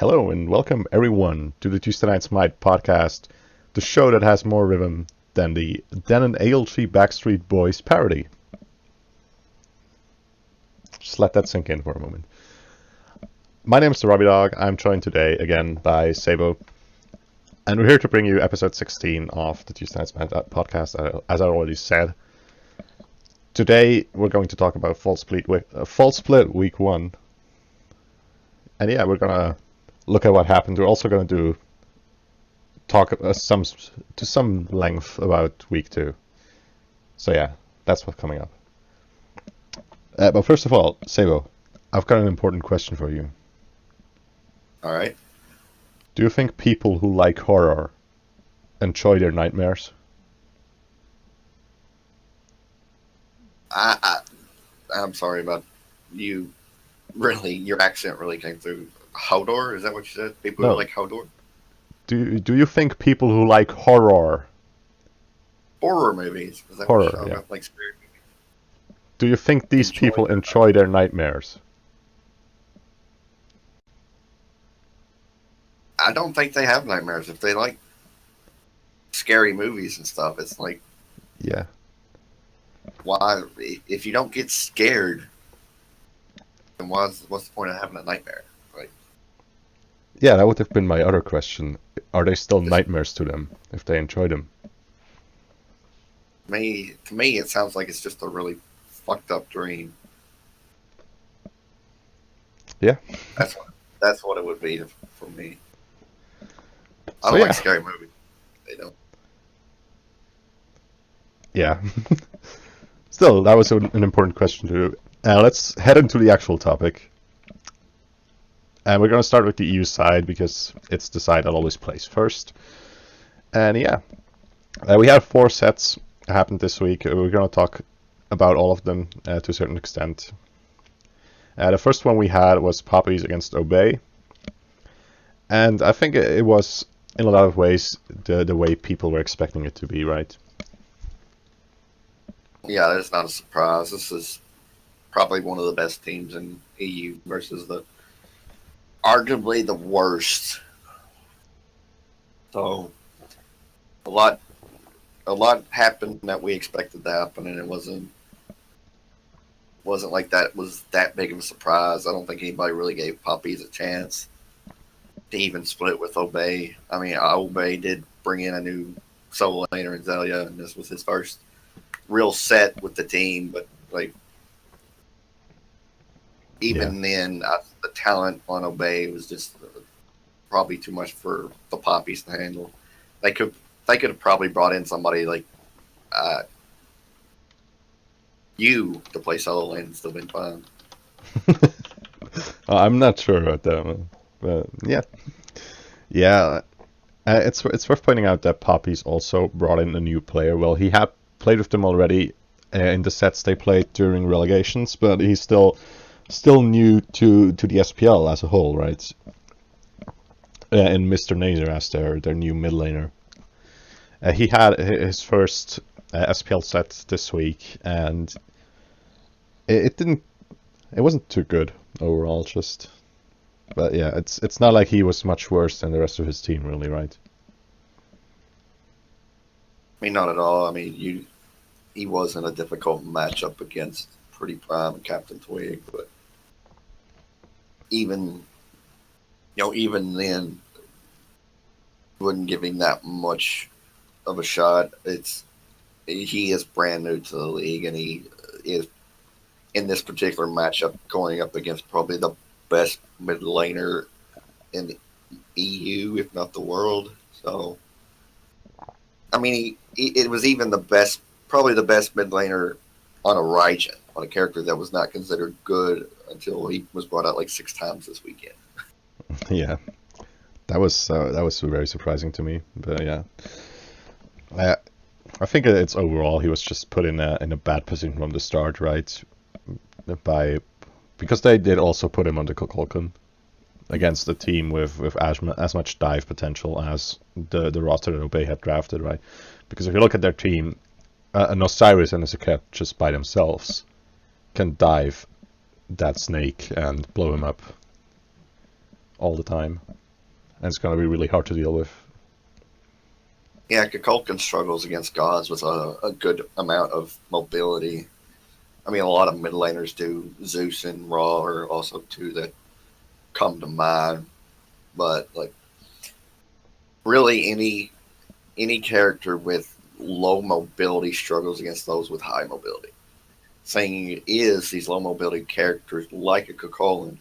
Hello and welcome everyone to the Tuesday Night Smite podcast, the show that has more rhythm than an ALG Backstreet Boys parody. Just let that sink in for a moment. My name is the Robbie Dog. I'm joined today again by Sabo, and we're here to bring you episode 16 of the Tuesday Night Smite podcast, as I already said. Today we're going to talk about Fall Split Week 1. And yeah, we're gonna look at what happened. We're also gonna talk to some length about Week 2. So yeah, that's what's coming up. But first of all, Sabo, I've got an important question for you. All right. Do you think people who like horror enjoy their nightmares? I'm sorry, but you really, your accent really came through. Hodor? Is that what you said? People No. who like Hodor? Do you think people who like horror, Horror movies. Is that what horror, you're talking yeah. about? Like scary movies? Do you think these Enjoy people their enjoy their nightmares? I don't think they have nightmares. If they like scary movies and stuff, it's like, Yeah. why? If you don't get scared, then what's the point of having a nightmare? Like, Yeah, that would have been my other question. Are they still nightmares to them if they enjoy them? to me, it sounds like it's just a really fucked up dream. Yeah. That's what it would be for me. I So don't yeah. like scary movies. They don't. Yeah. Still, that was an important question to do. Let's head into the actual topic. And we're going to start with the EU side because it's the side that always plays first. And yeah, we have 4 sets happened this week. We're going to talk about all of them to a certain extent. The first one we had was Poppies against Obey. And I think it was, in a lot of ways, the way people were expecting it to be, right? Yeah, that's not a surprise. This is probably one of the best teams in EU versus arguably the worst. So a lot happened that we expected to happen, and it wasn't like that was that big of a surprise. I don't think anybody really gave Poppies a chance to even split with Obey. I mean, Obey did bring in a new solo laner in Zelia, and this was his first real set with the team, but like even then, the talent on Obey was just probably too much for the Poppies to handle. They could have probably brought in somebody like you to play solo lane and still been fine. I'm not sure about that, but yeah. It's worth pointing out that Poppies also brought in a new player. Well, he had played with them already in the sets they played during relegations, but he's still new to the SPL as a whole, right? And Mr. Nader as their new mid laner. He had his first SPL set this week, and it wasn't too good overall. But yeah, it's not like he was much worse than the rest of his team, really, right? I mean, not at all. I mean, he wasn't a difficult matchup against Pretty Prime and Captain Twig, but even then, wouldn't give him that much of a shot. He is brand new to the league, and he is in this particular matchup going up against probably the best mid laner in the EU, if not the world. So, I mean, it was even probably the best mid laner on a Raijin, on a character that was not considered good until he was brought out like 6 times this weekend. Yeah, that was very surprising to me. But yeah, I think it's overall he was just put in a bad position from the start, right? Because they did also put him on the Kukulkan against a team with as much dive potential as the roster that Obey had drafted, right? Because if you look at their team, an Osiris and a Saket just by themselves can dive that snake and blow him up all the time, and it's going to be really hard to deal with. Yeah, Kukulkan struggles against gods with a good amount of mobility. I mean, a lot of mid laners do. Zeus and Ra are also two that come to mind. But like, really, any character with low mobility struggles against those with high mobility. Thing is, these low mobility characters like a Kukulkan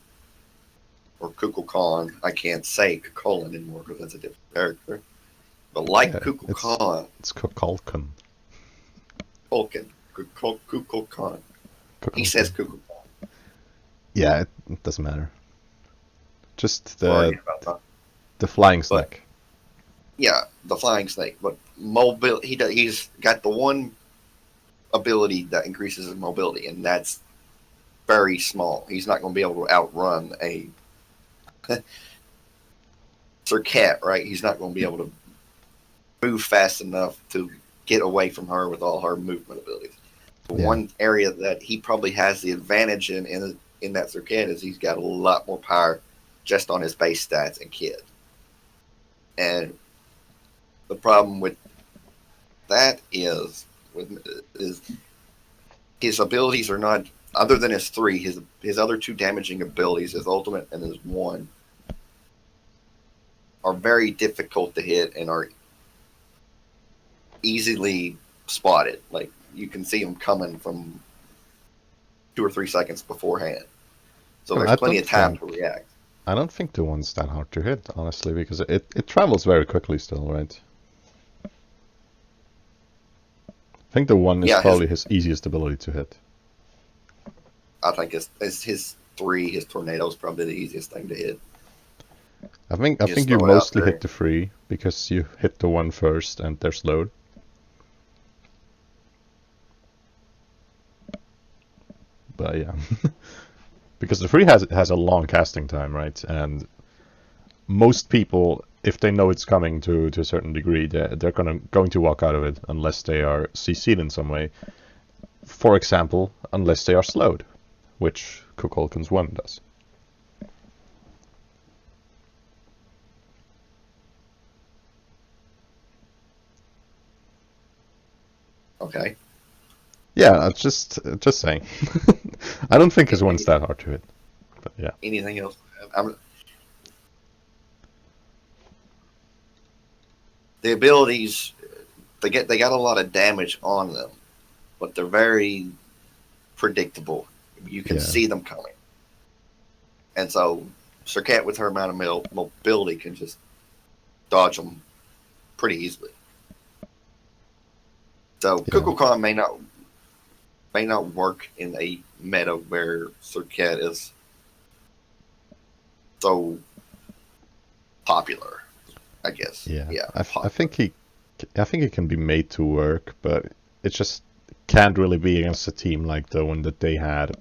or Kukulkan. I can't say Kukulkan anymore because that's a different character. But like Yeah, Kukulkan, it's Kukulkan. Kukulkan. He Kukulkan. says Kukulkan. Yeah, it doesn't matter. Just Sorry about that. the flying But snake. yeah, the flying snake. But mobile, he's got the one ability that increases his mobility, and that's very small. He's not going to be able to outrun a Serket, right? He's not going to be able to move fast enough to get away from her with all her movement abilities. The one area that he probably has the advantage in that Serket is he's got a lot more power just on his base stats and kit. And the problem with that is his abilities are not, other than his three, his other two damaging abilities, his ultimate and his one, are very difficult to hit and are easily spotted. Like, you can see them coming from 2 or 3 seconds beforehand. So there's plenty of time to react. I don't think the one's that hard to hit, honestly, because it travels very quickly still, right? I think the one is probably his easiest ability to hit. I think it's his three, his tornado is probably the easiest thing to hit. I think you mostly hit the three because you hit the one first and they're slowed. But yeah, because the three has a long casting time, right? And most people, if they know it's coming to a certain degree, they're going to walk out of it unless they are CC'd in some way. For example, unless they are slowed, which Kukulkan's one does. Okay. Yeah, just saying. I don't think his one's that hard to hit. But yeah. Anything else? The abilities, they got a lot of damage on them, but they're very predictable. You can see them coming, and so Serket with her amount of mobility can just dodge them pretty easily. So Kukulkan may not work in a meta where Serket is so popular, I guess. Yeah. I think he can be made to work, but it just can't really be against a team like the one that they had,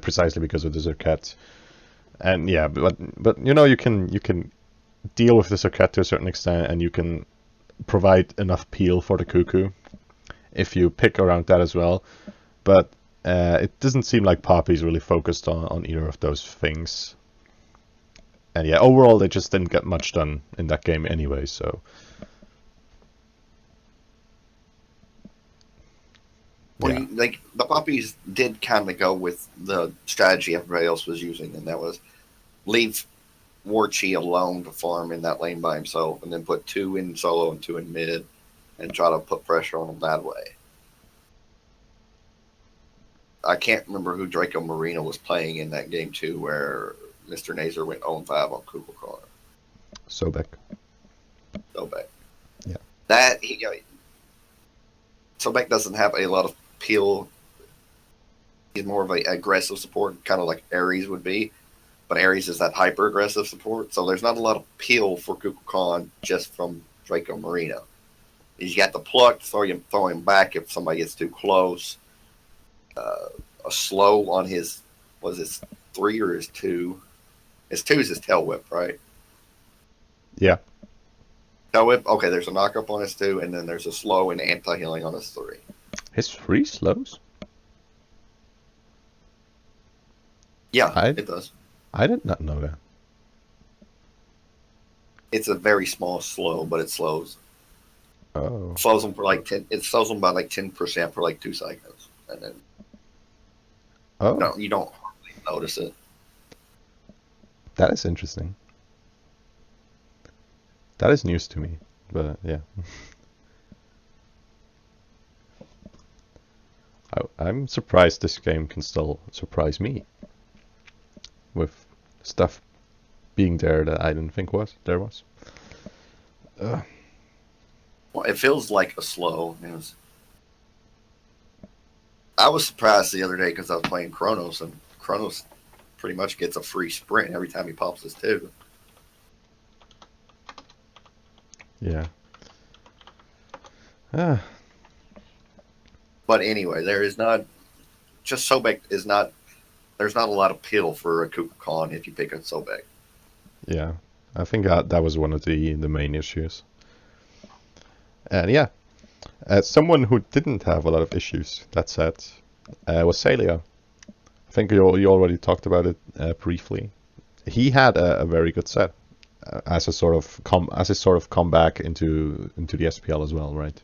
precisely because of the Serket. And yeah, but you know, you can deal with the Serket to a certain extent, and you can provide enough peel for the Cuckoo if you pick around that as well. But it doesn't seem like Poppy's really focused on either of those things. And yeah, overall they just didn't get much done in that game anyway, so... Well, like, the Poppies did kind of go with the strategy everybody else was using, and that was leave Warchi alone to farm in that lane by himself, and then put 2 in solo and 2 in mid, and try to put pressure on him that way. I can't remember who Draco Marino was playing in that game too, where Mr. Nazer went 0-5 on Kukulkan. Sobek. Yeah. That Sobek doesn't have a lot of peel. He's more of an aggressive support, kind of like Ares would be. But Ares is that hyper aggressive support, so there's not a lot of peel for Kukulkan just from Draco Marino. He's got the pluck to throw him back if somebody gets too close. A slow on his, was his 3 or his 2? His 2 is his tail whip, right? Yeah. Tail whip, okay, there's a knock-up on his 2, and then there's a slow and anti-healing on his 3. His 3 slows? Yeah, it does. I did not know that. It's a very small slow, but it Oh. slows them for like 10. It slows them by like 10% for like 2 seconds, and then Oh, you don't hardly notice it. that is interesting. That is news to me. But yeah. I'm surprised this game can still surprise me with stuff being there that I didn't think there was. Uh, Well, it feels like a slow. I was surprised the other day because I was playing Kronos, and Kronos pretty much gets a free sprint every time he pops his two. yeah. Ah, But anyway, there is not just Sobek is not. There's not a lot of appeal for a Kukulkan if you pick a Sobek. yeah. I think that was one of the main issues. And yeah, someone who didn't have a lot of issues, that said, was Celia. I think you already talked about it briefly. He had a very good set as a sort of comeback into the SPL as well, right?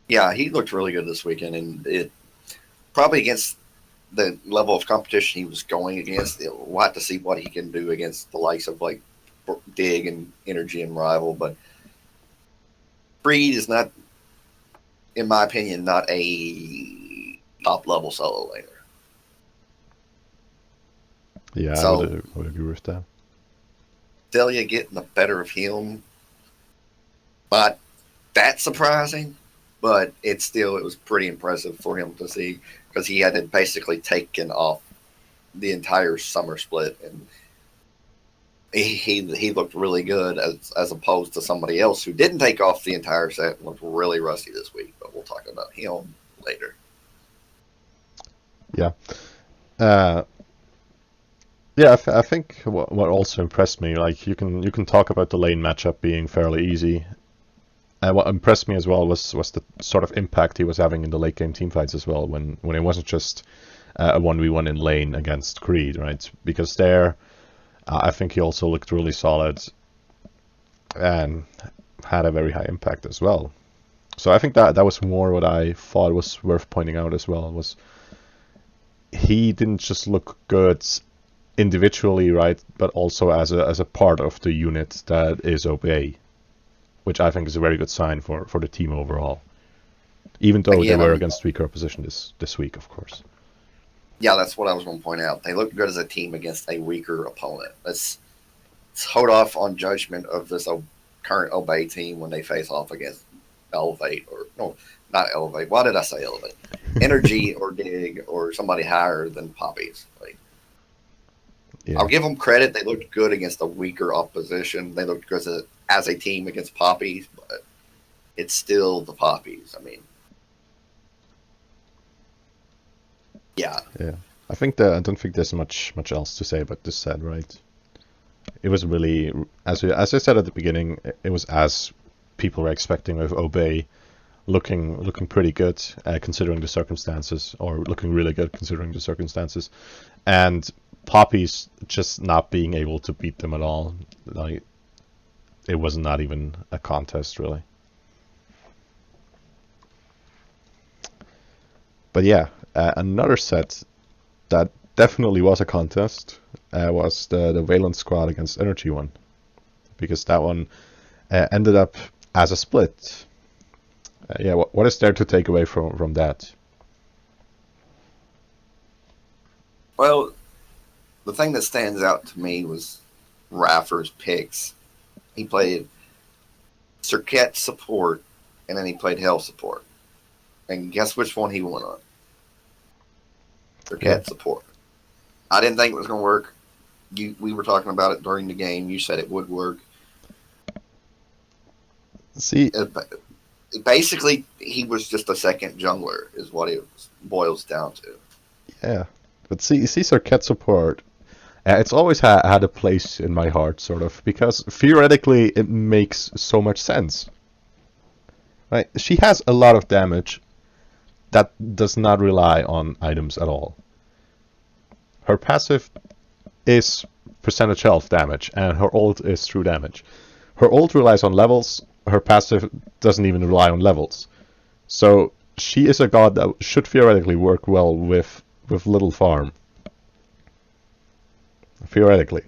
Yeah, he looked really good this weekend, and it probably against the level of competition he was going against. We'll have to see what he can do against the likes of like Dig and Energy and Rival. But Breed is not, in my opinion, not a top level solo laner. Yeah, So I would agree with that. Delia getting the better of him, not that surprising, but it was pretty impressive for him to see because he had basically taken off the entire summer split, and he looked really good as opposed to somebody else who didn't take off the entire set and looked really rusty this week. But we'll talk about him later. Yeah. Uh, yeah, I think what also impressed me, like you can talk about the lane matchup being fairly easy. What impressed me as well was the sort of impact he was having in the late game team fights as well, when it wasn't just a 1v1 in lane against Creed, right? Because there, I think he also looked really solid and had a very high impact as well. So I think that was more what I thought was worth pointing out as well, was he didn't just look good individually, right, but also as a part of the unit that is Obey, which I think is a very good sign for the team overall. Even though they Again, were against weaker opposition this week, of course. yeah, that's what I was going to point out. They looked good as a team against a weaker opponent. Let's hold off on judgment of this current Obey team when they face off against Elevate, or no, not Elevate. Why did I say Elevate? Energy or Dig or somebody higher than Poppies. Like, Yeah. I'll give them credit. They looked good against a weaker opposition. They looked good as a team against Poppies, but it's still the Poppies. I mean, yeah. Yeah. I don't think there's much else to say about this set, right? It was really, as I said at the beginning, it was as people were expecting, with Obey looking pretty good considering the circumstances, or looking really good considering the circumstances, and Poppy's just not being able to beat them at all. Like, it was not even a contest, really. But yeah, another set that definitely was a contest was the Valence squad against Energy one, because that one ended up as a split. Yeah, what is there to take away from that? Well, the thing that stands out to me was Raffer's picks. He played Circuit support, and then he played Hell support. And guess which one he won on? Circuit support. I didn't think it was going to work. We were talking about it during the game. You said it would work. See, basically, he was just a second jungler, is what it boils down to. yeah, but see, Circuit support. It's always had a place in my heart, sort of, because theoretically it makes so much sense. Right? She has a lot of damage that does not rely on items at all. Her passive is percentage health damage, and her ult is true damage. Her ult relies on levels, her passive doesn't even rely on levels. So she is a god that should theoretically work well with little farm. Theoretically.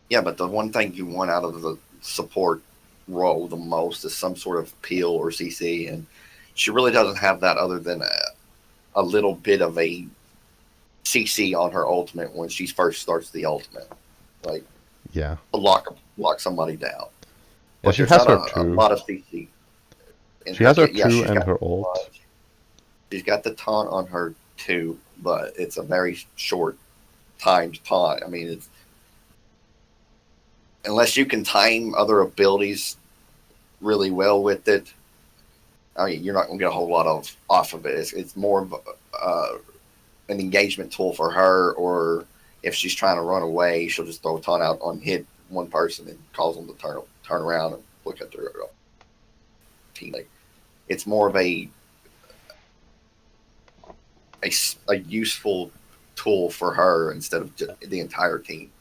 Yeah, but the one thing you want out of the support role the most is some sort of peel or CC, and she really doesn't have that other than a little bit of a CC on her ultimate when she first starts the ultimate, like Yeah. to lock somebody down. Yeah, But she there's has not her a two. lot of CC. She has her Yeah, two and her ult. she's got the taunt on her too, but it's a very short timed taunt. I mean, it's unless you can time other abilities really well with it. I mean, you're not going to get a whole lot of off of it. It's more of an engagement tool for her, or if she's trying to run away, she'll just throw a taunt out on hit one person and cause them to turn around and look at their teammate. It's more of a useful tool for her instead of the entire team.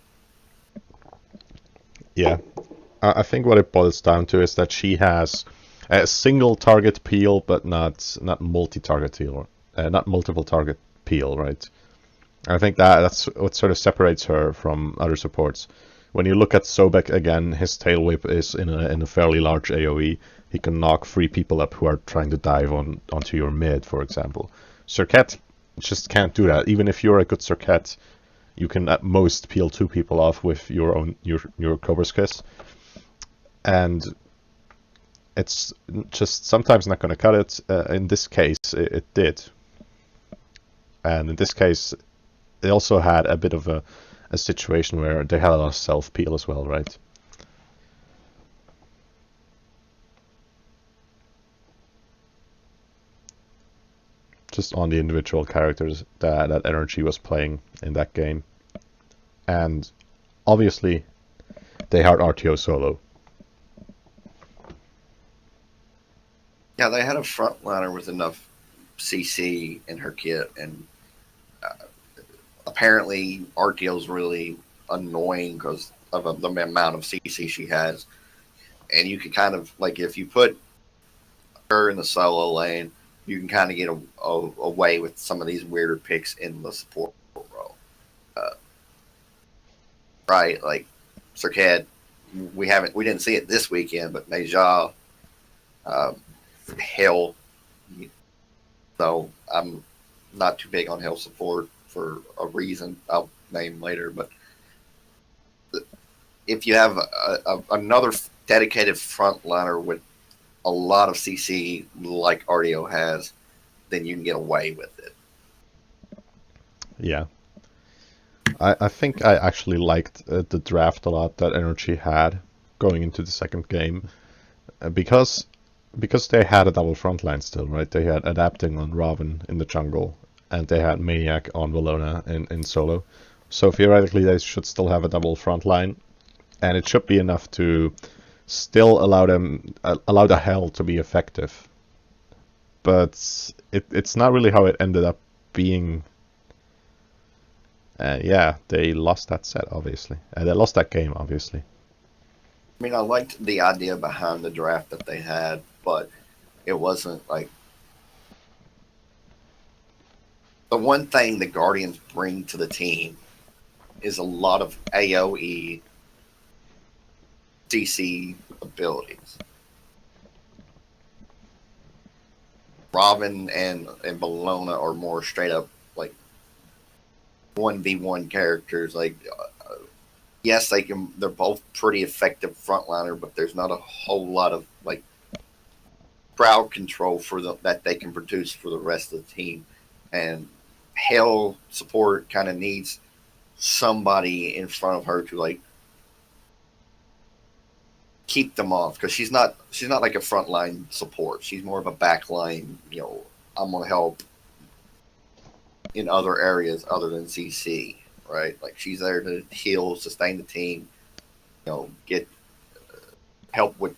Yeah. I think what it boils down to is that she has a single target peel, but not multi-target peel, not multiple target peel, right? I think that's what sort of separates her from other supports. When you look at Sobek again, his tail whip is in a fairly large AoE. He can knock 3 people up who are trying to dive onto your mid, for example. Serket just can't do that. Even if you're a good Serket, you can at most peel 2 people off with your Cobra's Kiss. And it's just sometimes not going to cut it. In this case, it did. And in this case, they also had a bit of a situation where they had a lot of self-peel as well, right? Just on the individual characters that Energy was playing in that game. And obviously, they had RTO solo. Yeah, they had a frontliner with enough CC in her kit, and apparently RTO's really annoying because of the amount of CC she has. And you can kind of, like, if you put her in the solo lane, you can kind of get away with some of these weirder picks in the support role. Right, like Serket, we didn't see it this weekend, but Neja, Hell. So I'm not too big on Hell support for a reason I'll name later. But if you have another dedicated frontliner with a lot of CC like RDO has, then you can get away with it. Yeah. I think I actually liked the draft a lot that Energy had going into the second game. Because they had a double frontline still, right? They had Adapting on Robin in the jungle, and they had Maniac on Valona in solo. So theoretically, they should still have a double frontline, and it should be enough to still allow the Hell to be effective. But it's not really how it ended up being. Yeah, they lost that set, obviously. They lost that game, obviously. I mean, I liked the idea behind the draft that they had, but it wasn't like the one thing the Guardians bring to the team is a lot of AoE DC abilities. Robin and Bologna are more straight up like 1v1 characters. Like, yes, they're both pretty effective frontliner, but there's not a whole lot of like crowd control that they can produce for the rest of the team. And Hell support kind of needs somebody in front of her to like keep them off, because she's not like a frontline support. She's more of a backline. I'm gonna help in other areas other than CC, right? Like, she's there to heal, sustain the team, get help with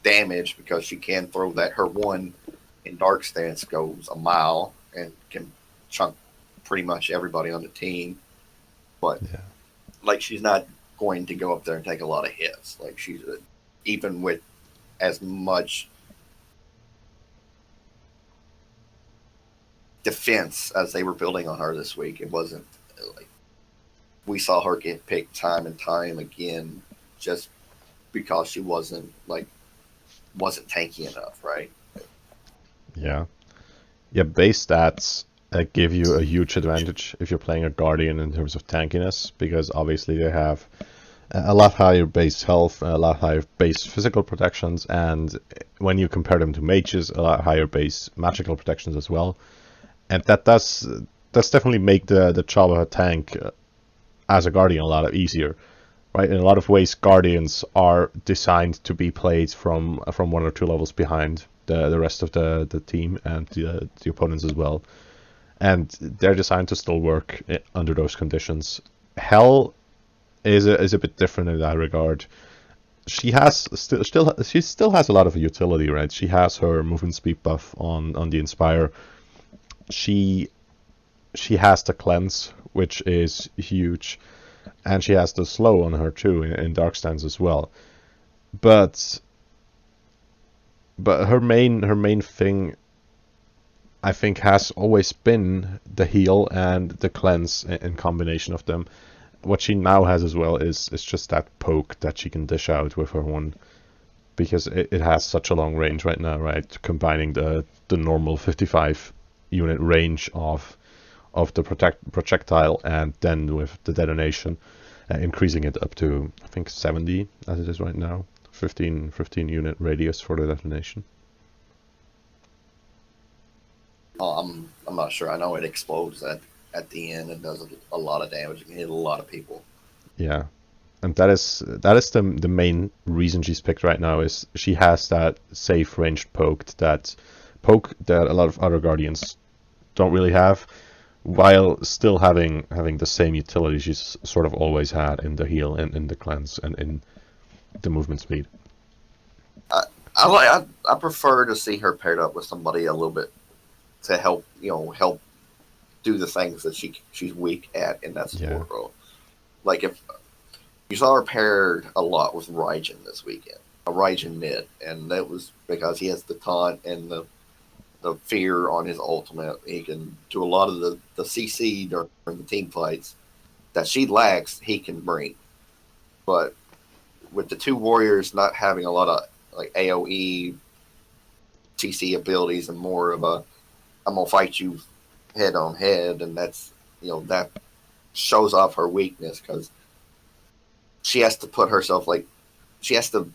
damage, because she can throw that. Her one in Dark Stance goes a mile and can chunk pretty much everybody on the team. But Yeah. like she's not going to go up there and take a lot of hits. Like even with as much defense as they were building on her this week, it wasn't like we saw her get picked time and time again just because she wasn't tanky enough, right? Yeah. Yeah, base stats give you a huge advantage if you're playing a Guardian in terms of tankiness, because obviously they have a lot higher base health, a lot higher base physical protections, and when you compare them to mages, a lot higher base magical protections as well. And that does definitely make the job of a tank as a Guardian a lot easier. Right, in a lot of ways, Guardians are designed to be played from 1 or 2 levels behind the rest of the team and the opponents as well, and they're designed to still work under those conditions. Hell is a bit different in that regard. She still has a lot of utility, right? She has her movement speed buff on the Inspire. She has the cleanse, which is huge. And she has the slow on her too in Dark Stance as well. But her main thing, I think, has always been the heal and the cleanse in combination of them. What she now has as well is just that poke that she can dish out with her one, because it has such a long range right now, right? Combining the normal 55 unit range of the projectile, and then with the detonation, increasing it up to, I think, 70 as it is right now. 15 unit radius for the detonation. I'm not sure. I know it explodes at the end and does a lot of damage. It can hit a lot of people. Yeah, and that is the main reason she's picked right now, is she has that safe ranged poke that a lot of other Guardians don't really have, while still having the same utility she's sort of always had in the heal and in the cleanse and in the movement speed. I prefer to see her paired up with somebody a little bit to help do the things that she's weak at in that support role. Like if you saw her paired a lot with Raijin this weekend, a Raijin mid, and that was because he has the taunt and the fear on his ultimate. He can do a lot of the CC during the team fights that she lacks. He can bring, but with the two warriors not having a lot of like AOE CC abilities and more of a I'm gonna fight you head on head, and that's that shows off her weakness because she has to put herself she has to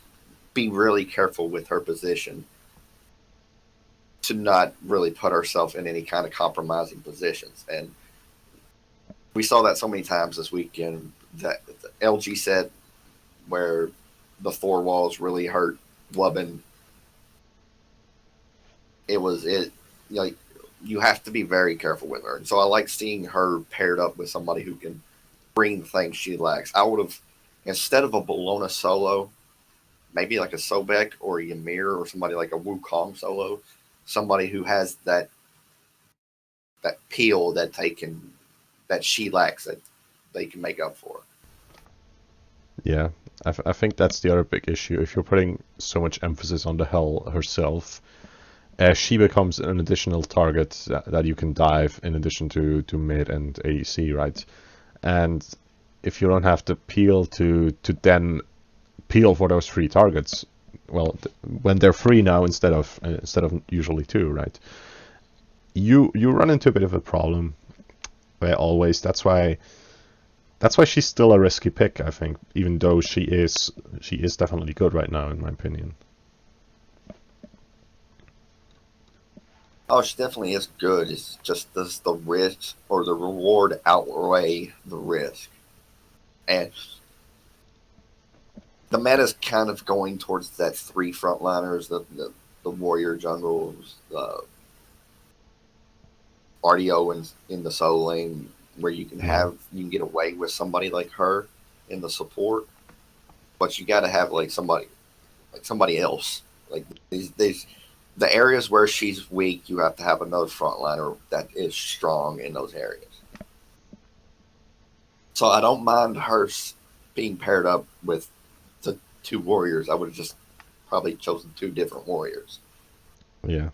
be really careful with her position to not really put herself in any kind of compromising positions. And we saw that so many times this weekend. That the LG set where the 4 walls really hurt Wubbin. You have to be very careful with her. And so I like seeing her paired up with somebody who can bring things she lacks. I would have, instead of a Bologna solo, maybe like a Sobek or a Ymir or somebody like a Wukong solo, somebody who has that peel that she lacks that they can make up for. Yeah, I think that's the other big issue. If you're putting so much emphasis on the Hell herself, she becomes an additional target that you can dive in addition to mid and ADC, right? And if you don't have the peel to then peel for those 3 targets, well, when they're 3 now instead of usually 2, right? You run into a bit of a problem. Always. That's why she's still a risky pick, I think, even though she is definitely good right now, in my opinion. Oh, she definitely is good. It's just does the risk or the reward outweigh the risk? And the meta's kind of going towards that 3 frontliners, the warrior jungles, the RDO in the solo lane, where you can get away with somebody like her in the support, but you got to have somebody else. Like these the areas where she's weak, you have to have another frontliner that is strong in those areas. So I don't mind her being paired up with the two warriors. I would have just probably chosen two different warriors. Yeah.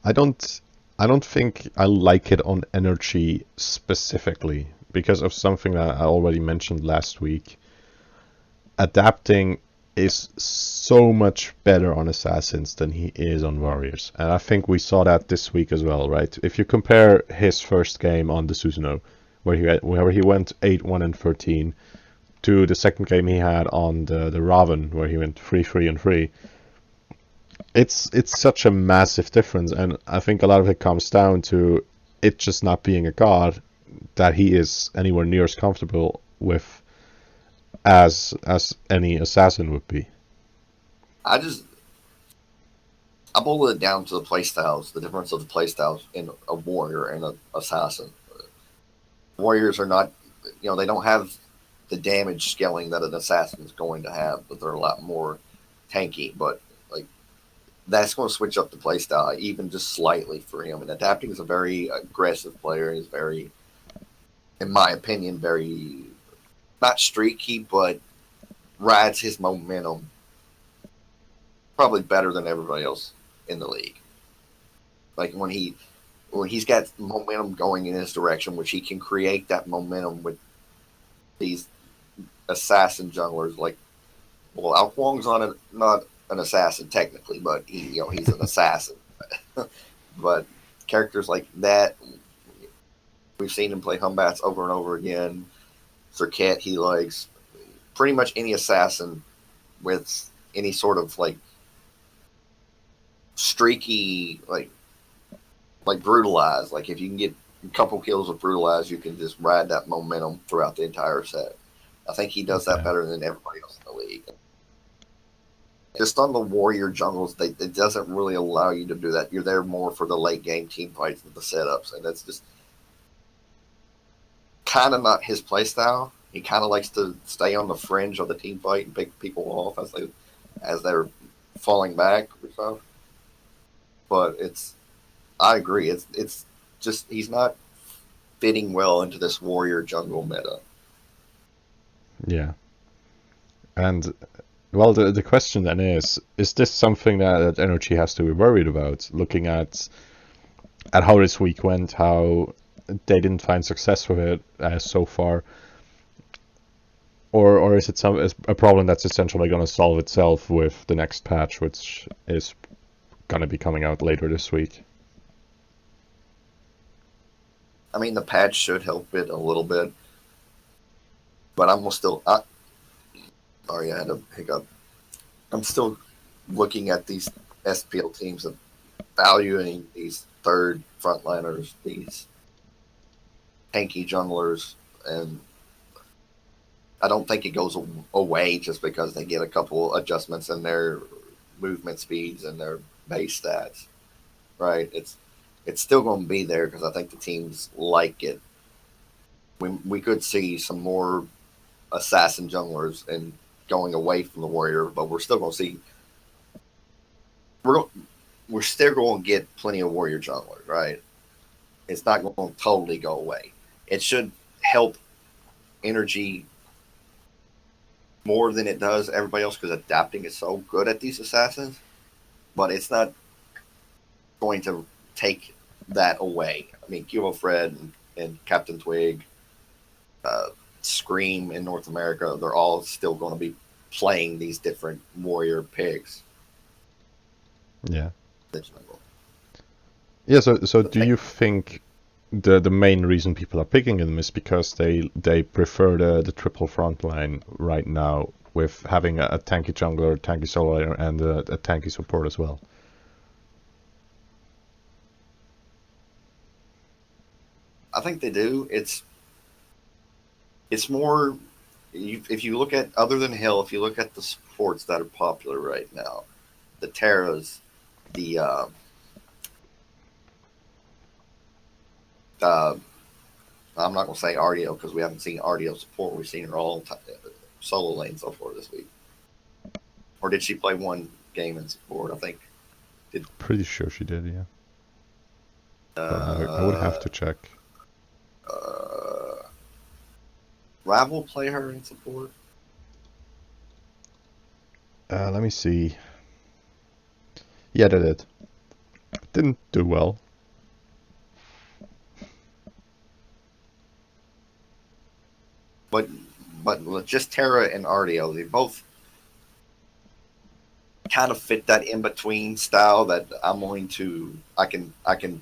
I don't I don't think I like it on energy specifically because of something that I already mentioned last week. Adapting is so much better on assassins than he is on warriors. And I think we saw that this week as well, right? If you compare his first game on the Susanoo, where he went 8-1 and 13, to the second game he had on the Raven, where he went 3-3 and 3, it's such a massive difference, and I think a lot of it comes down to it just not being a god that he is anywhere near as comfortable with as any assassin would be. I just I boil it down to the playstyles, the difference of the playstyles in a warrior and an assassin. Warriors are not, they don't have the damage scaling that an assassin is going to have, but they're a lot more tanky. But like that's going to switch up the playstyle even just slightly for him. And adapting is a very aggressive player. He's very, in my opinion, very not streaky, but rides his momentum probably better than everybody else in the league. Like when he's got momentum going in his direction, which he can create that momentum with these assassin junglers. Like, well, Ao Kuang's not an assassin technically, but he's an assassin. But characters like that, we've seen him play Humbats over and over again. Serket, he likes pretty much any assassin with any sort of like streaky like brutalize. Like if you can get a couple kills with brutalize, you can just ride that momentum throughout the entire set. I think he does that better than everybody else in the league. Just on the warrior jungles, it doesn't really allow you to do that. You're there more for the late game team fights and the setups, and that's just kind of not his play style. He kind of likes to stay on the fringe of the team fight and pick people off as they're falling back or so. But I agree. It's just he's not fitting well into this warrior jungle meta. Yeah. And well, the question then is this something that Energy has to be worried about? Looking at how this week went, how they didn't find success with it so far, or is it a problem that's essentially going to solve itself with the next patch, which is going to be coming out later this week? I mean, the patch should help it a little bit, but I'm still. Sorry, I had a hiccup. I'm still looking at these SPL teams and valuing these third frontliners, these tanky junglers, and I don't think it goes away just because they get a couple adjustments in their movement speeds and their base stats. Right? It's still going to be there because I think the teams like it. We could see some more assassin junglers and going away from the warrior, but we're still going to see we're still going to get plenty of warrior junglers, right? It's not going to totally go away. It should help energy more than it does everybody else because adapting is so good at these assassins, but it's not going to take that away. I mean, Kilo Fred and Captain Twig, Scream in North America, they're all still going to be playing these different warrior pigs. Yeah. Yeah. So do you think the main reason people are picking them is because they prefer the triple front line right now with having a tanky jungler, tanky solo laner, and a tanky support as well? I think they do. It's more if you look at other than Hill, if you look at the supports that are popular right now, the Terras, the I'm not going to say RDO because we haven't seen RDO support. We've seen her all solo lane so far this week. Or did she play one game in support? I think. Pretty sure she did, yeah. I would have to check. Rival play her in support? Let me see. Yeah, they did. Didn't do well. But just Terra and Ardeo, they both kind of fit that in between style that I can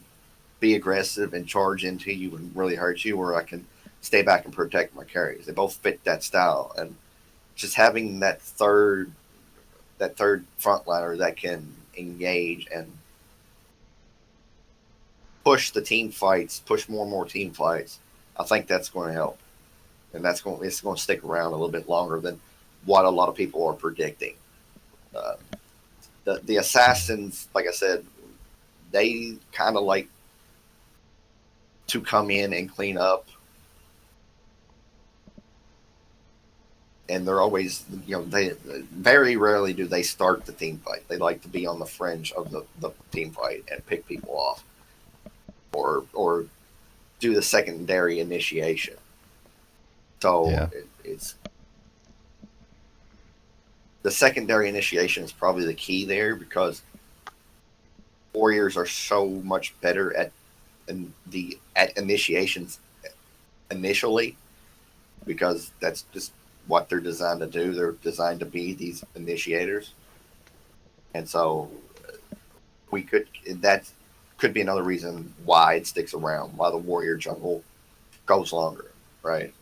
be aggressive and charge into you and really hurt you, or I can stay back and protect my carries. They both fit that style, and just having that third frontliner that can engage and push the team fights, push more and more team fights, I think that's going to help, and it's going to stick around a little bit longer than what a lot of people are predicting. Uh, the assassins, like I said, they kind of like to come in and clean up, and they're always, they very rarely do they start the team fight. They like to be on the fringe of the team fight and pick people off, or do the secondary initiation. So Yeah. it's the secondary initiation is probably the key there, because warriors are so much better at initiations initially, because that's just what they're designed to do. They're designed to be these initiators, and so we could that could be another reason why it sticks around, why the warrior jungle goes longer, right?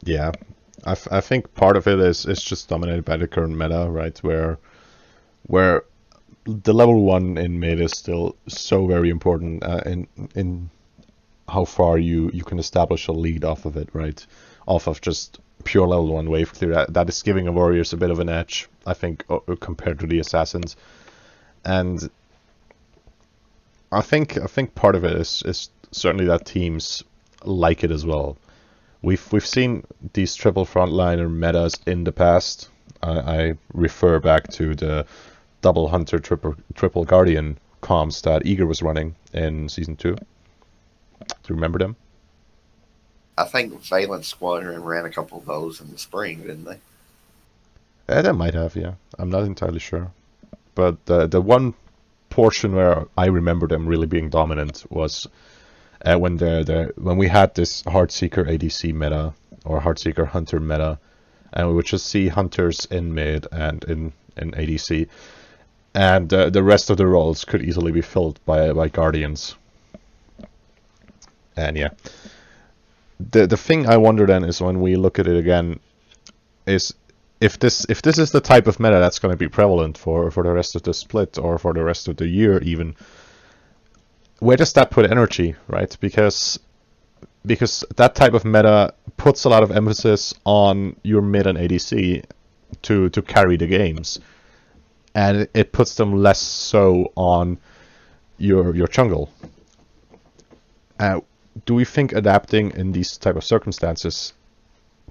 Yeah. I think part of it is just dominated by the current meta, right? Where the level one in mid is still so very important in how far you can establish a lead off of it, right? Off of just pure level one wave clear. That is giving the warriors a bit of an edge, I think, compared to the assassins. And I think part of it is certainly that teams like it as well. We've seen these triple frontliner metas in the past. I refer back to the double hunter triple guardian comms that Eager was running in season 2. Do you remember them? I think Valence Squadron ran a couple of those in the spring, didn't they? They might have, yeah. I'm not entirely sure. But the one portion where I remember them really being dominant was when we had this Heartseeker ADC meta or Heartseeker Hunter meta, and we would just see hunters in mid and in ADC, and the rest of the roles could easily be filled by guardians. And yeah, the thing I wonder then is when we look at it again is if this is the type of meta that's going to be prevalent for the rest of the split or for the rest of the year even, where does that put energy, right? Because that type of meta puts a lot of emphasis on your mid and ADC to carry the games, and it puts them less so on your jungle. Uh, do we think adapting in these type of circumstances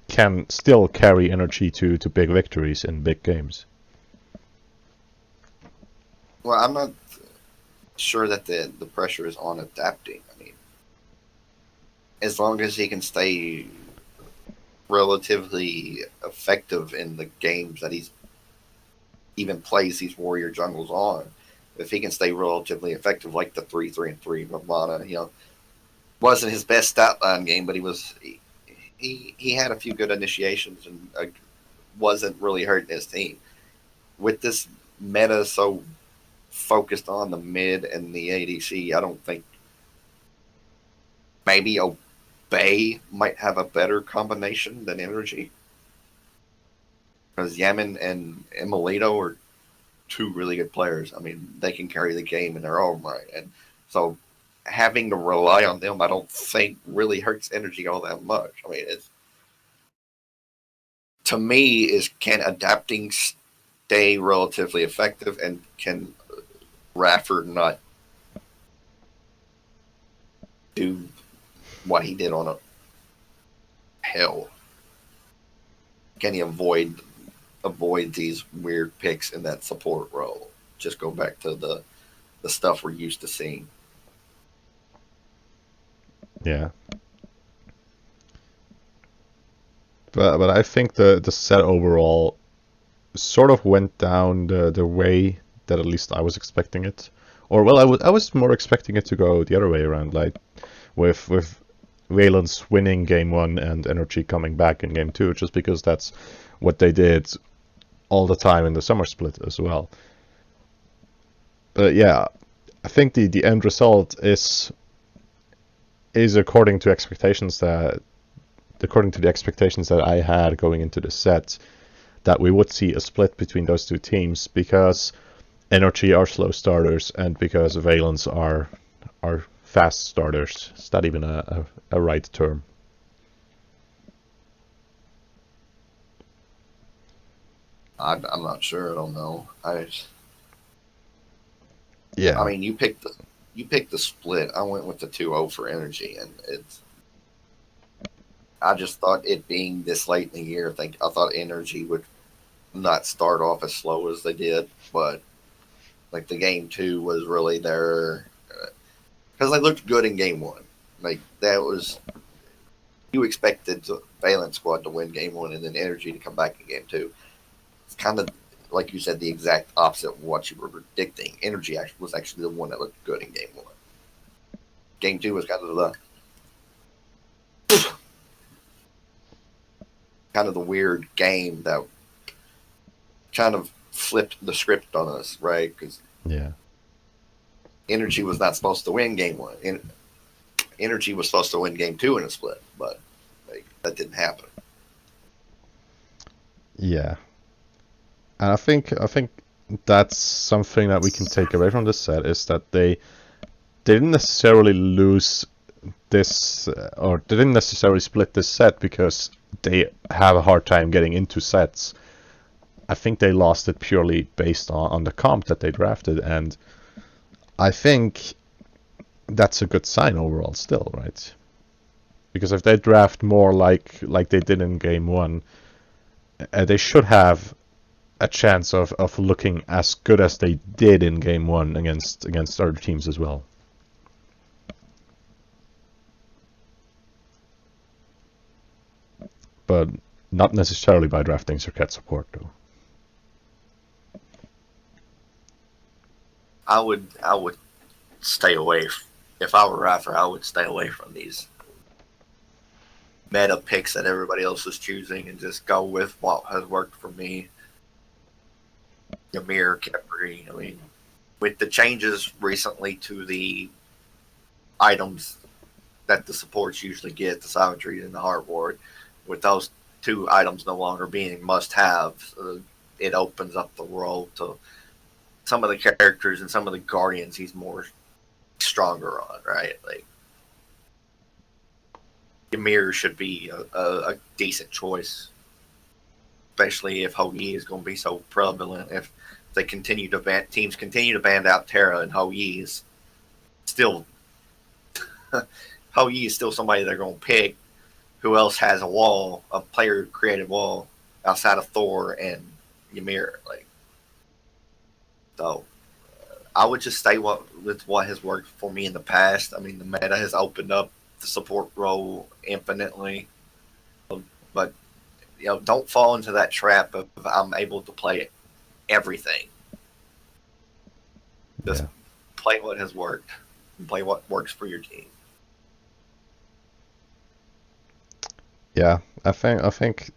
can still carry energy to big victories in big games? Well, I'm not sure that the pressure is on adapting. I mean, as long as he can stay relatively effective in the games that he's even plays these warrior jungles on, if he can stay relatively effective, like the 3-3-3 Ravana, wasn't his best stat line game, but he had a few good initiations and wasn't really hurting his team. With this meta so focused on the mid and the ADC, I don't think, maybe Obey might have a better combination than Energy, because Yaman and Emilito are two really good players. I mean, they can carry the game in their own right, and so having to rely on them, I don't think really hurts Energy all that much. I mean, it's, to me, is can adapting stay relatively effective, and can Rafford not do what he did on a Hell? Can he avoid these weird picks in that support role? Just go back to the stuff we're used to seeing. Yeah. but I think the set overall sort of went down the way that at least I was expecting it. Or well, I was more expecting it to go the other way around, like with Valence winning game one and Energy coming back in game two, just because that's what they did all the time in the summer split as well. But yeah, I think the end result is according to the expectations that I had going into the set, that we would see a split between those two teams because Energy are slow starters and because Valence are fast starters. Is that even a right term? I'm not sure. I don't know. I Yeah, mean, you picked the split. I went with the 2-0 for Energy, and it's. I just thought it being this late in the year, I thought Energy would not start off as slow as they did, but like the game two was really their because they looked good in game one. Like that was you expected the Valence squad to win game one and then Energy to come back in game two. It's kind of like you said, the exact opposite of what you were predicting. Energy was actually the one that looked good in game one. Game two was kind of the weird game that kind of flipped the script on us, right? Because yeah, Energy was not supposed to win game one. Energy was supposed to win game two in a split, but like, that didn't happen. yeah. And I think that's something that we can take away from this set is that they didn't necessarily lose this or they didn't necessarily split this set because they have a hard time getting into sets. I think they lost it purely based on the comp that they drafted, and I think that's a good sign overall still, right? Because if they draft more like they did in game one, they should have a chance of looking as good as they did in game one against other teams as well. But not necessarily by drafting Circuit support though. I would stay away. If I were Rafa, I would stay away from these meta picks that everybody else is choosing and just go with what has worked for me. Ymir, Khepri. I mean, with the changes recently to the items that the supports usually get, the Savagery and the Heart Ward, with those two items no longer being must-haves, it opens up the role to some of the characters and some of the Guardians he's more stronger on, right? Like Ymir should be a decent choice, especially if Hou-Yi is going to be so prevalent. If they continue to teams continue to band out Terra and Hou-Yi is still Hou-Yi is still somebody they're going to pick. Who else has a wall, a player created wall outside of Thor and Ymir? Like, so I would just stay with what has worked for me in the past. I mean, the meta has opened up the support role infinitely, but don't fall into that trap of I'm able to play everything. Just Yeah. play what has worked and play what works for your team. Yeah, I think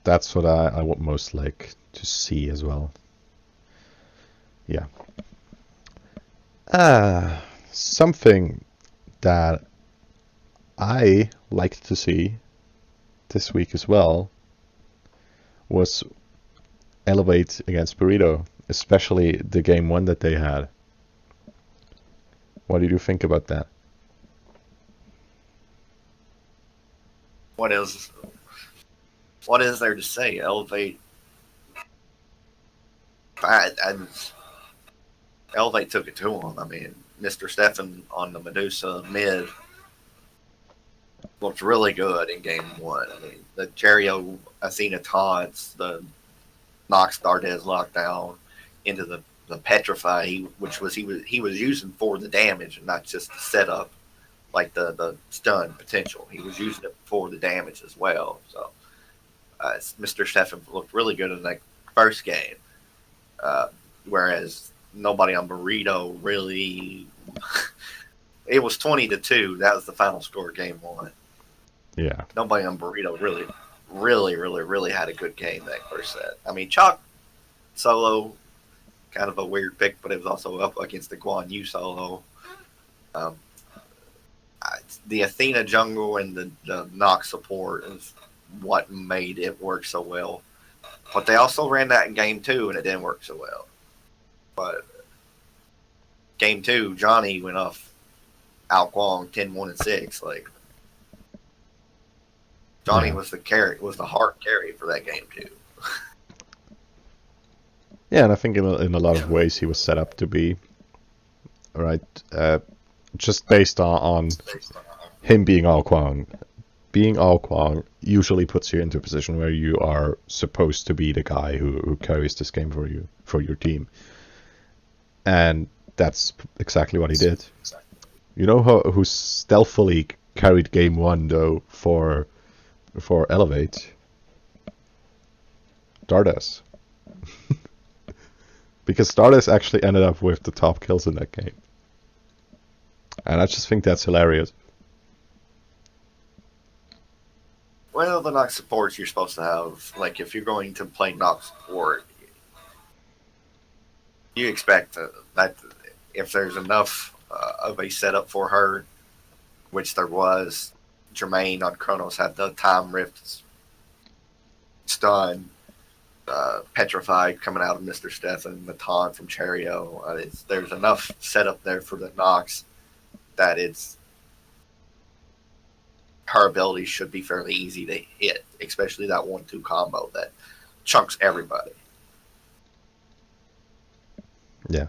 that's what I would most like to see as well. Yeah. Something that I liked to see this week as well was Elevate against Burrito, especially the game one that they had. What did you think about that? What is what is there to say? Elevate. And Elevate took it to him. I mean, Mr. Stefan on the Medusa mid looked really good in game one. I mean, the Cherio Athena taunts, the Nox Dardes lockdown into the Petrify, he was using for the damage and not just the setup, like the stun potential. He was using it for the damage as well. So Mr. Stefan looked really good in that first game, whereas nobody on Burrito really. It was 20-2. That was the final score, game one. Yeah. Nobody on Burrito really had a good game that first set. I mean, Chalk solo, kind of a weird pick, but it was also up against the Guan Yu solo. Um, the Athena jungle and the Nox support is what made it work so well. But they also ran that in game two, and it didn't work so well. But game two, Johnny went off Ao Kwong 10-1-6. Like Johnny was the hard carry for that game too. Yeah, and I think in a lot of ways he was set up to be, right? Just based on him being Ao Kwong. Being Ao Kwong usually puts you into a position where you are supposed to be the guy who carries this game for your team. And that's exactly what he did. You know who stealthily carried game one though for Elevate? Dardas. Because Dardas actually ended up with the top kills in that game. And I just think that's hilarious. Well, the Nox supports you're supposed to have, like if you're going to play Nox support, you expect that if there's enough of a setup for her, which there was, Jermaine on Kronos had the time rift stun, petrified coming out of Mr. Stefan, the taunt from Cherio. There's enough setup there for the Nox that her ability should be fairly easy to hit, especially that 1-2 combo that chunks everybody. Yeah.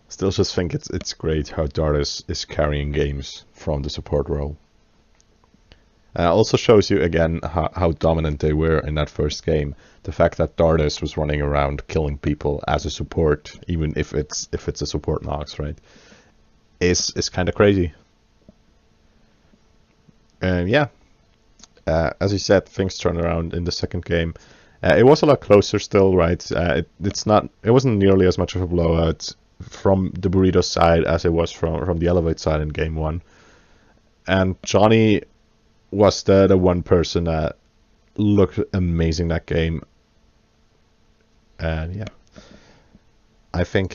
Still just think it's great how Dardas is carrying games from the support role. Also shows you again how dominant they were in that first game. The fact that Dardas was running around killing people as a support, even if it's a support Nox, right, is kind of crazy. And yeah, as you said, things turned around in the second game. It was a lot closer still, right? It wasn't nearly as much of a blowout from the Burrito side as it was from the Elevate side in game one. And Johnny was the one person that looked amazing that game. And yeah, I think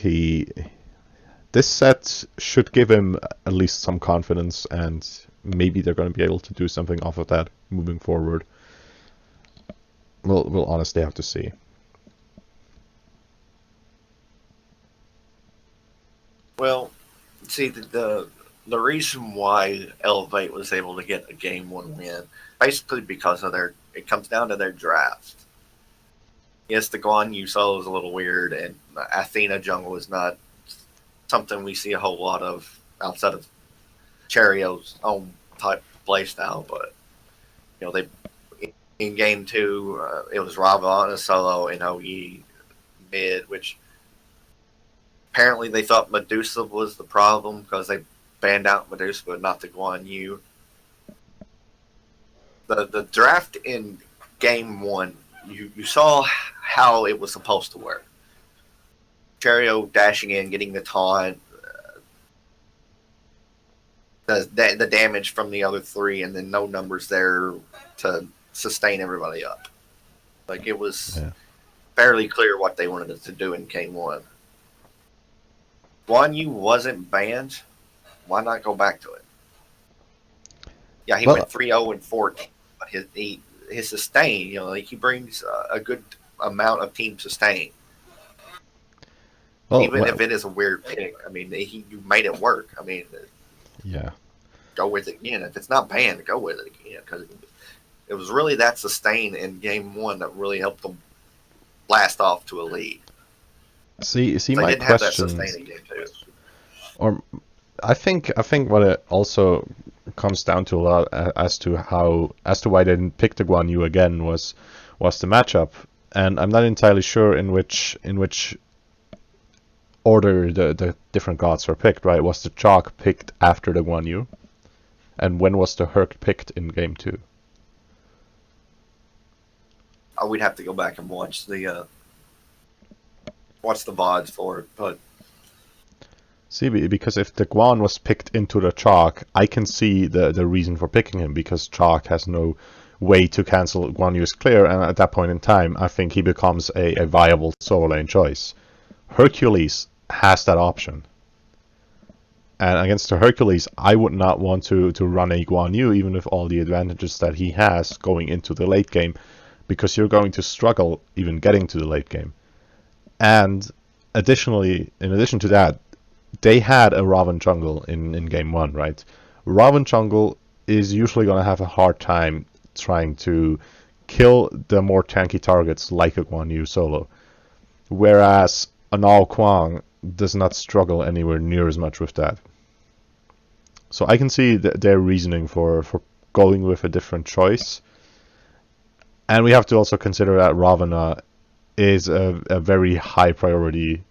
this set should give him at least some confidence, and maybe they're going to be able to do something off of that moving forward. We'll honestly have to see. Well, see, the reason why Elevate was able to get a game one win, basically because of it comes down to their draft. Yes, the Guan Yu solo is a little weird, and Athena jungle is not something we see a whole lot of outside of Cherio's own type playstyle, but they in game two it was Ravana solo and OE mid, which apparently they thought Medusa was the problem because they banned out Medusa but not the Guan Yu. The draft in game one, you saw how it was supposed to work. Cherio dashing in, getting the taunt, the damage from the other three, and then no numbers there to sustain everybody up. Like, it was fairly clear what they wanted to do in game one. Guan Yu wasn't banned. Why not go back to it? Yeah, he went 3-0 and 14, but his sustain, he brings a good amount of team sustain. Even if it is a weird pick, I mean, you made it work. I mean, go with it again. If it's not banned, go with it again, because it was really that sustain in game one that really helped them blast off to a lead. See, so my didn't question, have that sustain in game two. Or I think what it also comes down to a lot as to why they didn't pick the Guan Yu again was the matchup, and I'm not entirely sure in which order the different gods were picked. Right? Was the Chalk picked after the Guan Yu, and when was the Herc picked in game two? we'd have to go back and watch the VODs for it. But See, because if the Guan was picked into the Chalk, I can see the reason for picking him, because Chalk has no way to cancel Guan Yu's clear, and at that point in time, I think he becomes a viable solo lane choice. Hercules has that option. And against the Hercules, I would not want to run a Guan Yu, even with all the advantages that he has going into the late game, because you're going to struggle even getting to the late game. And additionally, in addition to that, they had a Raven jungle in game 1, right? Raven jungle is usually going to have a hard time trying to kill the more tanky targets like a Guan Yu solo. Whereas an Ao Kuang does not struggle anywhere near as much with that. So I can see their reasoning for going with a different choice. And we have to also consider that Ravana is a very high priority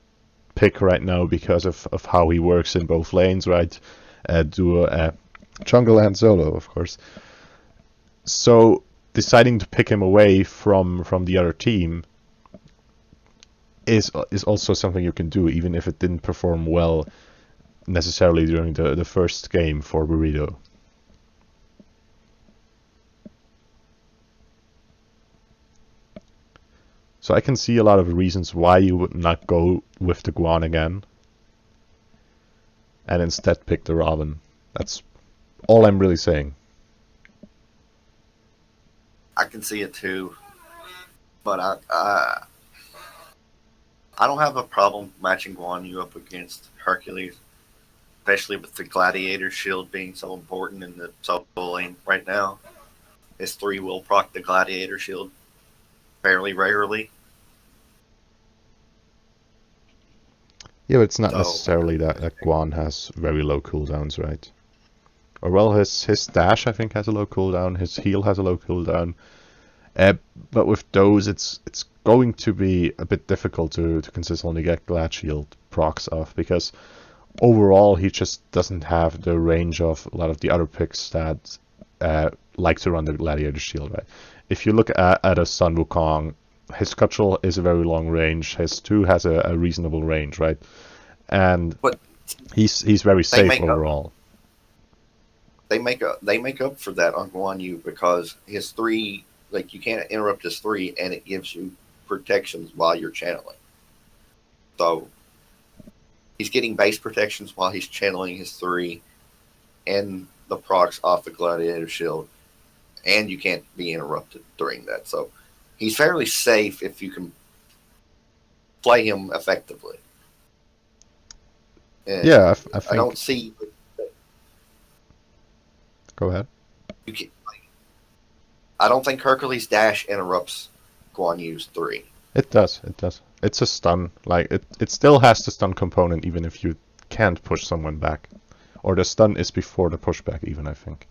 pick right now because of how he works in both lanes, right? Duo, jungle and solo, of course. So deciding to pick him away from the other team is also something you can do, even if it didn't perform well necessarily during the first game for Burrito. So I can see a lot of reasons why you would not go with the Guan again and instead pick the Raven. That's all I'm really saying. I can see it too, but I don't have a problem matching Guan Yu up against Hercules, especially with the Gladiator shield being so important in the solo lane right now. His 3 will proc the Gladiator shield fairly rarely. Yeah, but it's not necessarily that Guan has very low cooldowns, right? Or well, his dash I think has a low cooldown, his heal has a low cooldown. But with those, it's going to be a bit difficult to consistently get Glad Shield procs off, because overall he just doesn't have the range of a lot of the other picks that like to run the Gladiator Shield, right? If you look at a Sun Wukong, his Cutchel is a very long range, his 2 has a reasonable range, right? And but he's very safe overall. They make up for that on Guan Yu because his 3, like, you can't interrupt his 3 and it gives you protections while you're channeling. So he's getting base protections while he's channeling his 3 and the procs off the Gladiator shield, and you can't be interrupted during that. So he's fairly safe if you can play him effectively. And yeah, I think... I don't see... Go ahead. You can, I don't think Hercules Dash interrupts Guan Yu's 3. It does. It's a stun. Like, it still has the stun component even if you can't push someone back. Or the stun is before the pushback even, I think.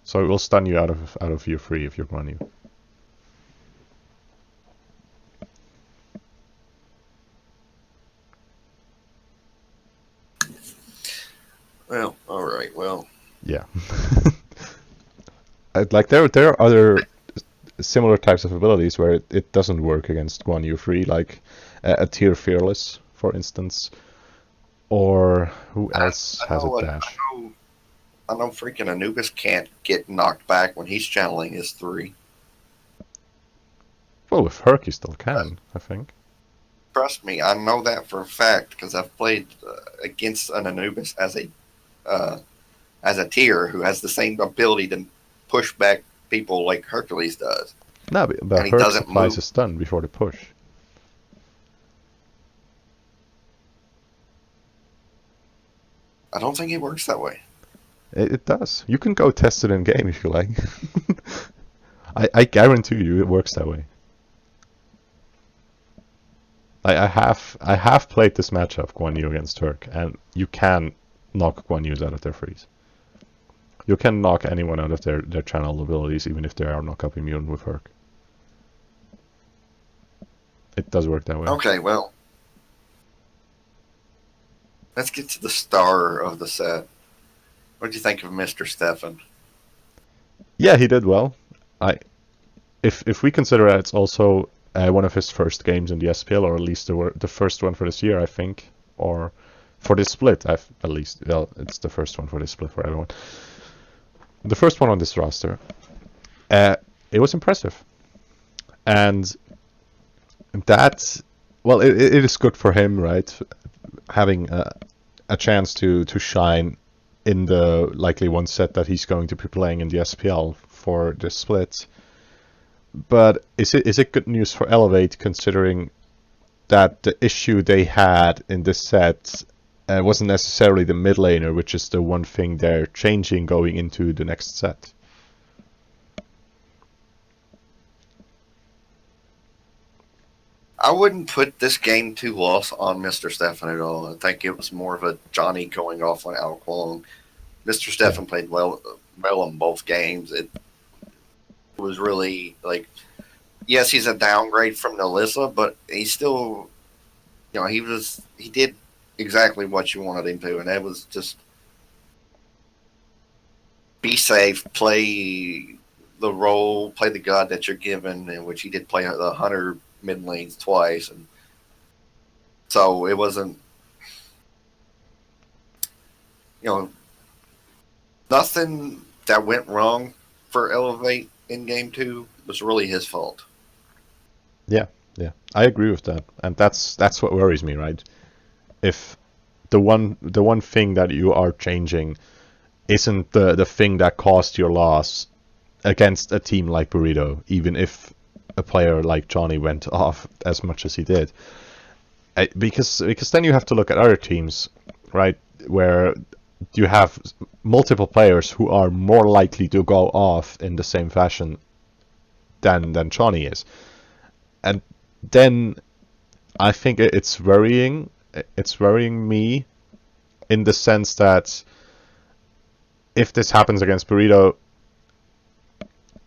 So it will stun you out of your free if you're Guan Yu. Well, alright, well. Yeah. Like, there are other similar types of abilities where it doesn't work against Guan Yu free, like a Tier Fearless, for instance. Or who else has a dash? I know freaking Anubis can't get knocked back when he's channeling his 3. Well, with Herc he still can, I think. Trust me, I know that for a fact because I've played against an Anubis as a tier who has the same ability to push back people like Hercules does. No, but Herc applies a stun before the push. I don't think it works that way. It does. You can go test it in game if you like. I guarantee you it works that way. I have played this matchup, Guan Yu against Turk, and you can knock Guan Yus out of their freeze. You can knock anyone out of their channel abilities, even if they are knock-up immune with Herc. It does work that way. Okay, well. Let's get to the star of the set. What did you think of Mr. Stefan? Yeah, he did well. if we consider that it's also one of his first games in the SPL, or at least the first one for this year, I think, or for this split, at least. Well, it's the first one for this split for everyone. The first one on this roster. It was impressive, and that, well, it is good for him, right? Having a chance to shine in the likely one set that he's going to be playing in the SPL for this split. But is it good news for Elevate, considering that the issue they had in this set wasn't necessarily the mid laner, which is the one thing they're changing going into the next set? I wouldn't put this game 2 loss on Mr. Stefan at all. I think it was more of a Johnny going off on Al Kwong. Mr. Yeah. Stefan played well in both games. It was really like, yes, he's a downgrade from Nalissa, but he's still, he did exactly what you wanted him to, and that was just be safe, play the role, play the god that you're given, in which he did play the hunter mid lanes twice, and so it wasn't, nothing that went wrong for Elevate in game 2 was really his fault. Yeah, I agree with that, and that's what worries me, right? If the one thing that you are changing isn't the thing that caused your loss against a team like Burrito, even if a player like Johnny went off as much as he did, because then you have to look at other teams, right, where you have multiple players who are more likely to go off in the same fashion than Johnny is. And then I think it's worrying. It's worrying me in the sense that if this happens against Burrito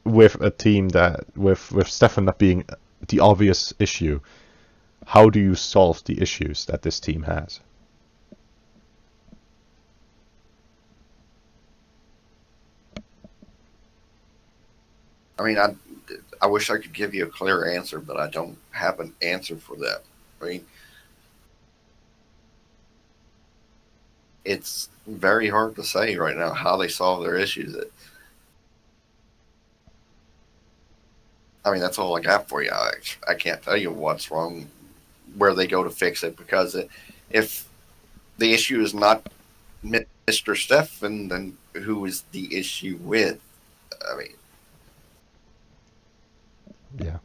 with a team that with Stefan not being the obvious issue, how do you solve the issues that this team has? I mean, I wish I could give you a clear answer, but I don't have an answer for that. I mean, it's very hard to say right now how they solve their issues. I mean, that's all I got for you. I can't tell you what's wrong, where they go to fix it, because if the issue is not Mr. Stefan, then who is the issue with? I mean, Yeah.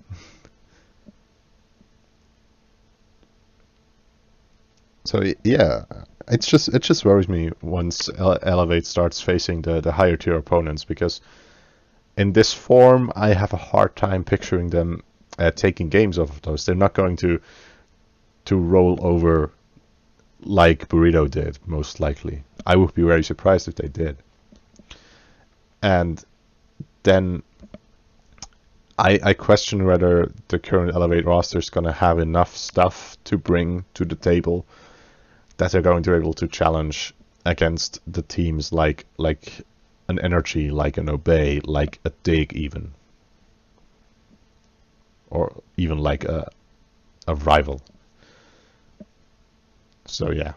So yeah, it just worries me once Elevate starts facing the higher tier opponents, because in this form I have a hard time picturing them taking games off of those. They're not going to roll over like Burrito did, most likely. I would be very surprised if they did. And then I question whether the current Elevate roster is going to have enough stuff to bring to the table that they're going to be able to challenge against the teams like an Energy, like an Obey, like a Dig even. Or even like a rival. So yeah.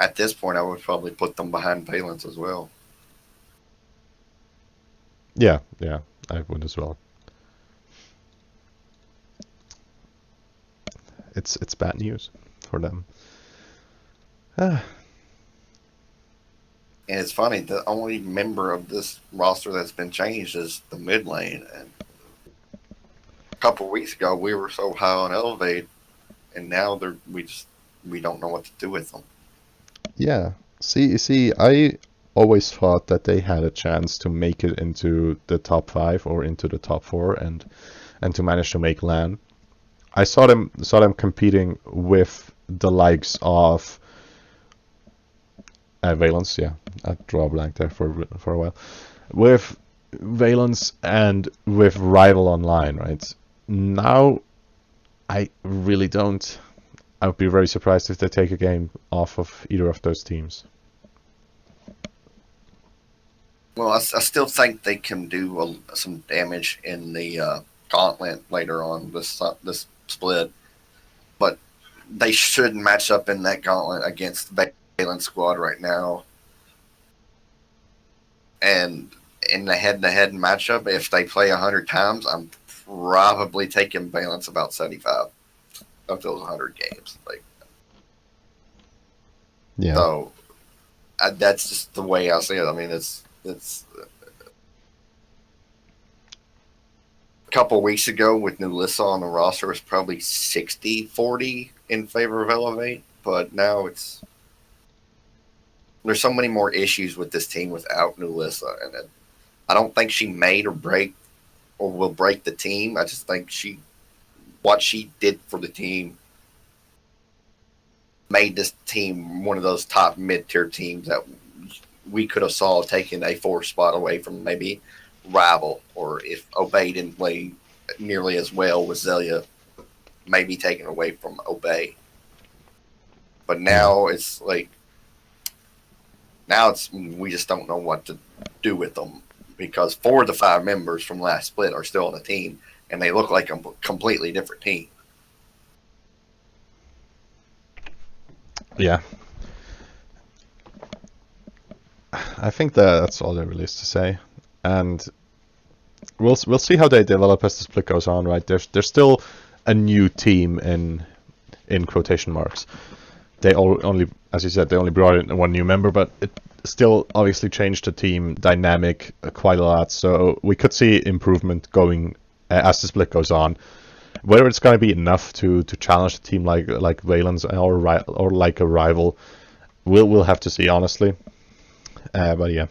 at this point, I would probably put them behind Valence as well. Yeah, I would as well. It's bad news for them. And it's funny, the only member of this roster that's been changed is the mid lane. And a couple of weeks ago, we were so high on Elevate, and now we don't know what to do with them. Yeah. See, I always thought that they had a chance to make it into the top 5 or into the top 4 and to manage to make LAN. I saw them competing with the likes of Valence. Yeah, I draw a blank there for a while. With Valence and with Rival Online, right? Now, I really don't. I would be very surprised if they take a game off of either of those teams. Well, I still think they can do some damage in the gauntlet later on this split, but they should match up in that gauntlet against Valen's squad right now. And in the head-to-head matchup, if they play 100 times, I'm probably taking Valence about 75 of those 100 games. Like, Yeah. so that's just the way I see it. I mean, it's a couple of weeks ago with Nulissa on the roster, it was probably 60-40 in favor of Elevate, but now there's so many more issues with this team without Nulissa, and I don't think she made or will break the team. I just think what she did for the team made this team one of those top mid-tier teams that we could have saw taking a 4th spot away from maybe Rival, or if Obey didn't play nearly as well with Zelia, maybe taken away from Obey. But now it's like, we just don't know what to do with them, because 4 of the 5 members from last split are still on the team, and they look like a completely different team. Yeah. I think that's all there really is to say, and we'll see how they develop as the split goes on. Right, there's still a new team in quotation marks. They only, as you said, they only brought in 1 new member, but it still obviously changed the team dynamic quite a lot. So we could see improvement going as the split goes on. Whether it's going to be enough to challenge a team like Valence or like a Rival, we'll have to see, honestly. But yeah.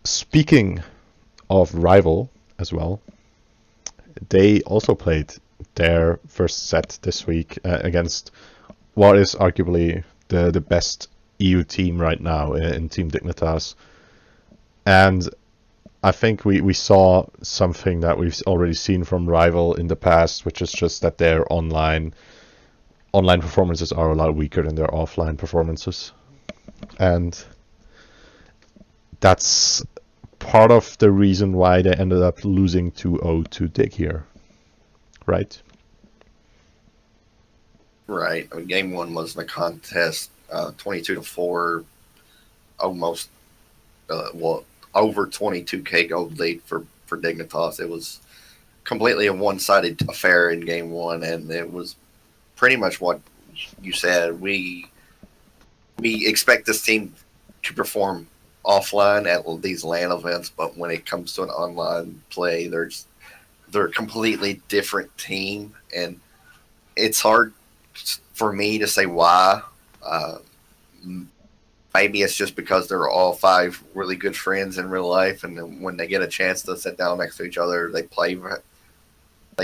Speaking of Rival as well, they also played their first set this week against what is arguably the best EU team right now in Team Dignitas. And I think we saw something that we've already seen from Rival in the past, which is just that their online performances are a lot weaker than their offline performances. And that's part of the reason why they ended up losing 2-0 to Dig here. Right? Right. I mean, game 1 was the contest, 22-4, almost, over 22k gold lead for Dignitas. It was completely a one-sided affair in game 1, and it was pretty much what you said. We expect this team to perform offline at these LAN events, but when it comes to an online play, they're a completely different team, and it's hard for me to say why. Maybe it's just because they're all 5 really good friends in real life, and then when they get a chance to sit down next to each other, they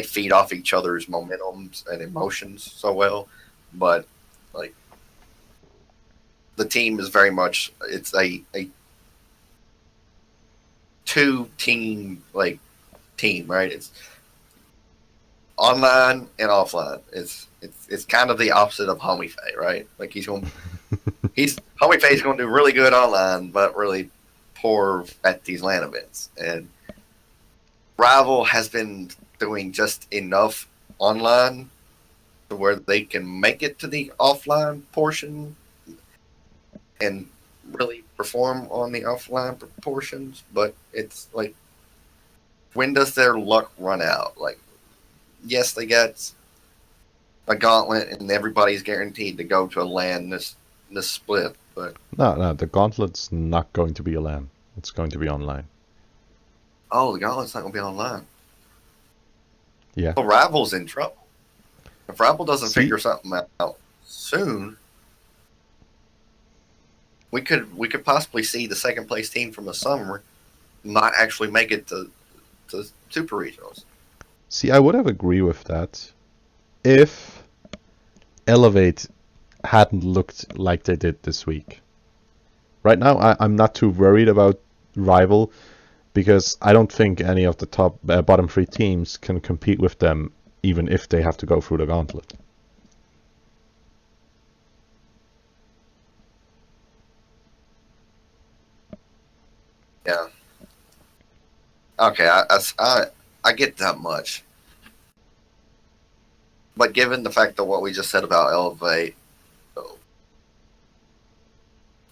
feed off each other's momentums and emotions so well. But like, the team is very much, it's a 2-team team, right? It's online and offline. It's kind of the opposite of Homie Faye, right? Like, Homie Faye's going to do really good online, but really poor at these LAN events. And Rival has been doing just enough online to where they can make it to the offline portion and really perform on the offline portions. But it's like, when does their luck run out? Like, yes, they got a gauntlet, and everybody's guaranteed to go to a LAN this split. But no, the gauntlet's not going to be a LAN. It's going to be online. Oh, the gauntlet's not going to be online. Yeah. So Rival's in trouble. If Rival doesn't figure something out soon, we could possibly see the second place team from the summer not actually make it to Super Regionals. See, I would have agreed with that if Elevate hadn't looked like they did this week. Right now, I'm not too worried about Rival, because I don't think any of the bottom 3 teams can compete with them, even if they have to go through the gauntlet. Yeah. Okay, I get that much. But given the fact that what we just said about Elevate,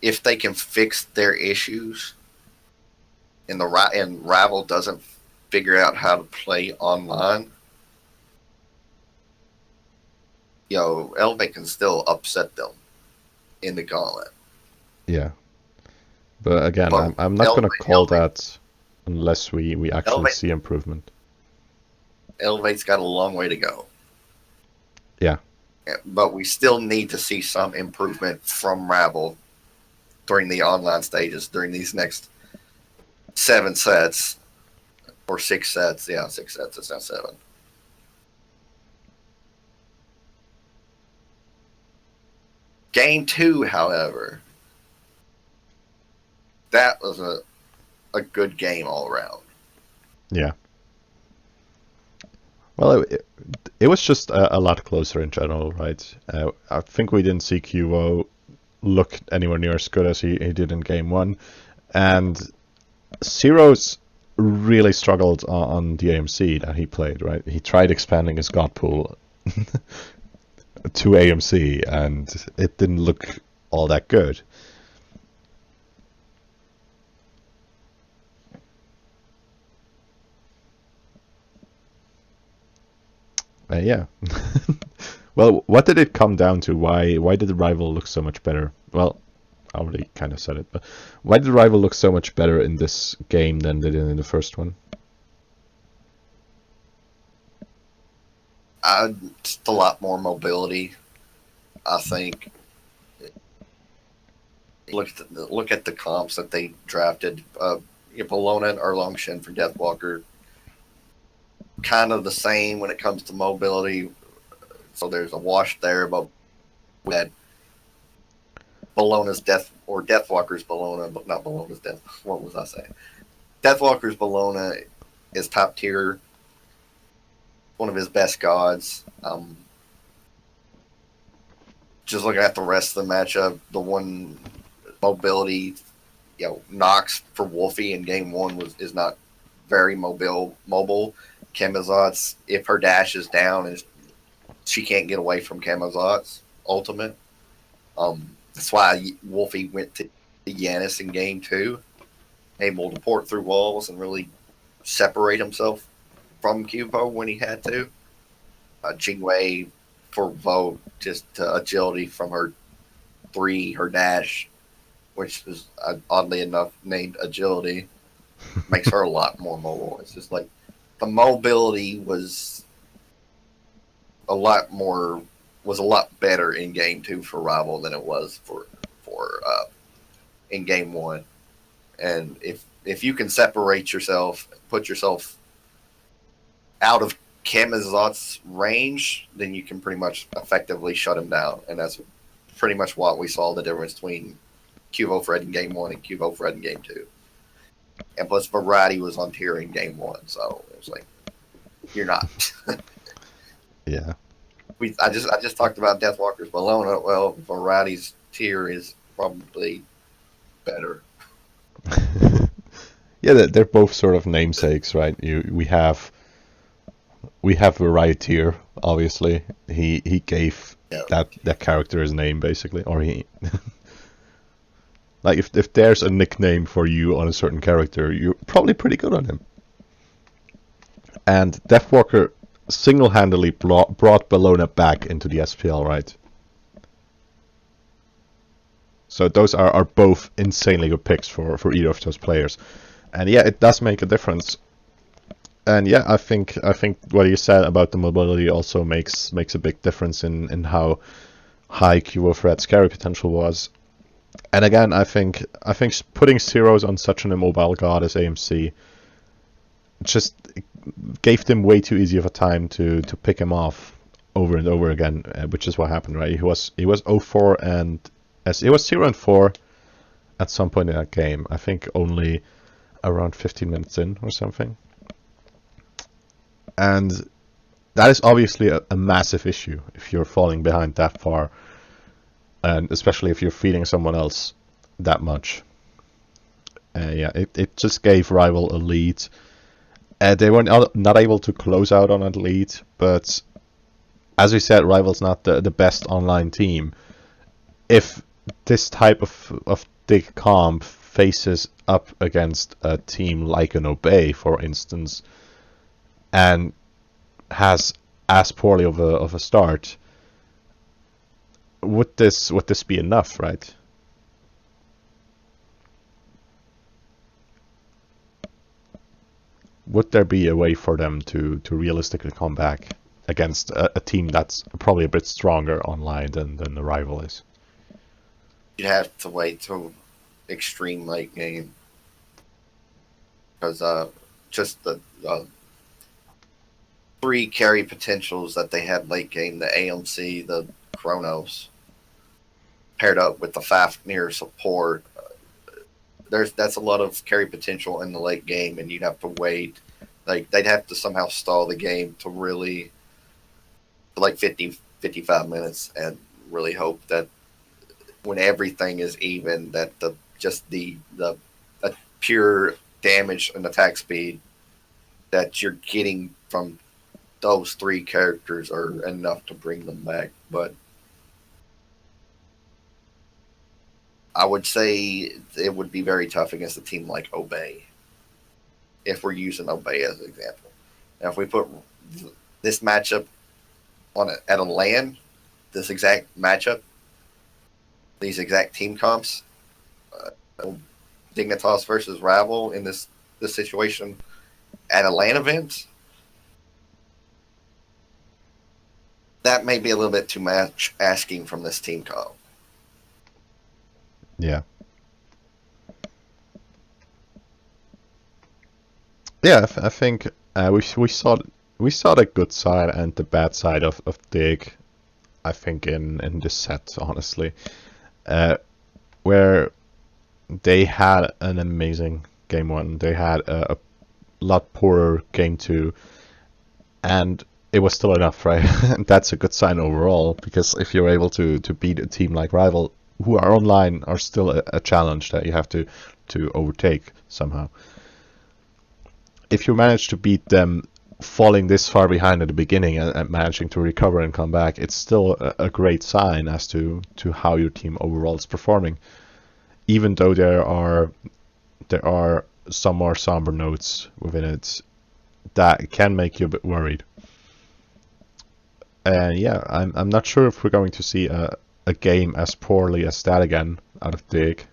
if they can fix their issues and Rival doesn't figure out how to play online, Elevate can still upset them in the gauntlet. Yeah. But again, But I'm not going to call that unless we actually Elevate, see improvement. Elevate's got a long way to go. Yeah. But we still need to see some improvement from Rival during the online stages, during these next 7 sets or 6 sets. Yeah, 6 sets. It's not 7. Game 2, however, that was a good game all around. Yeah. Well, it was just a lot closer in general, right? I think we didn't see QO look anywhere near as good as he did in game 1. And Zero's really struggled on the AMC that he played, right? He tried expanding his god pool to AMC, and it didn't look all that good. Yeah. Well, what did it come down to? Why did the Rival look so much better? Well, I already kind of said it, but why did the Rival look so much better in this game than they did in the first one? Just a lot more mobility, I think. Look at the comps that they drafted. Bologna and Erlongshin for Deathwalker. Kind of the same when it comes to mobility. So there's a wash there, but we had Bologna's Deathwalker's Bologna, but not Bologna's Death. What was I saying? Deathwalker's Bologna is top tier. One of his best gods. Just looking at the rest of the matchup, the one mobility, Nox for Wolfie in game 1 is not very mobile. Camazot's, if her dash is down, is she can't get away from Camazot's ultimate. That's why Wolfie went to Yanis in game 2, able to port through walls and really separate himself from Cubo when he had to. Jingwei for Vogue, just agility from her 3, her dash, which is oddly enough named agility, makes her a lot more mobile. It's just like the mobility was a lot better in game 2 for Rival than it was for in game 1. And if you can separate yourself, put yourself out of Camazot's range, then you can pretty much effectively shut him down. And that's pretty much what we saw the difference between Cubo Fred in game 1 and Cubo Fred in game 2. And plus Variety was on tier in game 1, so it was like, you're not. Yeah. I just talked about Deathwalker's Bologna. Well, Variety's tier is probably better. Yeah, they're both sort of namesakes, right? We have Variety here, obviously. He gave that character his name, basically, or he. Like if there's a nickname for you on a certain character, you're probably pretty good on him. And Deathwalker single-handedly brought Bologna back into the SPL, right? So those are both insanely good picks for either of those players. And yeah, it does make a difference. And yeah, I think what you said about the mobility also makes a big difference in how high Cubo Fred's carry potential was. And again, I think putting Zeros on such an immobile god as AMC just gave them way too easy of a time to pick him off over and over again, which is what happened, right? He was 0-4 and he was 0-4 at some point in that game. I think only around 15 minutes in or something. And that is obviously a massive issue if you're falling behind that far, and especially if you're feeding someone else that much. Yeah, it just gave Rival a lead. They were not able to close out on that lead, but as we said, Rival's not the best online team. If this type of dig comp faces up against a team like an Obey, for instance, and has as poorly of a start, would this be enough, right? Would there be a way for them to realistically come back against a team that's probably a bit stronger online than the Rival is? You'd have to wait till extreme late game because just the three carry potentials that they had late game, the AMC, the Chronos, paired up with the Fafnir support. That's a lot of carry potential in the late game, and you'd have to wait. Like they'd have to somehow stall the game to really like 50, 55 minutes, and really hope that when everything is even, that the pure damage and attack speed that you're getting from those three characters are enough to bring them back. But I would say it would be very tough against a team like Obey, if we're using Obey as an example. Now, if we put this matchup at a LAN, this exact matchup, these exact team comps, Dignitas versus Rival in this situation at a LAN event, that may be a little bit too much asking from this team comp. Yeah. Yeah, I think we saw the good side and the bad side of Dig. I think in this set, honestly, where they had an amazing game one, they had a lot poorer game two, and it was still enough, right? And that's a good sign overall, because if you're able to beat a team like Rival, who are online, are still a challenge that you have to overtake somehow. If you manage to beat them falling this far behind at the beginning and managing to recover and come back, it's still a great sign as to how your team overall is performing. Even though there are some more somber notes within it that can make you a bit worried. And yeah, I'm not sure if we're going to see a game as poorly as that again out of Dig,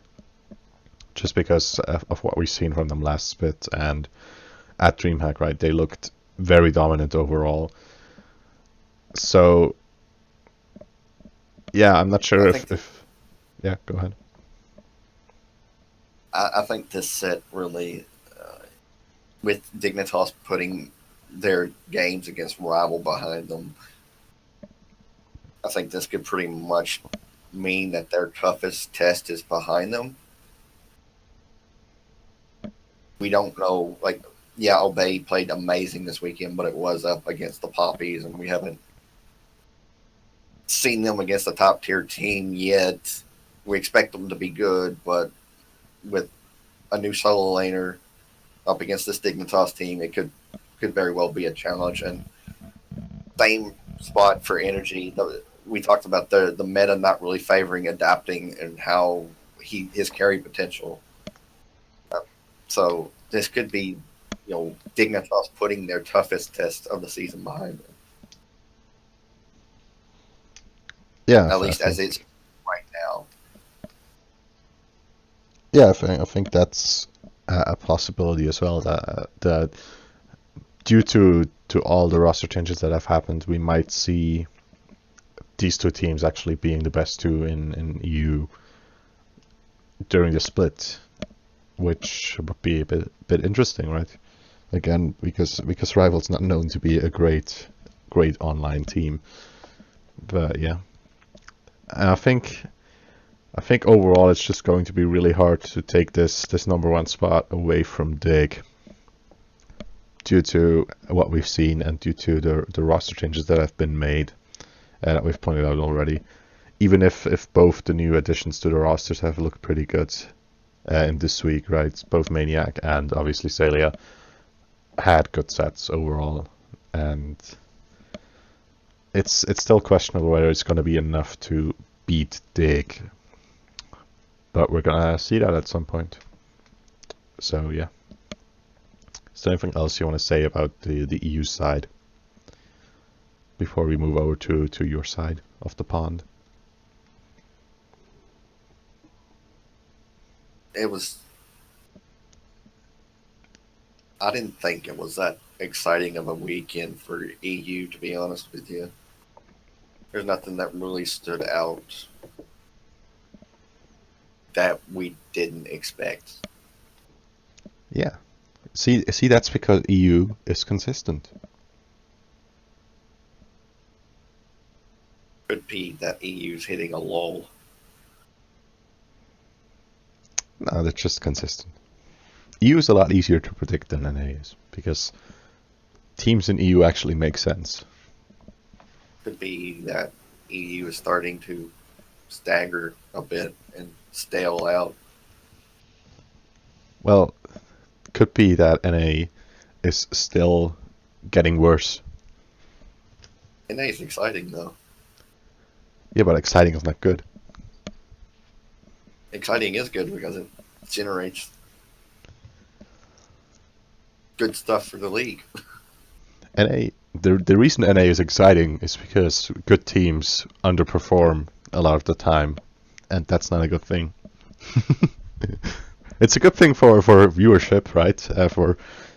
just because of what we've seen from them last split. And at DreamHack, right, they looked very dominant overall. So yeah, I'm not sure if yeah, go ahead. I think this set really, with Dignitas putting their games against Rival behind them, I think this could pretty much mean that their toughest test is behind them. We don't know, like, yeah, Obey played amazing this weekend, but it was up against the Poppies, and we haven't seen them against a top tier team yet. We expect them to be good, but with a new solo laner up against this Dignitas team, it could very well be a challenge. And same spot for Energy. We talked about the meta not really favoring adapting and how his carry potential. So this could be, Dignitas putting their toughest test of the season behind them. Yeah, at least as it's right now. Yeah, I think that's a possibility as well. That due to all the roster changes that have happened, we might see these two teams actually being the best two in EU during the split, which would be a bit interesting, right? Again, because Rival's not known to be a great online team, but yeah, I think overall it's just going to be really hard to take this number one spot away from Dig, due to what we've seen and due to the roster changes that have been made, that we've pointed out already. Even if both the new additions to the rosters have looked pretty good, in this week, right? Both Maniac and obviously Celia had good sets overall, and it's still questionable whether it's going to be enough to beat Dig, but we're gonna see that at some point. So yeah. Is there anything else you want to say about the EU side before we move over to your side of the pond? I didn't think it was that exciting of a weekend for EU, to be honest with you. There's nothing that really stood out that we didn't expect. Yeah. See, that's because EU is consistent. Could be that EU's hitting a lull. No, they're just consistent. EU is a lot easier to predict than NA is, because teams in EU actually make sense. Could be that EU is starting to stagger a bit and stale out. Well, could be that NA is still getting worse. NA is exciting, though. Yeah, but exciting is not good. Exciting is good because it generates good stuff for the league. NA, the reason NA is exciting is because good teams underperform a lot of the time, and that's not a good thing. It's a good thing for viewership, right?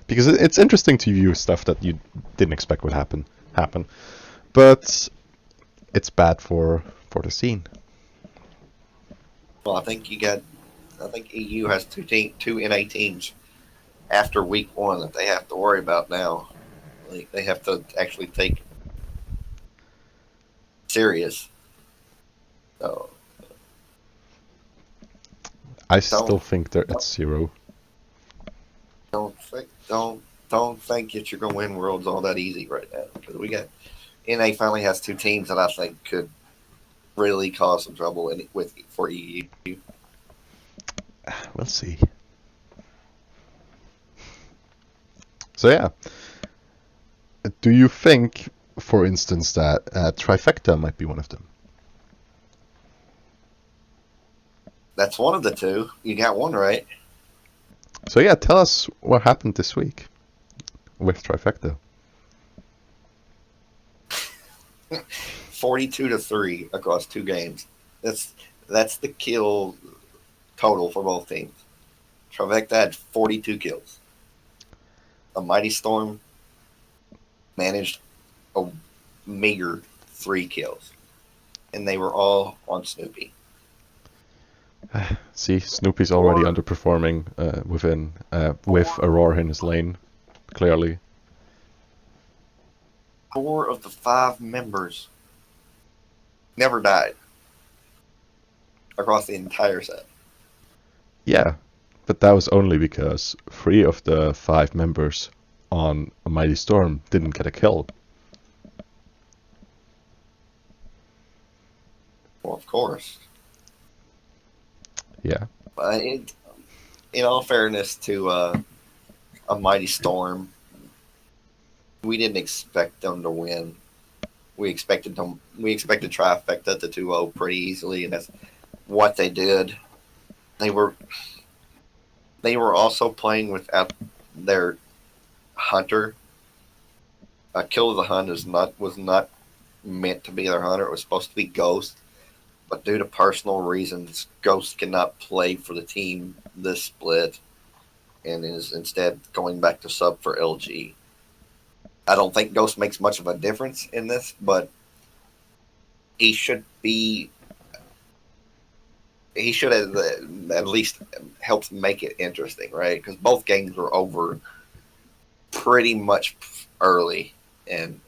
Because it's interesting to view stuff that you didn't expect would happen, but it's bad for the scene. Well, I think EU has two NA teams after week one that they have to worry about now. Like, they have to actually take serious. So I still think they're at 0. don't think that you're gonna win Worlds all that easy right now, because we got NA finally has two teams that I think could really cause some trouble for EU. We'll see. So yeah, do you think, for instance, that Trifecta might be one of them? That's one of the two. You got one right. So yeah, tell us what happened this week with Trifecta. 42-3 across 2 games. That's the kill total for both teams. Trifecta had 42 kills. A Mighty Storm managed a meager 3 kills, and they were all on Snoopy. See, Snoopy's already underperforming with Aurora in his lane, clearly. 4 of the 5 members never died across the entire set. Yeah, but that was only because 3 of the 5 members on a Mighty Storm didn't get a kill. Well, of course. Yeah. But in all fairness to a Mighty Storm, we didn't expect them to win. We expected Trifecta to 2-0 pretty easily, and that's what they did. They were also playing without their hunter. Kill of the Hunt was not meant to be their hunter. It was supposed to be Ghost, but due to personal reasons, Ghost cannot play for the team this split, and is instead going back to sub for LG. I don't think Ghost makes much of a difference in this, but he should have at least helped make it interesting, right? Because both games were over pretty much early, and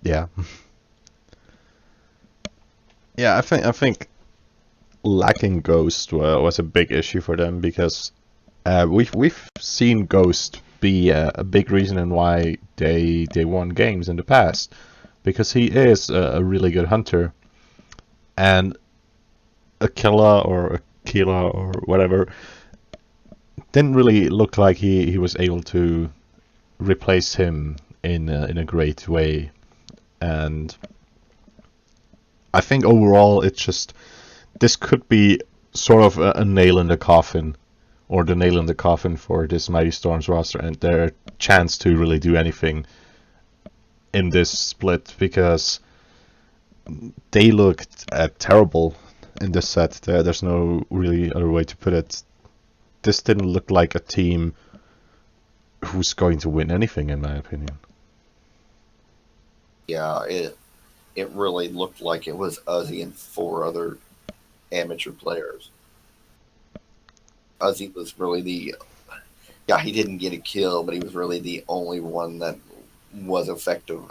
Yeah. Yeah, I think lacking Ghost was a big issue for them, because we've seen Ghost be a big reason in why they won games in the past, because he is a really good hunter, and Aquila or Aquila or whatever didn't really look like he was able to replace him in a great way. And I think overall it's just, this could be sort of a nail in the coffin, or the nail in the coffin for this Mighty Storms roster and their chance to really do anything in this split, because they looked terrible in this set. There's no really other way to put it. This didn't look like a team who's going to win anything, in my opinion. Yeah, it really looked like it was Uzi and 4 other amateur players. Uzi was really he didn't get a kill, but he was really the only one that was effective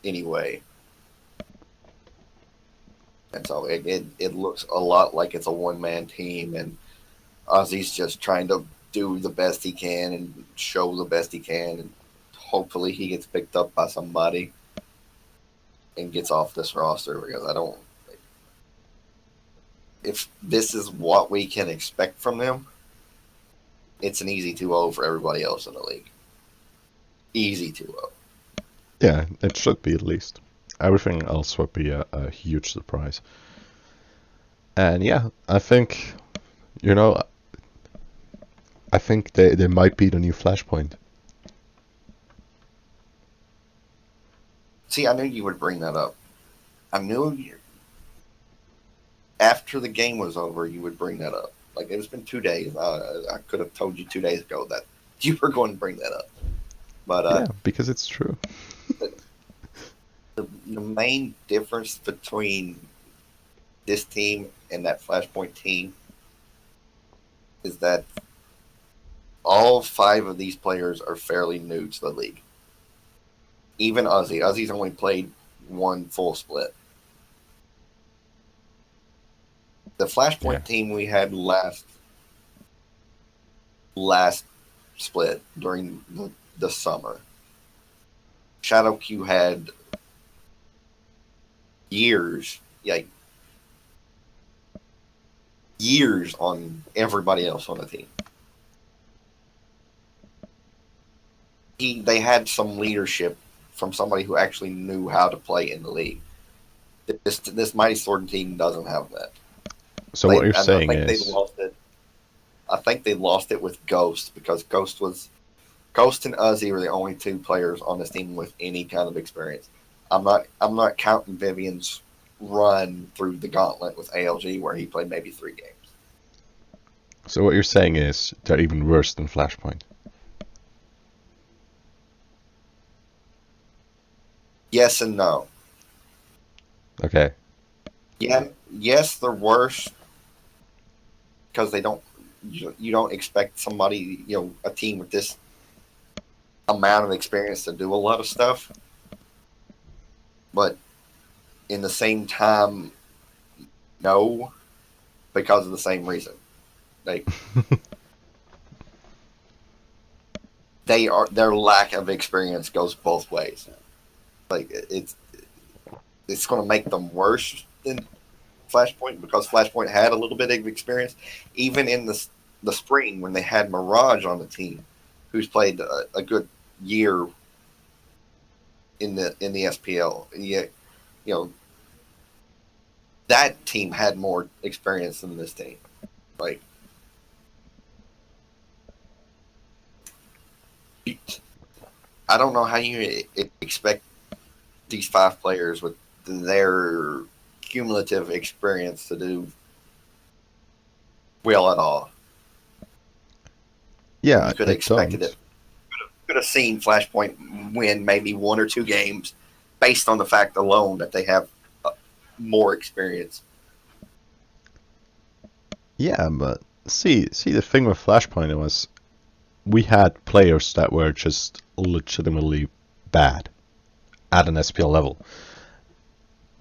anyway. And so it looks a lot like it's a one-man team, and Ozzy's just trying to do the best he can and show the best he can, and hopefully he gets picked up by somebody and gets off this roster, because if this is what we can expect from them, it's an easy 2-0 for everybody else in the league. Easy 2-0. Yeah, it should be at least. Everything else would be a huge surprise. And yeah, I think, I think they might be the new Flashpoint. See, I knew you would bring that up. I knew after the game was over, you would bring that up. Like, it's been 2 days. I could have told you 2 days ago that you were going to bring that up. But yeah, because it's true. The main difference between this team and that Flashpoint team is that all 5 of these players are fairly new to the league. Even Ozzy. Ozzy's only played 1 full split. The Flashpoint team we had last split during the summer, Shadow Q had years on everybody else on the team. They had some leadership from somebody who actually knew how to play in the league. This Mighty Sword team doesn't have that. So what you're saying is, I think they lost it with Ghost, because Ghost and Uzi were the only 2 players on this team with any kind of experience. I'm not counting Vivian's run through the gauntlet with ALG, where he played maybe 3 games. So what you're saying is they're even worse than Flashpoint. Yes and no. Okay. Yeah, yes, they're worse because you don't expect somebody, a team with this amount of experience to do a lot of stuff. But in the same time, no, because of the same reason. Their lack of experience goes both ways. It's going to make them worse than Flashpoint, because Flashpoint had a little bit of experience, even in the spring when they had Mirage on the team, who's played a good year in the SPL. Yeah, that team had more experience than this team. I don't know how you expect these 5 players with their cumulative experience to do well at all. Yeah, you could have expected it. Could have seen Flashpoint win maybe 1 or 2 games based on the fact alone that they have more experience. Yeah, but see, the thing with Flashpoint was we had players that were just legitimately bad at an SPL level.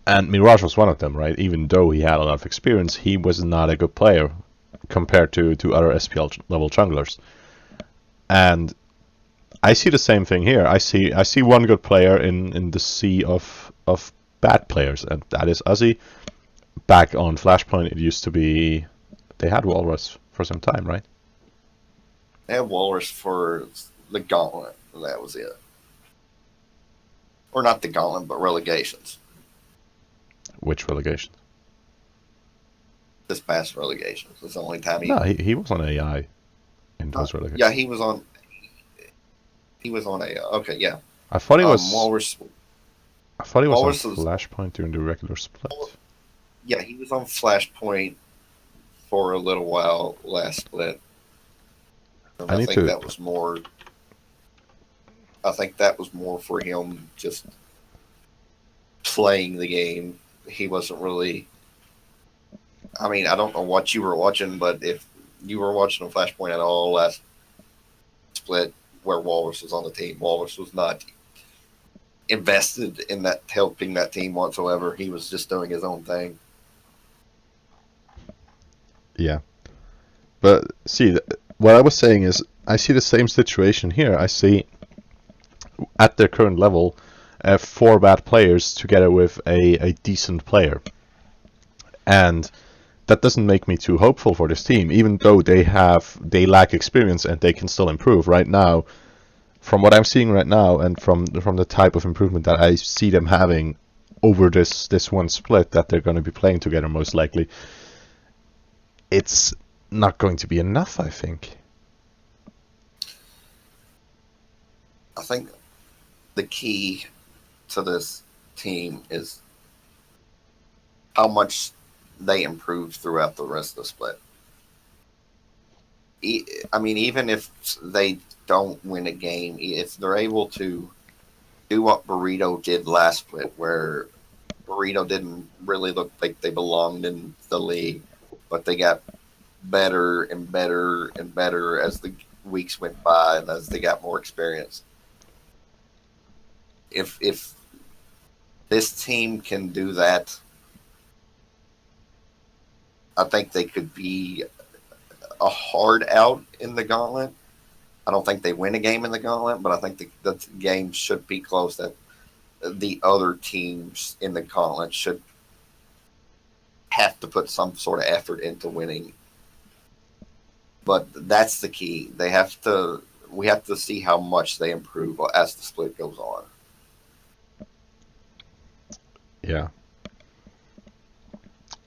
And Mirage was one of them, right? Even though he had a lot of experience, he was not a good player compared to other SPL level junglers. And I see the same thing here. I see one good player in the sea of of bad players, and that is Uzi. Back on Flashpoint, it used to be they had Walrus for some time, right? They had Walrus for the Gauntlet. That was it. Or not the Gauntlet, but relegations. Which relegation? This past relegations. It's the only time he. No, he was on AI in those relegations. Yeah, he was on. He was on AI. Okay, yeah. I thought he was. Walrus. I thought he was Walrus on Flashpoint during the regular split. Yeah, he was on Flashpoint for a little while last split. And I think that was more. I think that was more for him just playing the game. He wasn't really. I mean, I don't know what you were watching, but if you were watching on Flashpoint at all last split where Walrus was on the team, Walrus was not invested in that helping that team whatsoever. He was just doing his own thing. Yeah. But see, what I was saying is I see the same situation here. I see at their current level 4 bad players together with a decent player. And that doesn't make me too hopeful for this team, even though they lack experience and they can still improve right now. From what I'm seeing right now, and from the type of improvement that I see them having over this one split that they're going to be playing together most likely, it's not going to be enough, I think. I think the key to this team is how much they improve throughout the rest of the split. I mean, even if they don't win a game, if they're able to do what Burrito did last split, where Burrito didn't really look like they belonged in the league, but they got better and better and better as the weeks went by and as they got more experience. If this team can do that, I think they could be a hard out in the Gauntlet. I don't think they win a game in the Gauntlet, but I think the game should be close. That the other teams in the Gauntlet should have to put some sort of effort into winning. But that's the key. We have to see how much they improve as the split goes on. Yeah.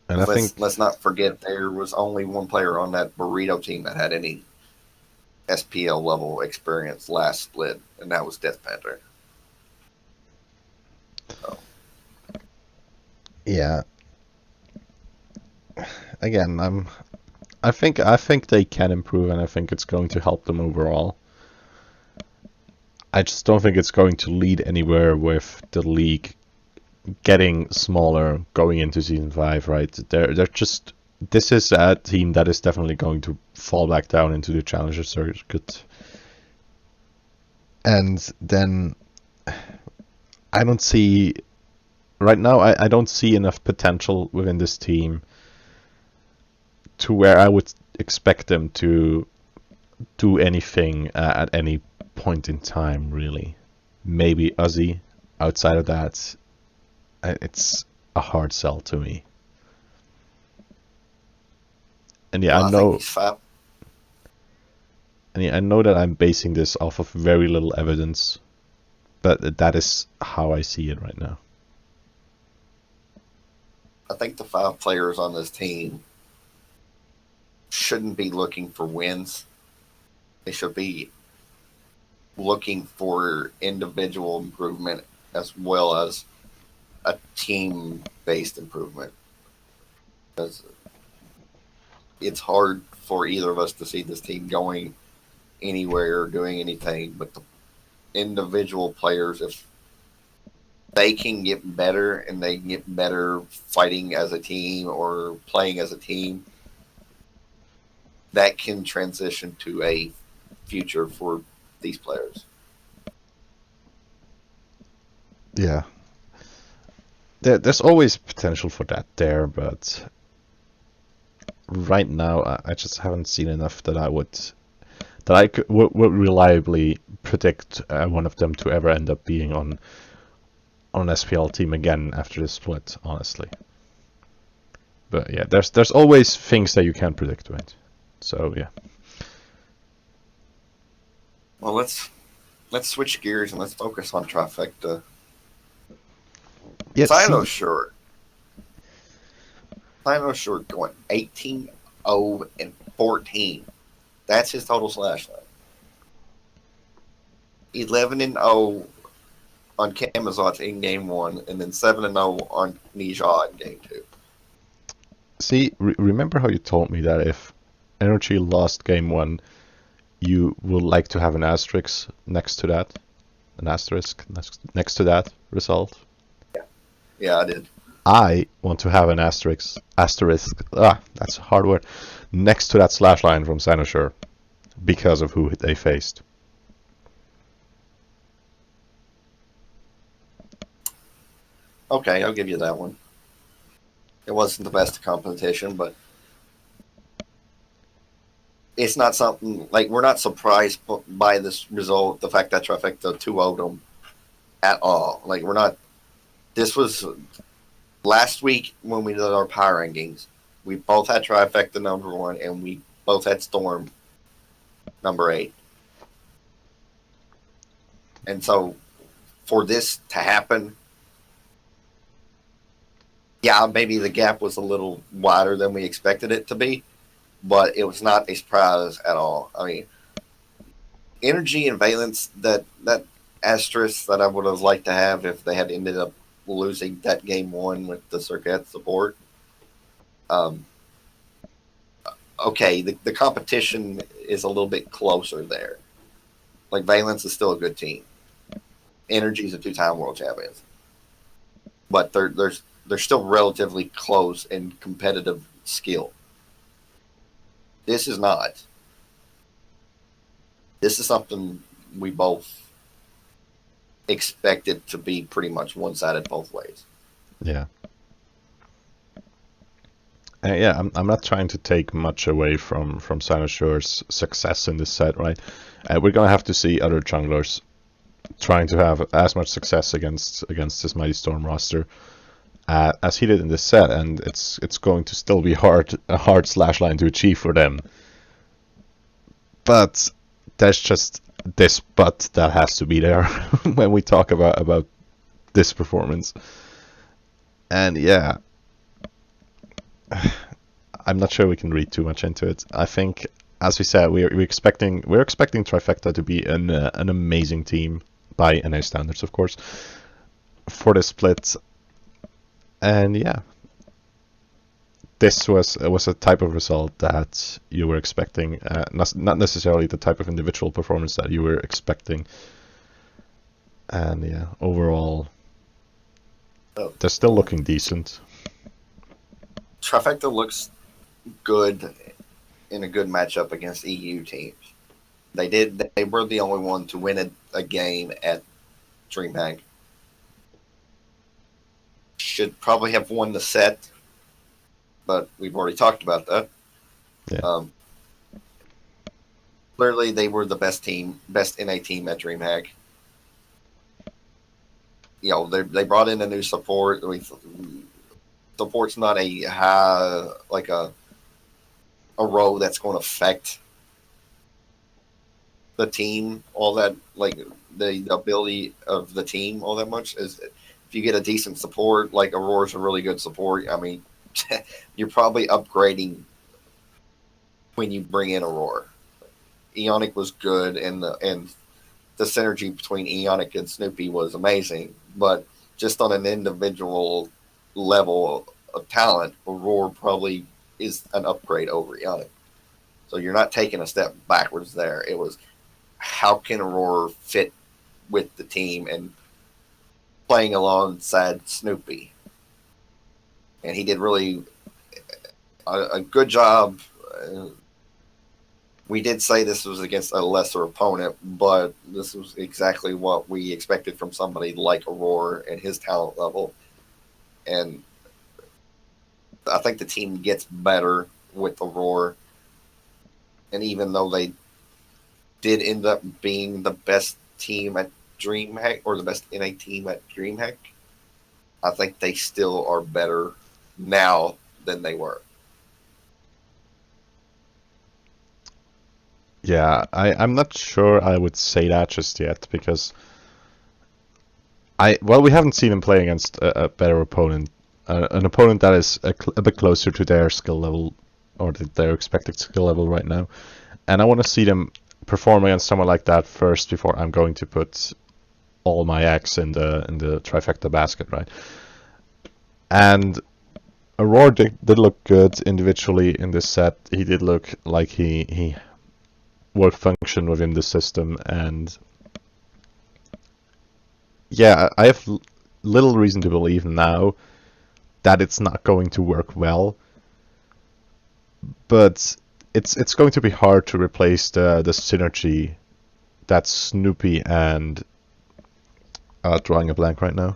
And let's not forget there was only one player on that Burrito team that had any SPL level experience last split, and that was Death Panther. So. Yeah. Again, I think they can improve, and I think it's going to help them overall. I just don't think it's going to lead anywhere with the league getting smaller going into season 5, right? They're just, this is a team that is definitely going to fall back down into the challenger circuit. And then I don't see right now I don't see enough potential within this team to where I would expect them to do anything at any point in time, really. Maybe Uzi. Outside of that, it's a hard sell to me. And yeah, well, I know that I'm basing this off of very little evidence, but that is how I see it right now. I think the 5 players on this team shouldn't be looking for wins. They should be looking for individual improvement as well as a team-based improvement. Because it's hard for either of us to see this team going anywhere or doing anything, but the individual players, if they can get better and they can get better fighting as a team or playing as a team, that can transition to a future for these players. Yeah. There's always potential for that there, but right now I just haven't seen enough that I would reliably predict one of them to ever end up being on on an SPL team again after this split, honestly. But yeah, there's always things that you can't predict, right? So yeah. Well, let's switch gears and let's focus on Trifecta. Yeah, see, Cynosure going 18-0 and 14. That's his total slash line. 11-0 on Camazotz in game 1, and then 7-0 on Nija in game 2. see, remember how you told me that if Energy lost game 1, you would like to have an asterisk next to that? An asterisk next to that result? Yeah, I did. I want to have an asterisk, that's a hard word, next to that slash line from Cynosure because of who they faced. Okay, I'll give you that one. It wasn't the best competition, but it's not something like we're not surprised by this result. The fact that Trifecta 2-0'd them at all. Like we're not. This was last week when we did our power rankings. We both had Trifecta number 1, and we both had Storm number 8. And so, for this to happen, yeah, maybe the gap was a little wider than we expected it to be, but it was not a surprise at all. I mean, Energy and Valence, that asterisk that I would have liked to have if they had ended up losing that game 1 with the Circuit support. Okay, the competition is a little bit closer there. Like, Valence is still a good team. Energy's a 2-time world champions. But they're still relatively close in competitive skill. This is not. This is something we both expected to be pretty much one-sided both ways. Yeah. Yeah, I'm not trying to take much away from Cynosure's success in this set, right? We're gonna have to see other junglers trying to have as much success against this Mighty Storm roster as he did in this set, and it's going to still be a hard slash line to achieve for them. But there's just this but that has to be there when we talk about this performance. And yeah, I'm not sure we can read too much into it. I think, as we said, we're expecting Trifecta to be an amazing team by NA standards, of course, for the split. And yeah, this was a type of result that you were expecting, not necessarily the type of individual performance that you were expecting. And yeah, overall, they're still looking decent. Trifecta looks good in a good matchup against EU teams. They were the only one to win a game at DreamHack. Should probably have won the set, but we've already talked about that. Yeah. Clearly, they were the best NA team at DreamHack. You know, they brought in a new support. Support's not a high, like a row that's going to affect the team all that, like the ability of the team all that much. Is if you get a decent support, like Aurora's a really good support. I mean, you're probably upgrading when you bring in Aurora. Eonic was good, and the synergy between Eonic and Snoopy was amazing. But just on an individual level of talent, Aurora probably is an upgrade over Eonic. So you're not taking a step backwards there. It was how can Aurora fit with the team and playing alongside Snoopy. And he did really a good job. We did say this was against a lesser opponent, but this was exactly what we expected from somebody like Aurora and his talent level. And I think the team gets better with Aurora. And even though they did end up being the best team at DreamHack, or the best NA team at DreamHack, I think they still are better now than they were. Yeah, I'm not sure I would say that just yet because we haven't seen him play against a better opponent, an opponent that is a bit closer to their skill level or their expected skill level right now, and I want to see them perform against someone like that first before I'm going to put all my eggs in the trifecta basket, right? And Aurora did look good individually in this set. He did look like he would function within the system, and yeah, I have little reason to believe now that it's not going to work well, but it's going to be hard to replace the synergy that Snoopy and drawing a blank right now.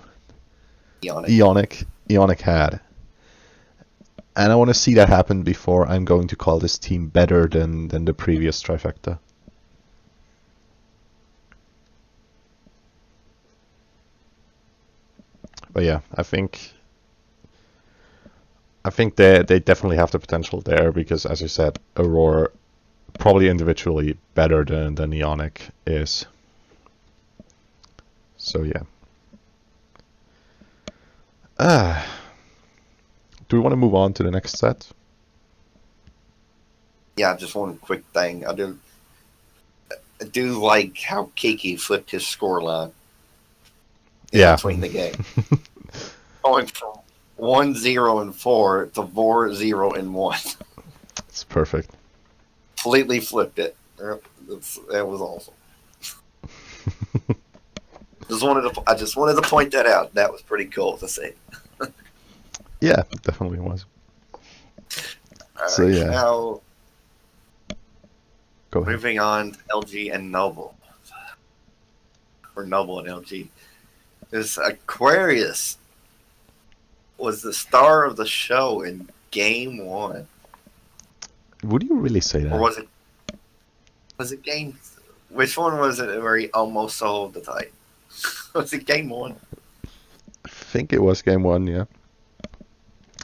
Eonic had. And I want to see that happen before I'm going to call this team better than the previous trifecta. But yeah, I think they definitely have the potential there because, as you said, Aurora probably individually better than Eonic is. So yeah. Do we want to move on to the next set? Yeah, just one quick thing. I do like how Kiki flipped his scoreline in between the game. Going from 1-0-4 to 4-0-1. It's perfect. Completely flipped it. That was awesome. I just wanted to point that out. That was pretty cool to see. Yeah, it definitely was. So yeah. Now, moving on to LG and Noble. Or Noble and LG. This Aquarius was the star of the show in Game 1. Would you really say that? Or was it Game... Which one was it where he almost sold the Titan? Was it Game 1? I think it was Game 1, yeah.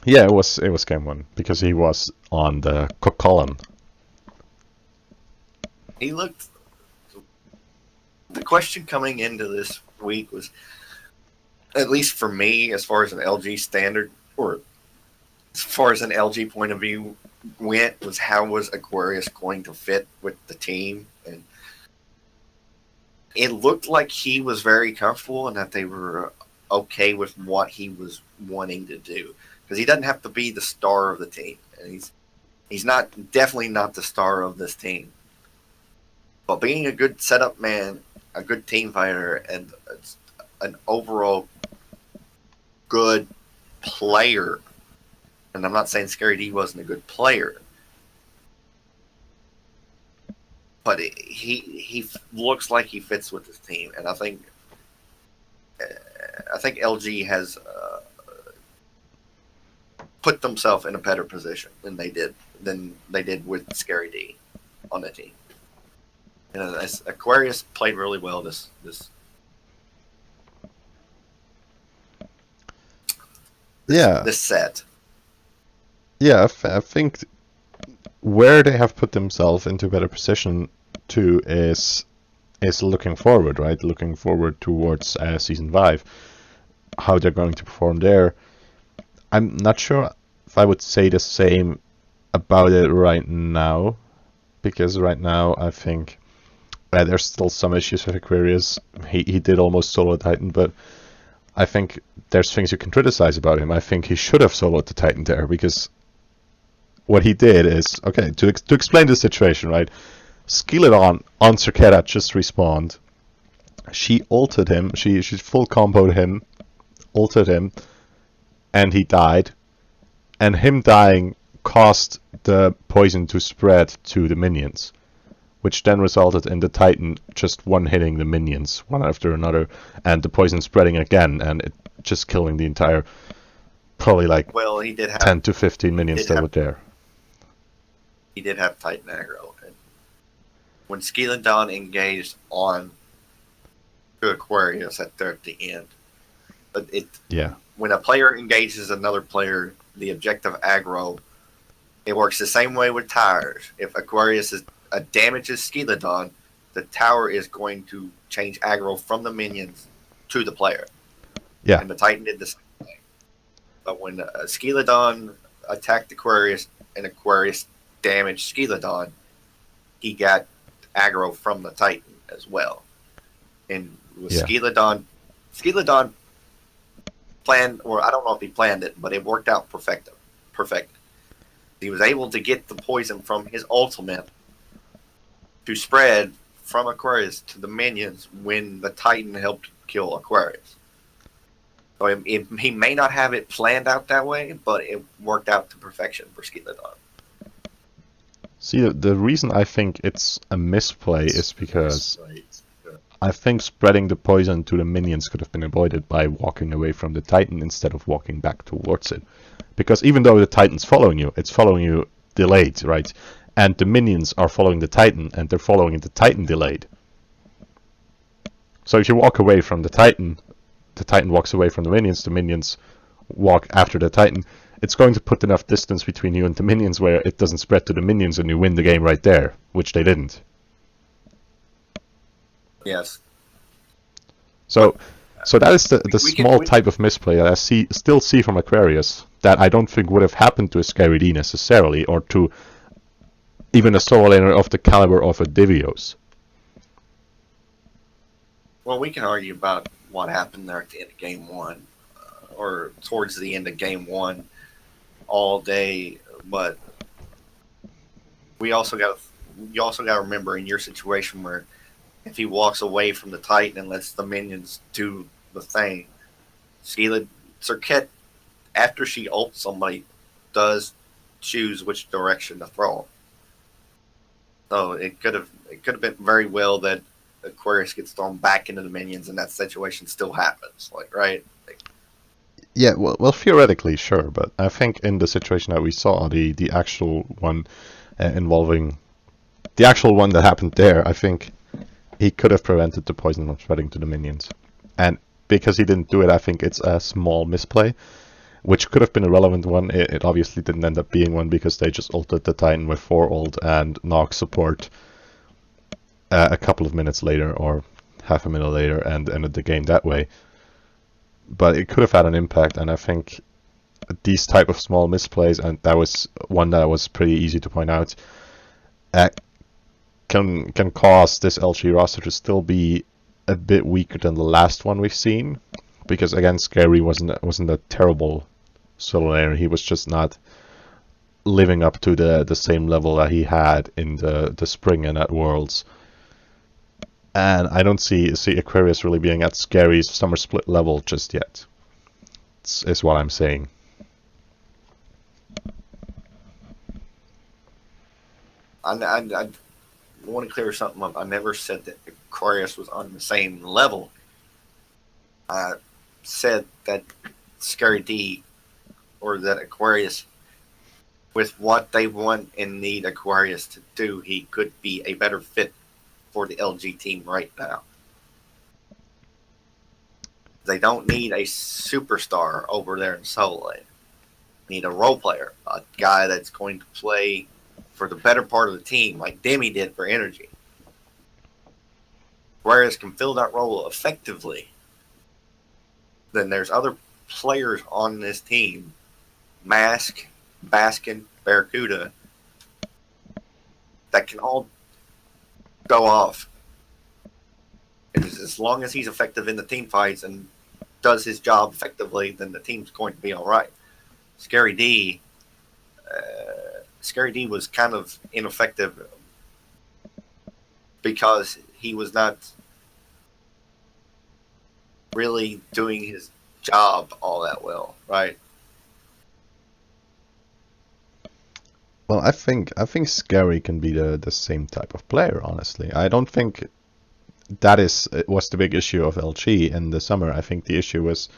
Yeah, it was Game 1, because he was on the column. He looked... The question coming into this week was, at least for me, as far as an LG standard, or as far as an LG point of view went, was how was Aquarius going to fit with the team? And it looked like he was very comfortable and that they were okay with what he was wanting to do. Because he doesn't have to be the star of the team. And he's definitely not the star of this team. But being a good setup man, a good team fighter, and an overall good player, and I'm not saying Scary D wasn't a good player, but he looks like he fits with this team, and I think LG has put themselves in a better position than they did with Scary D on the team. And Aquarius played really well this set. Yeah, I think where they have put themselves into a better position too is looking forward, right? Looking forward towards season 5, how they're going to perform there. I'm not sure if I would say the same about it right now, because right now I think there's still some issues with Aquarius. He did almost solo Titan, but I think there's things you can criticize about him. I think he should have soloed the Titan there, because what he did is, okay, to explain the situation, right? Skeleton on Circada just respawned. She ulted him, she full comboed him, ulted him, and he died. And him dying caused the poison to spread to the minions, which then resulted in the Titan just one-hitting the minions, one after another, and the poison spreading again, and it just killing the entire, probably like 10 to 15 minions that were there. He did have Titan aggro. And when Skeleton engaged on to Aquarius at the end, but when a player engages another player, the objective aggro, it works the same way with towers. If Aquarius damages Skeledon, the tower is going to change aggro from the minions to the player. Yeah. And the Titan did the same thing. But when Skeledon attacked Aquarius and Aquarius damaged Skeledon, he got aggro from the Titan as well. And with Skeledon planned, or I don't know if he planned it, but it worked out perfect. He was able to get the poison from his ultimate to spread from Aquarius to the minions when the Titan helped kill Aquarius. So he may not have it planned out that way, but it worked out to perfection for Skeledon. See, the reason I think it's a misplay is because I think spreading the poison to the minions could have been avoided by walking away from the Titan instead of walking back towards it. Because even though the Titan's following you, it's following you delayed, right? And the minions are following the Titan, and they're following the Titan delayed. So if you walk away from the Titan walks away from the minions walk after the Titan, it's going to put enough distance between you and the minions where it doesn't spread to the minions and you win the game right there, which they didn't. Yes. So that is the small type of misplay that I still see from Aquarius that I don't think would have happened to a Scary D necessarily, or to even a solo laner of the caliber of a Divios. Well, we can argue about what happened there at the end of Game 1, or towards the end of Game 1 all day, but you also got to remember in your situation where if he walks away from the Titan and lets the minions do the thing, Serket, after she ults somebody, does choose which direction to throw them. So it could have been very well that Aquarius gets thrown back into the minions, and that situation still happens, right? Yeah, well, theoretically, sure, but I think in the situation that we saw, the actual one involving the actual one that happened there, I think he could have prevented the poison from spreading to the minions, and because he didn't do it, I think it's a small misplay, which could have been a relevant one. It obviously didn't end up being one because they just ulted the Titan with 4 ult and knocked support a couple of minutes later or half a minute later and ended the game that way. But it could have had an impact, and I think these type of small misplays, and that was one that was pretty easy to point out, can cause this LG roster to still be a bit weaker than the last one we've seen. Because again, Scary wasn't a terrible solo laner. He was just not living up to the same level that he had in the spring and at Worlds. And I don't see Aquarius really being at Scary's summer split level just yet. Is what I'm saying. I want to clear something up. I never said that Aquarius was on the same level. I said that Scary D, or that Aquarius, with what they want and need Aquarius to do, he could be a better fit for the LG team right now. They don't need a superstar over there in solo lane. They need a role player, a guy that's going to play for the better part of the team, like Demi did for Energy. Aquarius can fill that role effectively. Then there's other players on this team, Mask, Baskin, Barracuda, that can all go off. And as long as he's effective in the team fights and does his job effectively, then the team's going to be all right. Scary D was kind of ineffective because he was not really doing his job all that well, right? Well, I think Scary can be the same type of player, honestly. I don't think that was the big issue of LG in the summer. I think the issue was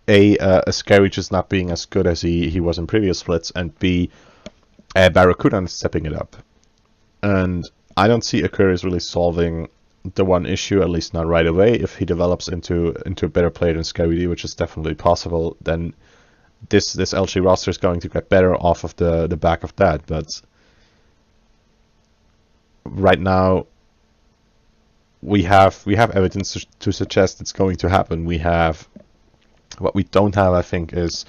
a Scary just not being as good as he was in previous splits, and B, Barracuda stepping it up. And I don't see Aquarius really solving the one issue, at least not right away. If he develops into a better player than Scary D, which is definitely possible, then this LG roster is going to get better off of the back of that. But right now, we have evidence to suggest it's going to happen. We have what we don't have, I think, is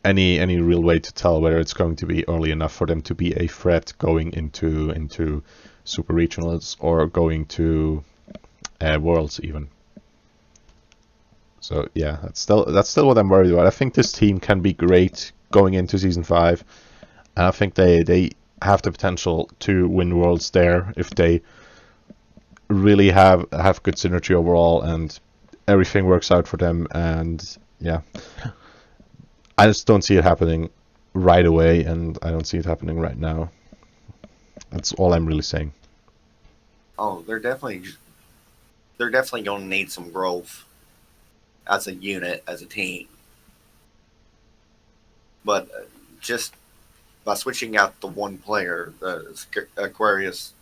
any real way to tell whether it's going to be early enough for them to be a threat going into super regionals or going to worlds even. So yeah, that's still what I'm worried about. I think this team can be great going into season 5, and I think they have the potential to win worlds there if they really have good synergy overall and everything works out for them. And yeah, I just don't see it happening right away, and I don't see it happening right now. That's all I'm really saying. Oh, they're definitely going to need some growth as a unit, as a team. But just by switching out the one player, Aquarius,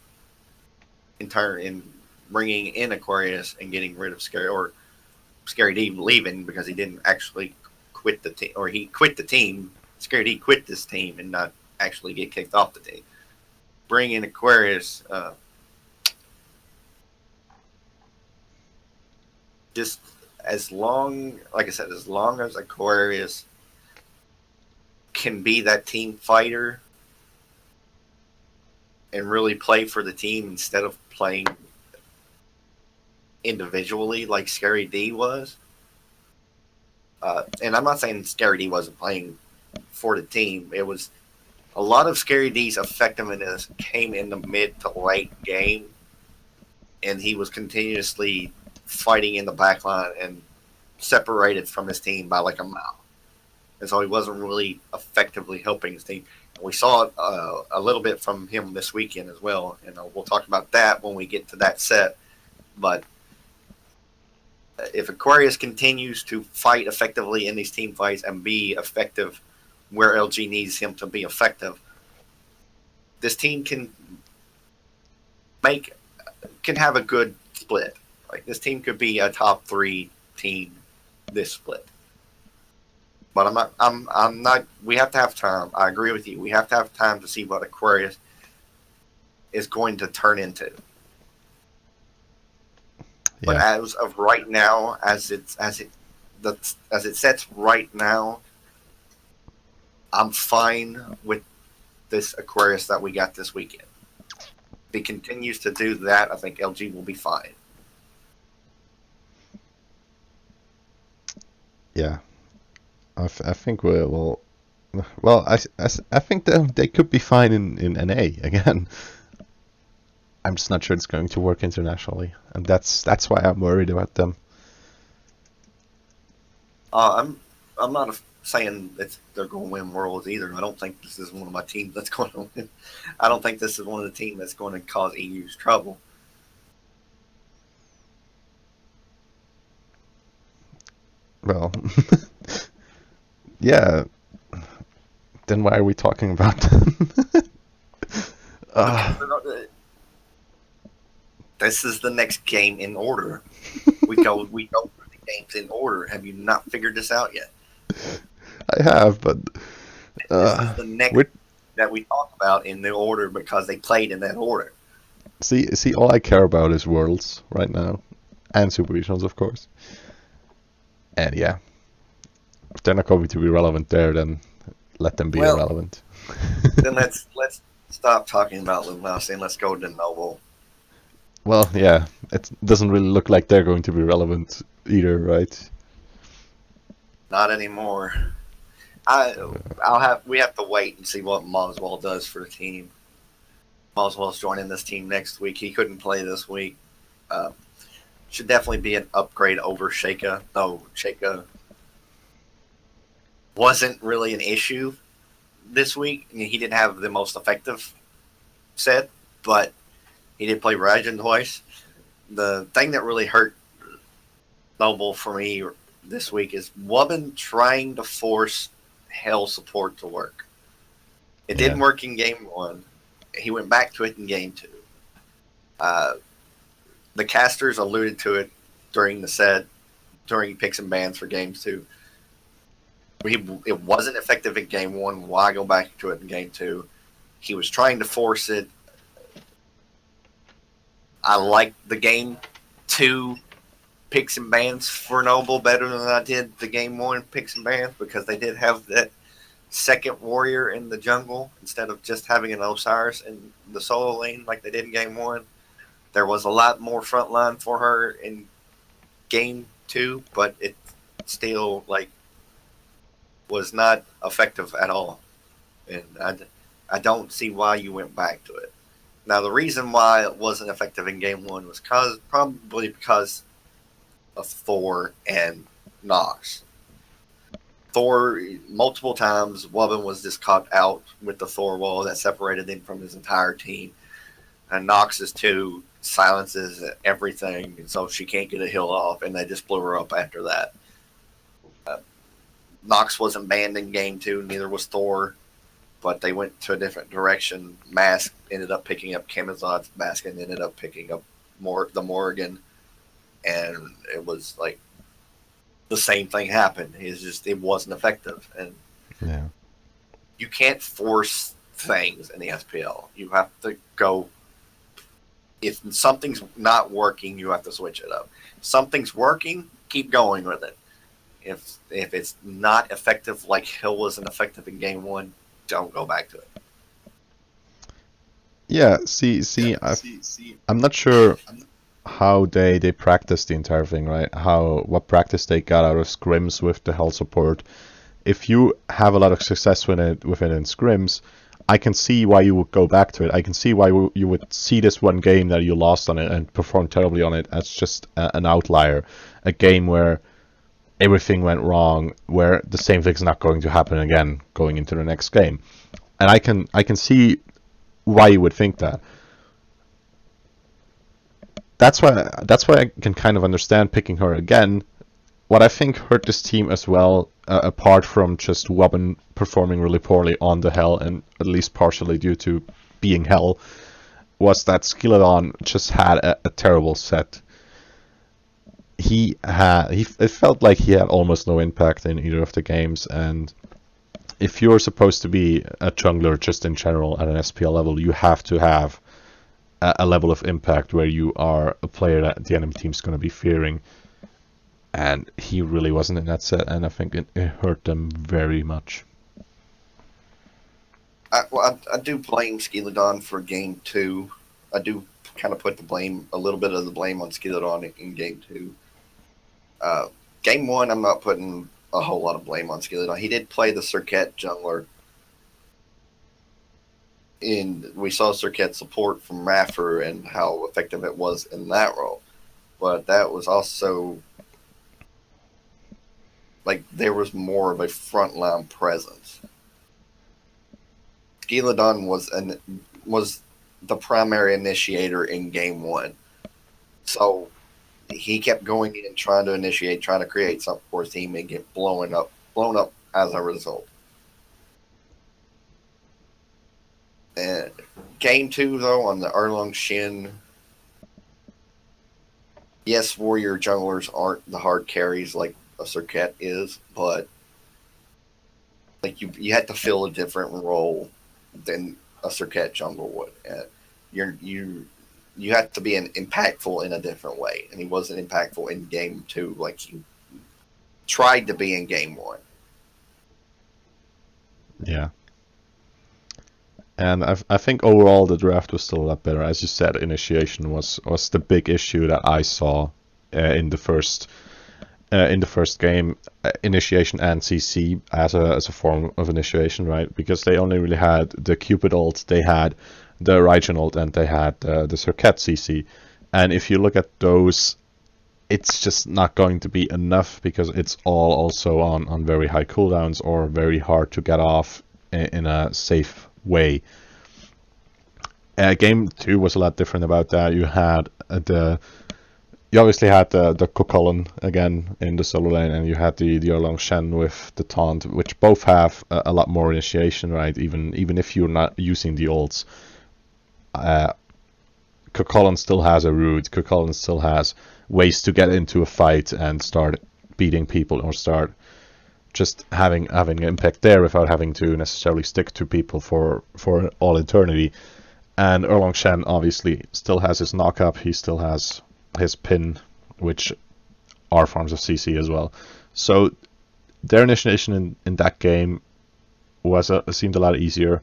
in bringing in Aquarius and getting rid of Scary D leaving because he didn't actually quit the team, or he quit the team. Scary D quit this team and not actually get kicked off the team. Bring in Aquarius. Just as long as Aquarius can be that team fighter and really play for the team instead of playing individually like Scary D was. And I'm not saying Scary D wasn't playing for the team. It was a lot of Scary D's effectiveness came in the mid to late game, and he was continuously fighting in the back line and separated from his team by like a mile. And so he wasn't really effectively helping his team. And we saw it a little bit from him this weekend as well, and we'll talk about that when we get to that set. But if Aquarius continues to fight effectively in these team fights and be effective where LG needs him to be effective, this team can have a good split. Like, this team could be a top 3 team this split. But I'm not. We have to have time. I agree with you. We have to have time to see what Aquarius is going to turn into. Yeah. But as of right now, as it sets right now, I'm fine with this Aquarius that we got this weekend. If he continues to do that, I think LG will be fine. Yeah, I think well, I think they could be fine in NA again. I'm just not sure it's going to work internationally, and that's why I'm worried about them. I'm not saying that they're going to win Worlds either. I don't think this is one of my teams that's going to win. I don't think this is one of the teams that's going to cause EU's trouble. Well, yeah. Then why are we talking about them? This is the next game in order. We go through the games in order. Have you not figured this out yet? I have, but this is the next that we talk about in the order because they played in that order. See, all I care about is Worlds right now, and Super Regionals, of course. And yeah, if they're not going to be relevant there, then let them be irrelevant. Then let's stop talking about Lumosity and let's go to Noble. Well, yeah, it doesn't really look like they're going to be relevant either, right? Not anymore. We have to wait and see what Moswell does for the team. Moswell's joining this team next week. He couldn't play this week. Should definitely be an upgrade over Sheikah. Though Sheikah wasn't really an issue this week. I mean, he didn't have the most effective set, but he did play Raijin twice. The thing that really hurt Noble for me this week is Wubbin trying to force Hell support to work. It didn't work in game 1. He went back to it in game 2. The casters alluded to it during the set, during picks and bans for games 2. It wasn't effective in game 1. Why go back to it in game 2? He was trying to force it. I liked the game 2 picks and bans for Noble better than I did the game 1 picks and bans, because they did have that second warrior in the jungle instead of just having an Osiris in the solo lane like they did in game 1. There was a lot more frontline for her in game 2, but it still was not effective at all, and I don't see why you went back to it. Now, the reason why it wasn't effective in game 1 was probably because of Thor and Nox. Thor, multiple times, Wubbin was just caught out with the Thor wall that separated him from his entire team. And Nox's 2 silences everything, so she can't get a heal off, and they just blew her up after that. Nox wasn't banned in game 2, neither was Thor, but they went to a different direction. Mask ended up picking up Camazot's Mask and ended up picking up the Morrigan, and it was like the same thing happened. It wasn't effective, and you can't force things in the SPL. You have to go. If something's not working, you have to switch it up. If something's working, keep going with it. If it's not effective, like Hill wasn't effective in game 1, don't go back to it. Yeah, I'm not sure how they practiced the entire thing, right? What practice they got out of scrims with the Hell support. If you have a lot of success with it in scrims, I can see why you would go back to it. I can see why you would see this one game that you lost on it and performed terribly on it as just an outlier, a game where everything went wrong, where the same thing's not going to happen again going into the next game. And I can see why you would think that. That's why I can kind of understand picking her again. What I think hurt this team as well, apart from just Wubbin performing really poorly on the Hell, and at least partially due to being Hell, was that Skilladon just had a terrible set. It felt like he had almost no impact in either of the games, and if you're supposed to be a jungler just in general at an SPL level, you have to have a level of impact where you are a player that the enemy team's going to be fearing. And he really wasn't in that set, and I think it hurt them very much. I do blame Skilladon for game 2. I do kind of put a little bit of the blame on Skilladon in game 2. Game 1, I'm not putting a whole lot of blame on Skilladon. He did play the Serket jungler. We saw Serket support from Raffer and how effective it was in that role. But that was also there was more of a frontline presence. Skilladon was the primary initiator in game 1. So he kept going in, trying to initiate, trying to create something for his team, and get blown up as a result. And game 2, though, on the Erlung Shin, yes, warrior junglers aren't the hard carries like a Serket is, but you had to fill a different role than a Serket jungle would. And you have to be impactful in a different way, and he wasn't impactful in game 2 like he tried to be in game 1. Yeah. And I think overall the draft was still a lot better. As you said, initiation was the big issue that I saw in the first game. Initiation and CC as a form of initiation, right? Because they only really had the Cupid ult, they had the Raijin ult, and they had the Serket CC. And if you look at those, it's just not going to be enough, because it's all also on very high cooldowns or very hard to get off in a safe way. Game 2 was a lot different about that. You obviously had the Kokolon again in the solo lane, and you had the Erlong Shen with the taunt, which both have a lot more initiation, right? Even if you're not using the ults, Cucullin still has a route. Cucullin still has ways to get into a fight and start beating people, or start just having an impact there without having to necessarily stick to people for all eternity. And Erlong Shen obviously still has his knock up. He still has his pin, which are forms of CC as well. So their initiation in that game seemed a lot easier,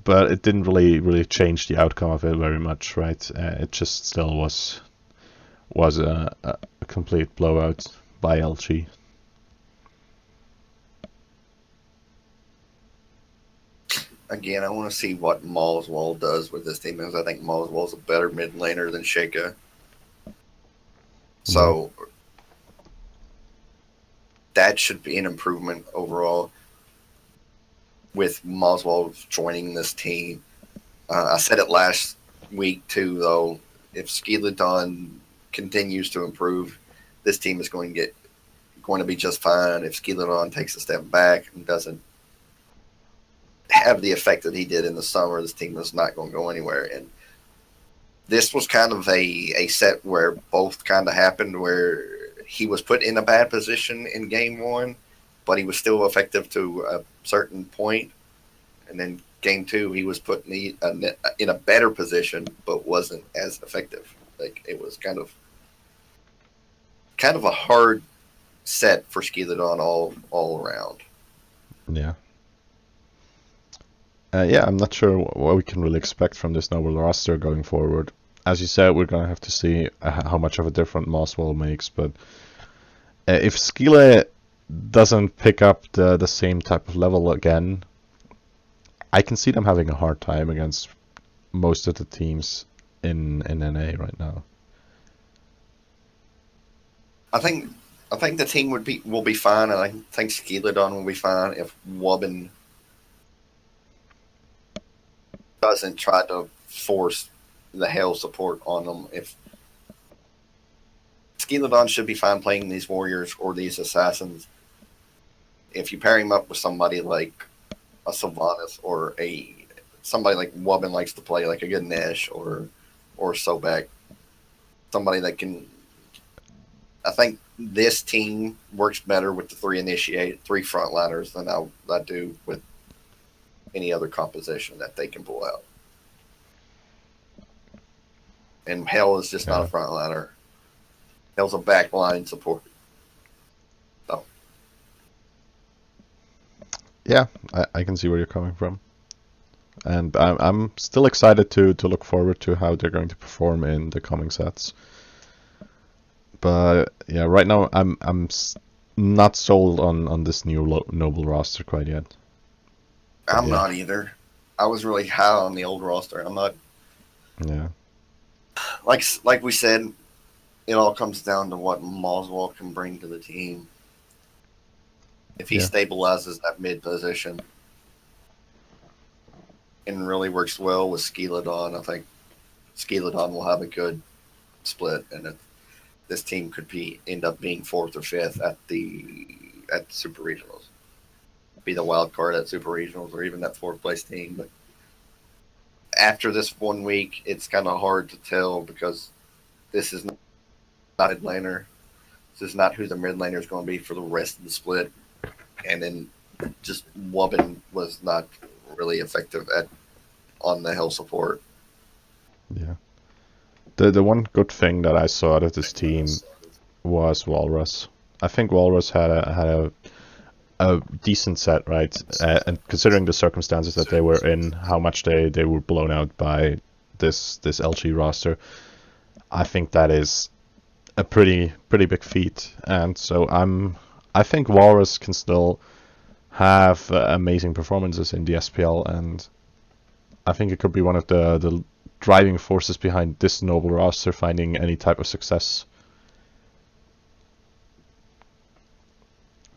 but it didn't really change the outcome of it very much, right? It just still was a complete blowout by LG. Again, I want to see what Malswall does with this team, because I think Malswall's a better mid laner than Sheikah. So that should be an improvement overall with Malswall joining this team. I said it last week too, though. If Skeledon continues to improve, this team is going to be just fine. If Skeledon takes a step back and doesn't have the effect that he did in the summer, this team is not going to go anywhere. And this was kind of a set where both kind of happened, where he was put in a bad position in game one, but he was still effective to a certain point. And then game two, he was put in a better position, but wasn't as effective. Like, it was kind of a hard set for Skeledon all around. Yeah. Yeah, I'm not sure what we can really expect from this Noble roster going forward. As you said, we're going to have to see how much of a difference Mosswell makes, but if Skele doesn't pick up the same type of level again, I can see them having a hard time against most of the teams in NA right now. I think the team will be fine, and I think Skeledon will be fine if Wubbin doesn't try to force the hell support on them. If Skeledon should be fine playing these warriors or these assassins. If you pair him up with somebody like a Sylvanas or somebody like Wubbin likes to play, like a Ganesh or Sobek, somebody that can. I think this team works better with the three frontliners than I do with any other composition that they can pull out. And Hell is just not a frontliner. Hell's a backline support. So. Yeah, I can see where you're coming from. And I'm still excited to look forward to how they're going to perform in the coming sets. But yeah, right now I'm not sold on this new Noble roster quite yet. I'm not either. I was really high on the old roster. I'm not. Yeah. Like we said, it all comes down to what Malswall can bring to the team. If he stabilizes that mid position and really works well with Skeledon, I think Skeledon will have a good split, and this team could end up being fourth or fifth at the Super Regionals. Be the wild card at Super Regionals, or even that fourth place team. But after this 1 week, it's kind of hard to tell, because this is not mid laner. This is not who the mid laner is going to be for the rest of the split. And then just Wubbin was not really effective on the hell support. Yeah. The one good thing that I saw out of this team was Walrus. I think Walrus had a decent set, right? And considering the circumstances that they were in, how much they were blown out by this LG roster, I think that is a pretty big feat. And so I think Walrus can still have amazing performances in the SPL, and I think it could be one of the driving forces behind this Noble roster finding any type of success.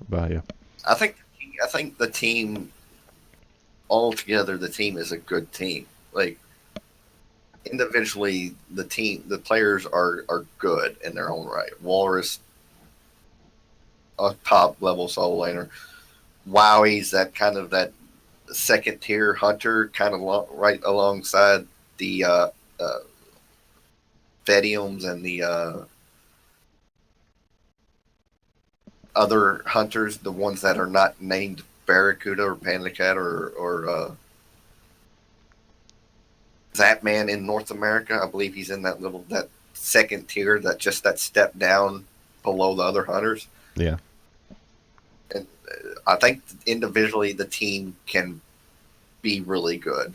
But yeah. I think the team altogether, the team is a good team. Like, individually, the players are good in their own right. Walrus, a top level solo laner. Wowie's that second tier hunter, kind of right alongside the uh, Vediums and the other hunters, the ones that are not named Barracuda or Panda Cat or Zapman in North America. I believe he's in that second tier, that step down below the other hunters. Yeah. And I think individually the team can be really good.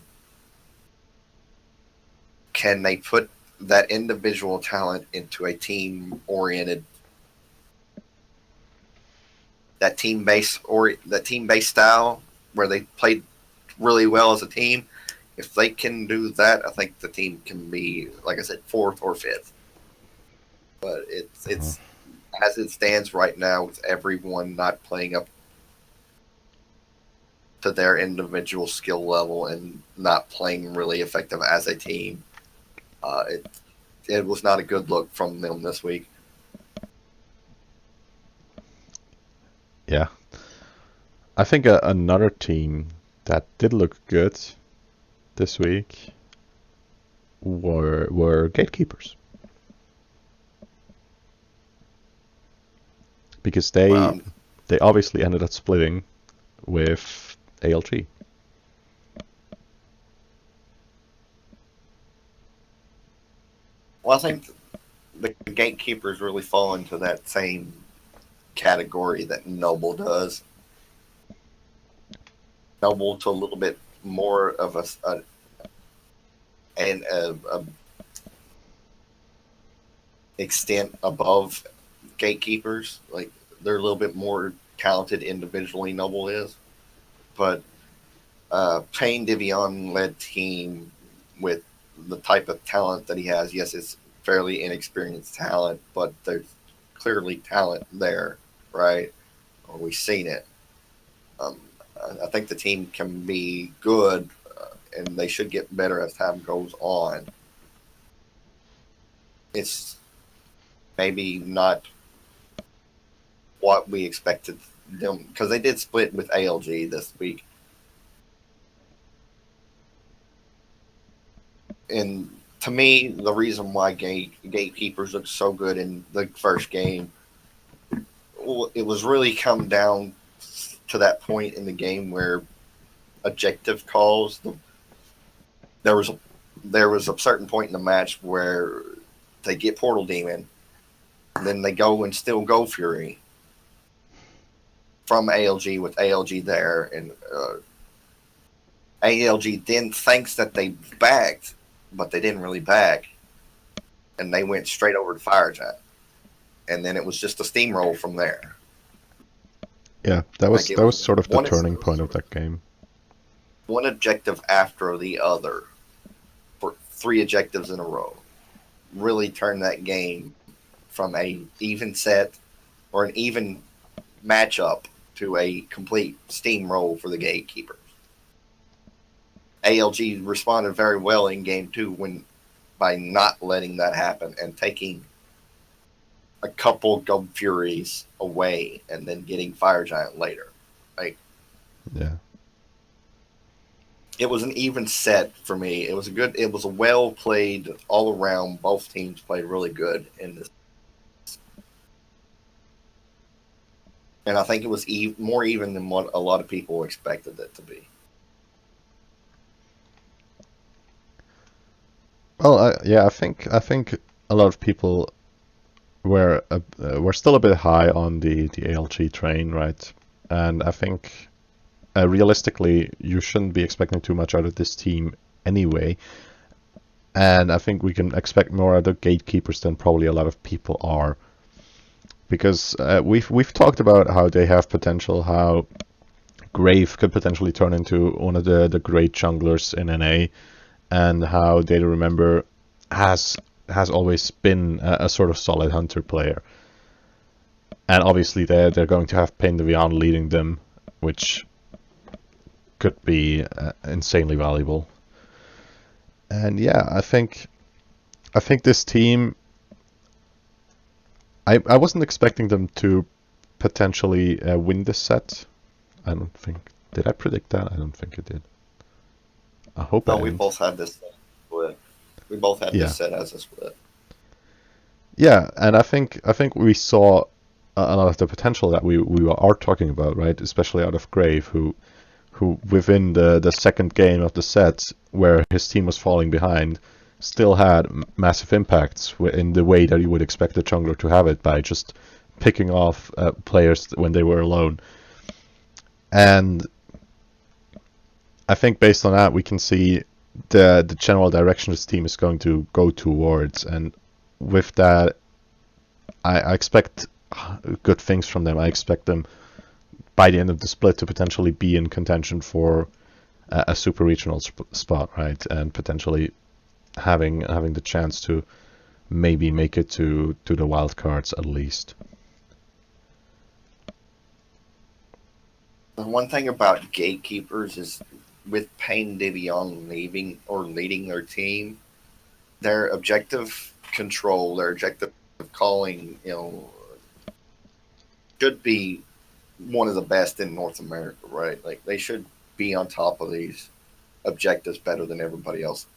Can they put that individual talent into a team oriented, that team based style where they played really well as a team? If they can do that, I think the team can be, like I said, fourth or fifth. But it's as it stands right now, with everyone not playing up to their individual skill level and not playing really effective as a team. It was not a good look from them this week. Yeah. I think another team that did look good this week were Gatekeepers. Because they obviously ended up splitting with ALG. Well, I think the Gatekeepers really fall into that same category that Noble does. Noble to a little bit more of a extent above Gatekeepers. Like, they're a little bit more talented individually, Noble is. But Payne Divion led team with the type of talent that he has. Yes, it's fairly inexperienced talent, but there's clearly talent there, right? We've seen it. I think the team can be good, and they should get better as time goes on. It's maybe not what we expected them, because they did split with ALG this week. And to me, the reason why Gatekeepers looked so good in the first game, it was really come down to that point in the game where objective calls. There was a certain point in the match where they get Portal Demon, and then they go and still go Fury from ALG with ALG there, and ALG then thinks that they backed, but they didn't really back, and they went straight over to Fire Giant, and then it was just a steamroll from there. Yeah, that was sort of the turning point of that game. One objective after the other for 3 objectives in a row really turned that game from a even set or an even matchup to a complete steamroll for the Gatekeepers. ALG responded very well in game 2 by not letting that happen and taking a couple Gub Furies away and then getting Fire Giant later. Like, yeah, it was an even set for me. It was a well played all around. Both teams played really good in this, and I think it was more even than what a lot of people expected it to be. Well, I think a lot of people were still a bit high on the ALG train, right? And I think realistically, you shouldn't be expecting too much out of this team anyway. And I think we can expect more out of Gatekeepers than probably a lot of people are, because we've talked about how they have potential, how Grave could potentially turn into one of the great junglers in NA, and how Data Remember has always been a sort of solid hunter player. And obviously they're going to have Payne Divion leading them, which could be insanely valuable. And yeah, I think this team, I wasn't expecting them to potentially win this set. I don't think. Did I predict that? I don't think I did. I hope I didn't. We both had this split. We both had this Yeah, set as a split. yeah, and I think we saw a lot of the potential that we are talking about, right? Especially out of Grave, who within the second game of the set, where his team was falling behind, still had massive impacts in the way that you would expect a jungler to have it, by just picking off players when they were alone. And I think based on that, we can see the general direction this team is going to go towards, and with that, I expect good things from them. I expect them by the end of the split to potentially be in contention for a super regional spot, right? And potentially having the chance to maybe make it to the wild cards at least. The one thing about gatekeepers is with Payne Divion leaving or leading their team, their objective control, their objective calling, should be one of the best in North America, right? Like they should be on top of these objectives better than everybody else.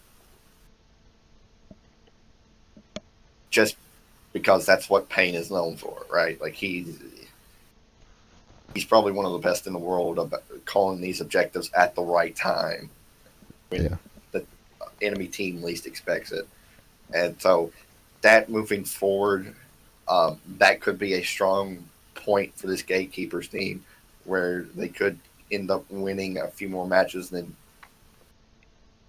Just because that's what Payne is known for, right? Like he's probably one of the best in the world about calling these objectives at the right time when Yeah, the enemy team least expects it. And so that moving forward, that could be a strong point for this gatekeepers team where they could end up winning a few more matches than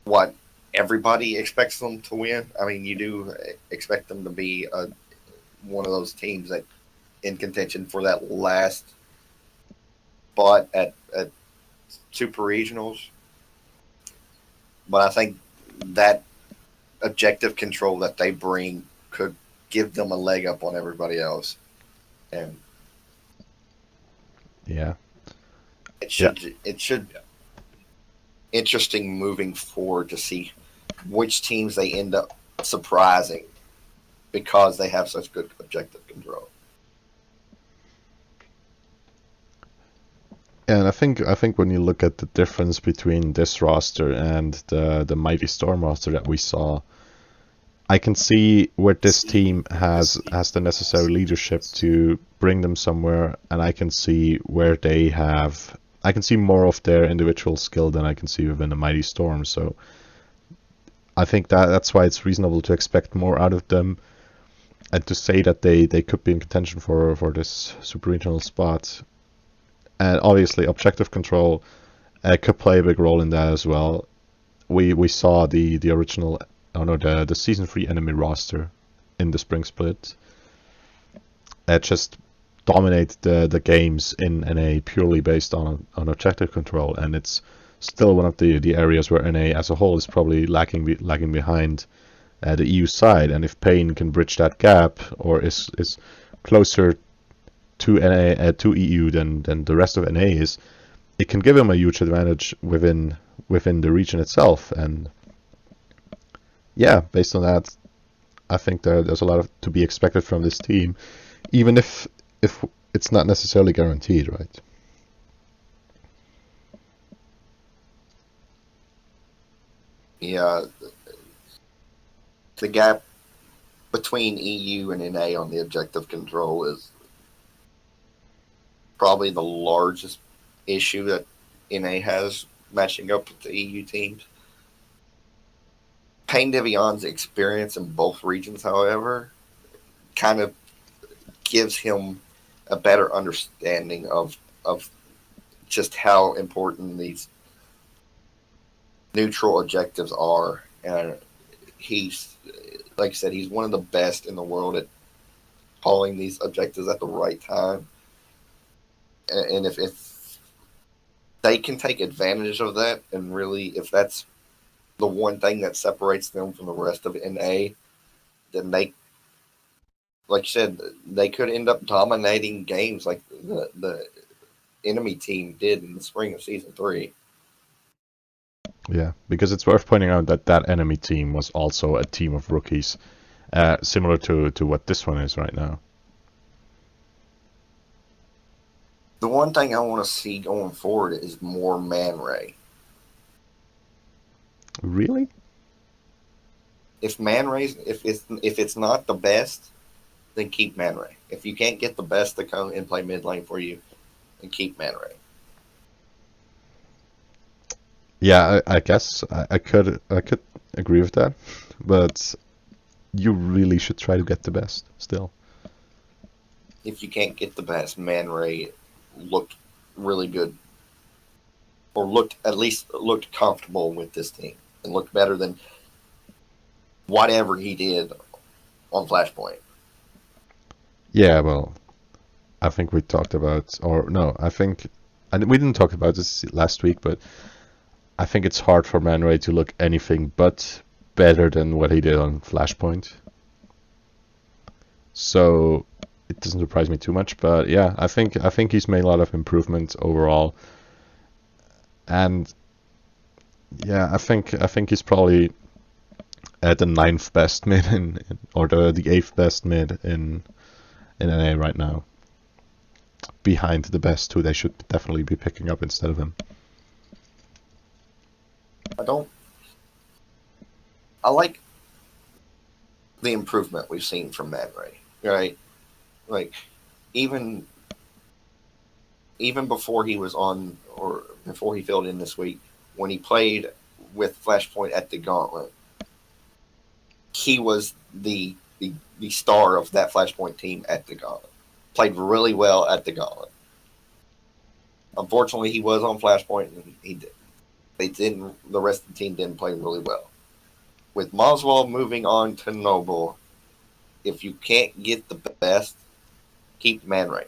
what everybody expects them to win. I mean, you do expect them to be one of those teams that in contention for that last spot at super regionals. But I think that objective control that they bring could give them a leg up on everybody else. And yeah, it yeah, should interesting moving forward to see which teams they end up surprising because they have such good objective control. and I think when you look at the difference between this roster and the Mighty Storm roster that we saw, I can see where this team has the necessary leadership to bring them somewhere, and I can see where they have. I can see more of their individual skill than I can see within the Mighty Storm. So I think that's why it's reasonable to expect more out of them, and to say that they could be in contention for this super regional spot. And obviously, objective control could play a big role in that as well. We saw the original, oh no, the season 3 enemy roster in the spring split just dominate the games in NA purely based on objective control, and it's still one of the areas where NA as a whole is probably lagging behind the EU side. And if Payne can bridge that gap, or is closer to NA to EU than the rest of NA is, it can give him a huge advantage within the region itself. And yeah, based on that, I think there's a lot to be expected from this team, even if it's not necessarily guaranteed, right? Yeah, the gap between EU and NA on the objective control is probably the largest issue that NA has matching up with the EU teams. Payne Devion's experience in both regions, however, kind of gives him a better understanding of just how important these neutral objectives are. And he's, like I said, he's one of the best in the world at calling these objectives at the right time. And if they can take advantage of that, and really, if that's the one thing that separates them from the rest of NA, then they, like you said, they could end up dominating games like the enemy team did in the spring of season 3. Yeah, because it's worth pointing out that that enemy team was also a team of rookies, similar to what this one is right now. The one thing I want to see going forward is more Man Ray. Really? If Man Ray's if it's not the best, then keep Man Ray. If you can't get the best to come and play mid lane for you, then keep Man Ray. Yeah, I guess I could agree with that, but you really should try to get the best still. If you can't get the best, Man Ray looked really good, or looked comfortable with this team, and looked better than whatever he did on Flashpoint. Yeah, well, I think we talked about, or no, I think, and we didn't talk about this last week, but I think it's hard for Man Ray to look anything but better than what he did on Flashpoint. So it doesn't surprise me too much, but yeah, I think he's made a lot of improvements overall, and yeah, I think he's probably at the ninth best mid or the eighth best mid in NA right now, behind the best who they should definitely be picking up instead of him. I like the improvement we've seen from Man Ray, right? Like even before he was on, or before he filled in this week, when he played with Flashpoint at the Gauntlet, he was the star of that Flashpoint team at the Gauntlet. Played really well at the Gauntlet. Unfortunately, he was on Flashpoint, and the rest of the team didn't play really well. With Moswell moving on to Noble, if you can't get the best, keep Man Ray,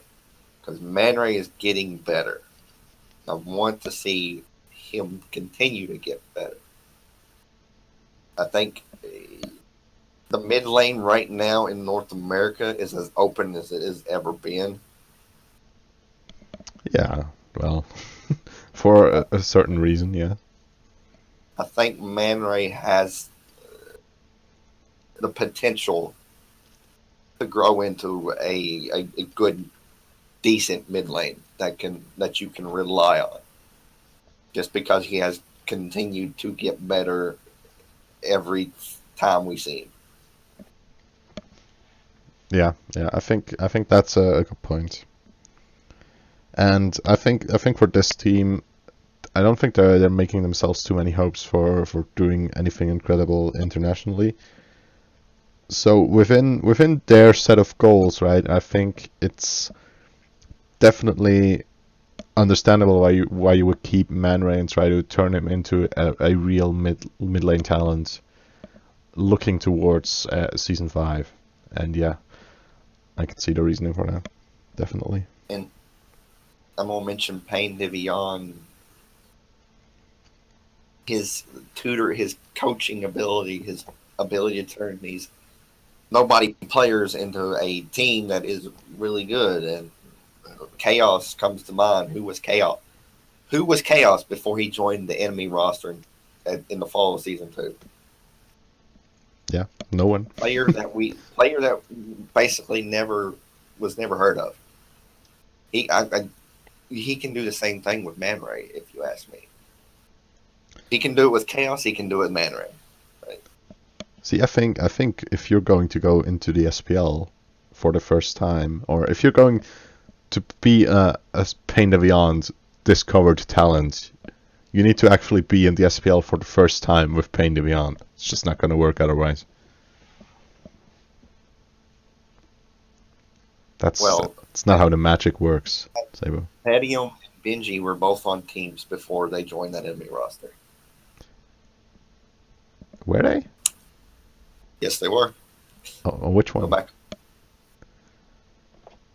because Man Ray is getting better. I want to see him continue to get better. I think the mid lane right now in North America is as open as it has ever been. Yeah, well, for a certain reason, yeah. I think Man Ray has the potential to grow into a good, decent mid lane that you can rely on. Just because he has continued to get better every time we see him. Yeah, I think that's a good point. And I think for this team, I don't think they're making themselves too many hopes for doing anything incredible internationally. So within their set of goals, right? I think it's definitely understandable why you would keep Man Ray and try to turn him into a real mid lane talent, looking towards season 5. And yeah, I could see the reasoning for that, definitely. And I'm gonna mention Payne Devion. His coaching ability, his ability to turn these nobody players into a team that is really good. And Chaos comes to mind. Who was Chaos? Who was Chaos before he joined the enemy roster in the fall of season 2? Yeah, no one. Player that basically never heard of. He can do the same thing with Man Ray, if you ask me. He can do it with Chaos. He can do it with Man Ray. Right? See, I think if you're going to go into the SPL for the first time, or if you're going to be a Payne Deviant discovered talent, you need to actually be in the SPL for the first time with Payne Deviant. It's just not going to work otherwise. That's not how the magic works, Sabo. Hedium and Benji were both on teams before they joined that enemy roster. Were they? Yes, they were. Oh, which one?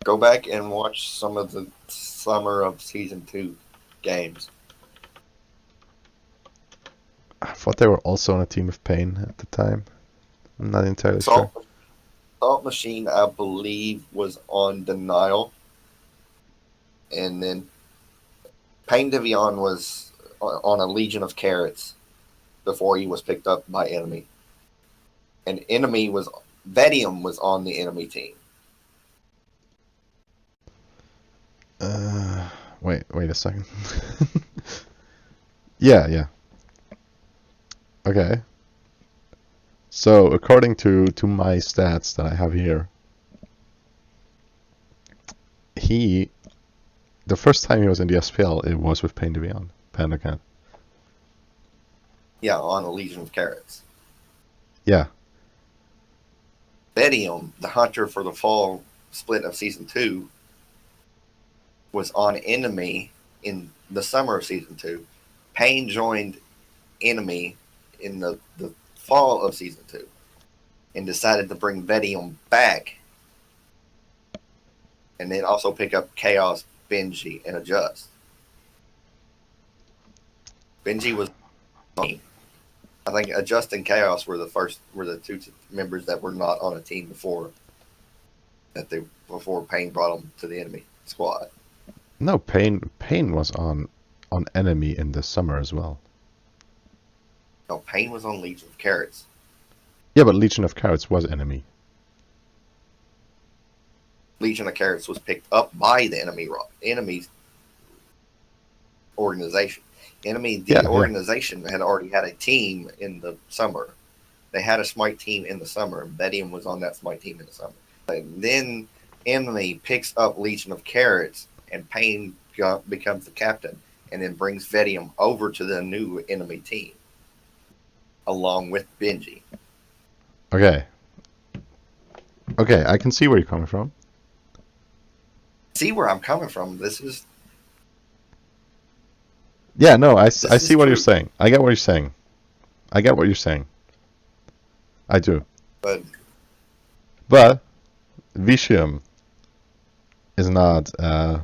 Go back and watch some of the summer of season 2 games. I thought they were also on a team with Payne at the time. I'm not entirely sure. Salt Machine, I believe, was on Denial. And then Payne Devion was on a Legion of Carrots before he was picked up by Enemy. And Vedium was on the Enemy team. Wait a second. Yeah. Okay. So according to my stats that I have here, he the first time he was in the SPL, it was with Pain to Beyond, Panda. Yeah, on a Legion of Carrots. Yeah. Bedium, the hunter for the fall split of season 2, was on Enemy in the summer of season 2. Pain joined Enemy in the fall of season 2 and decided to bring Bedium back and then also pick up Chaos, Benji, and Adjust. Benji was I think Adjust and Chaos were the two members that were not on a team before Pain brought them to the Enemy squad. No, Pain was on Enemy in the summer as well. No, Pain was on Legion of Carrots. Yeah, but Legion of Carrots was Enemy. Legion of Carrots was picked up by the Enemy's organization. The organization had already had a team in the summer. They had a Smite team in the summer, and Bedium was on that Smite team in the summer. And then Enemy picks up Legion of Carrots, and Pain becomes the captain, and then brings Bedium over to the new Enemy team, along with Benji. Okay, I can see where you're coming from. See where I'm coming from? This is... Yeah, no, I see what you're saying. I get what you're saying. I do. But Vicium is not a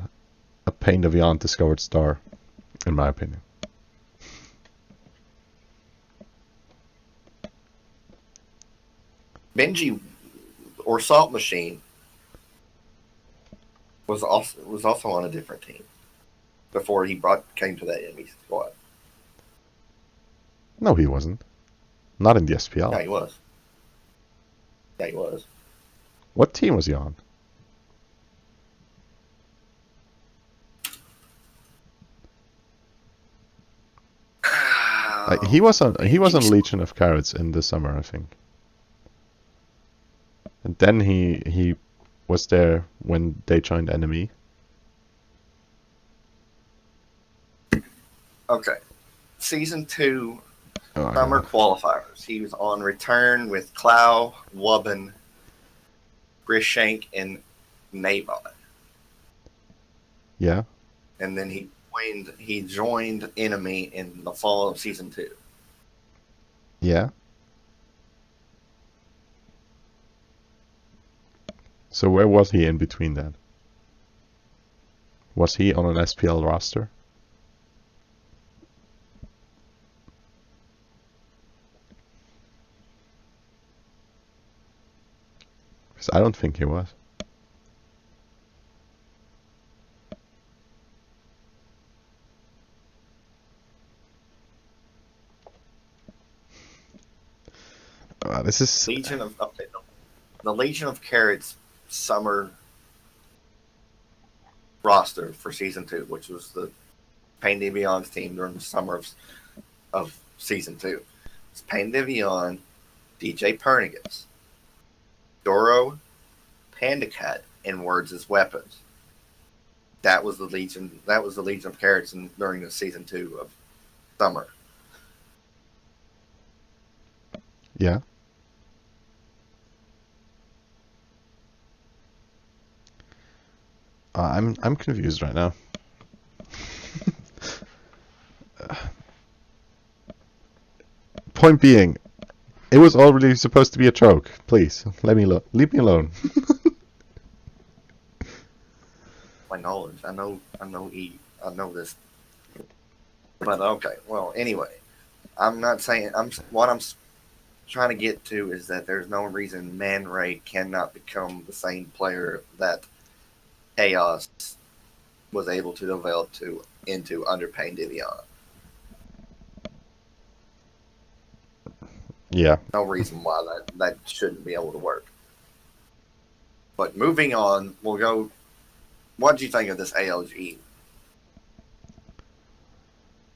Pain to Beyond discovered star, in my opinion. Benji, or Salt Machine, was also on a different team before he came to that Enemy squad. No, he wasn't. Not in the SPL. Yeah, he was. Yeah, he was. What team was he on? He was on Legion of Carrots in the summer, I think. And then he was there when they joined Enemy. Okay. Season 2 summer qualifiers. He was on return with Clow, Wubbin, Grishank, and Nabot. Yeah. And then he joined Enemy in the fall of season 2. Yeah. So where was he in between that? Was he on an SPL roster? Because I don't think he was. This is the Legion of Carrots summer roster for season 2, which was the Pain to Beyond's team during the summer of season 2. It's Pain to Beyond, DJ Pernigus, Doro, Pandacat, and Words as Weapons. That was the Legion of Carrots during the season 2 of summer. Yeah. I'm confused right now. Point being, it was already supposed to be a joke. Please, leave me alone. My knowledge, I know this. But okay, well, anyway, I'm not saying what I'm trying to get to is that there's no reason Man Ray cannot become the same player that Chaos was able to develop into under Pain to Beyond. Yeah. No reason why that shouldn't be able to work. But moving on, we'll go. What did you think of this ALG?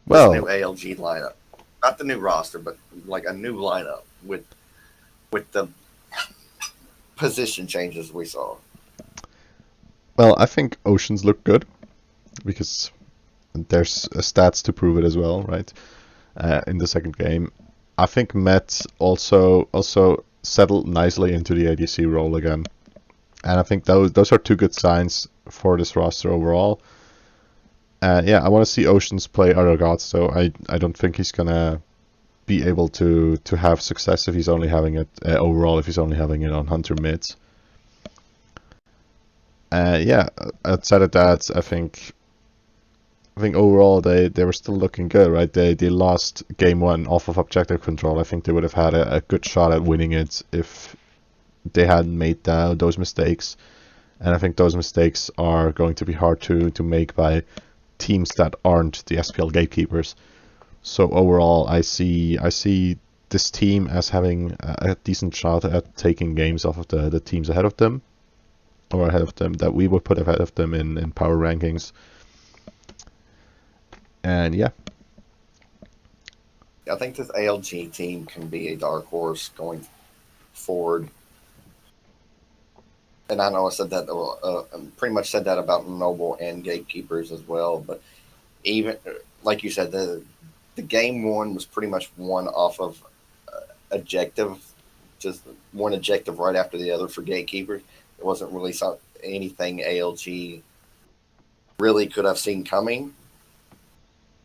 Well, this new ALG lineup. Not the new roster, but like a new lineup with with the position changes we saw. Well, I think Oceans look good because there's stats to prove it as well, right? In the second game, I think Met also settled nicely into the ADC role again, and I think those are two good signs for this roster overall. Yeah, I want to see Oceans play other gods, so I don't think he's gonna be able to have success if he's only having it overall if he's only having it on Hunter mids. Yeah, outside of that, I think overall they were still looking good, right? They lost game one off of objective control. I think they would have had a good shot at winning it if they hadn't made those mistakes. And I think those mistakes are going to be hard to make by teams that aren't the SPL gatekeepers. So overall, I see this team as having a decent shot at taking games off of the teams ahead of them, or ahead of them that we would put ahead of them in power rankings. And yeah, I think this ALG team can be a dark horse going forward. And I know I said that, pretty much said that about Noble and Gatekeepers as well. But even like you said, the game one was pretty much one off of objective, just one objective right after the other for Gatekeepers. It wasn't really anything ALG really could have seen coming,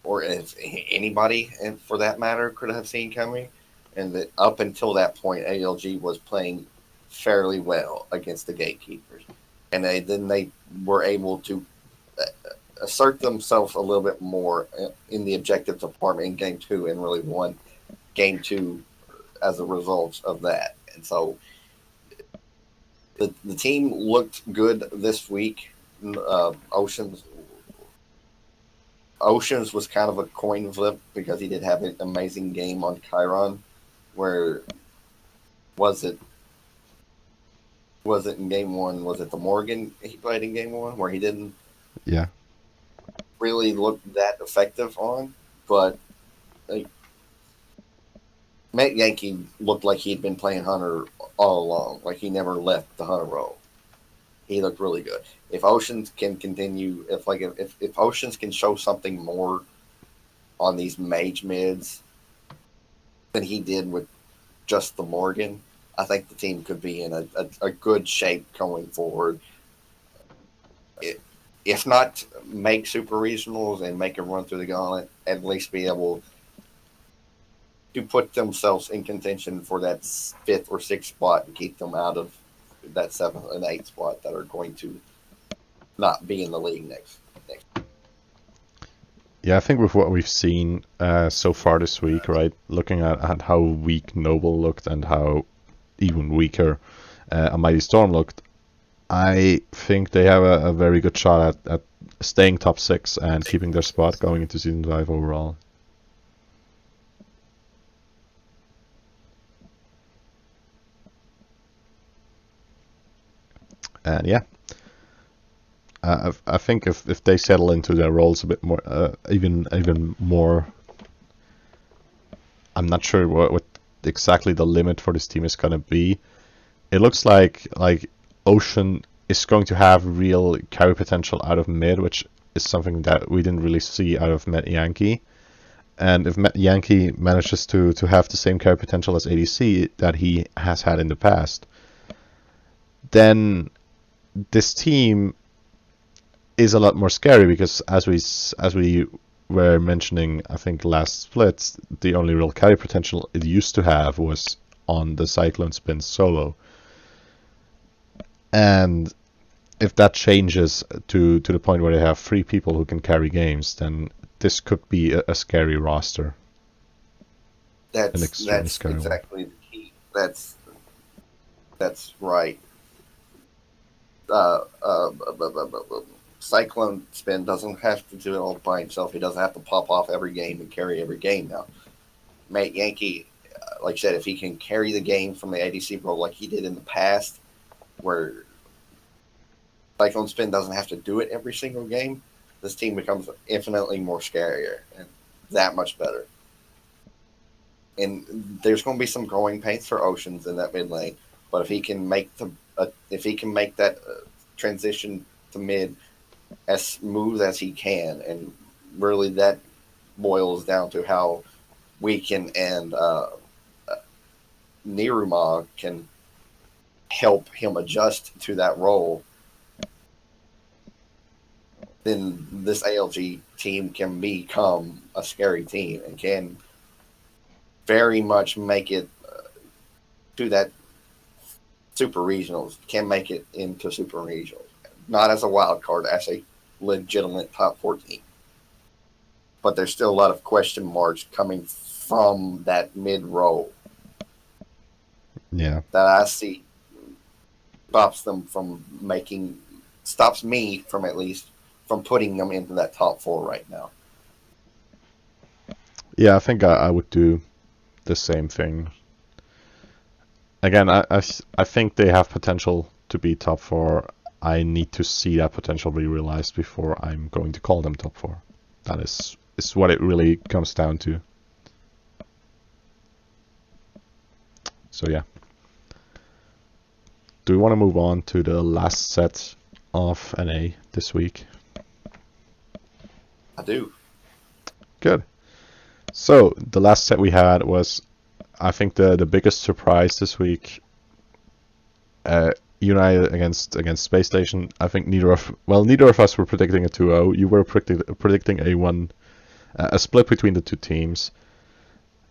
or if anybody, and for that matter, could have seen coming. And that up until that point, ALG was playing fairly well against the Gatekeepers, and they were able to assert themselves a little bit more in the objective department in game two, and really won game two as a result of that. And so the team looked good this week. Oceans was kind of a coin flip because he did have an amazing game on Chiron. Where was it? Was it in game one? Was it the Morgan he played in game one where he didn't yeah, really look that effective on? But like, Matt Yankee looked like he'd been playing Hunter all along. Like he never left the Hunter role. He looked really good. If Oceans can continue, if Oceans can show something more on these mage mids than he did with just the Morgan, I think the team could be in a good shape going forward. If not make super regionals and make a run through the gauntlet, at least be able to put themselves in contention for that fifth or sixth spot and keep them out of that seventh and eighth spot that are going to not be in the league next. yeah. I think with what we've seen so far this week, right, looking at how weak Noble looked and how even weaker a Mighty Storm looked, I think they have a very good shot at staying top 6 and keeping their spot going into Season 5 overall. And yeah, I think if they settle into their roles a bit more, even more, I'm not sure what exactly the limit for this team is gonna be. It looks like Ocean is going to have real carry potential out of mid, which is something that we didn't really see out of Matt Yankee. And if Matt Yankee manages to have the same carry potential as ADC that he has had in the past, then this team is a lot more scary because as we were mentioning, I think last split, the only real carry potential it used to have was on the Cyclone Spin solo. And if that changes to the point where they have 3 people who can carry games, then this could be a scary roster. That's exactly the key. That's right. Cyclone Spin doesn't have to do it all by himself. He doesn't have to pop off every game and carry every game now. Matt Yankee, like I said, if he can carry the game from the ADC role like he did in the past, where Cyclone Spin doesn't have to do it every single game, this team becomes infinitely more scarier and that much better. and there's going to be some growing pains for Oceans in that mid lane. But if he can make that transition to mid as smooth as he can, and really that boils down to how Weekend and Niruma can help him adjust to that role, then this ALG team can become a scary team and can very much make it to that super regionals, can make it into super regionals. Not as a wild card, as a legitimate top 14. But there's still a lot of question marks coming from that mid role. Yeah. That I see stops me from at least from putting them into that top 4 right now. Yeah, I think I would do the same thing. Again, I think they have potential to be top 4. I need to see that potential be realized before I'm going to call them top 4. That is what it really comes down to. So yeah. Do we want to move on to the last set of NA this week? I do. Good. So the last set we had was, I think, the biggest surprise this week. United against Space Station. I think neither of us were predicting a 2-0. You were predicting a split between the two teams,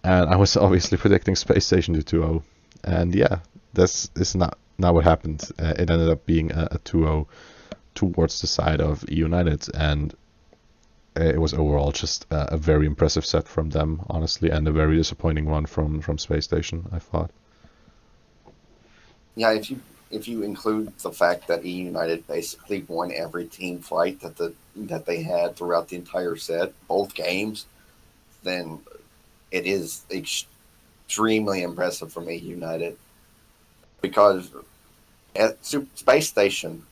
and I was obviously predicting Space Station to 2-0. And yeah, this is not what happened. It ended up being a 2-0 towards the side of United, and it was overall just a very impressive set from them, honestly, and a very disappointing one from Space Station, I thought. Yeah, if you include the fact that E United basically won every team fight that they had throughout the entire set, both games, then it is extremely impressive from E United, because at Space Station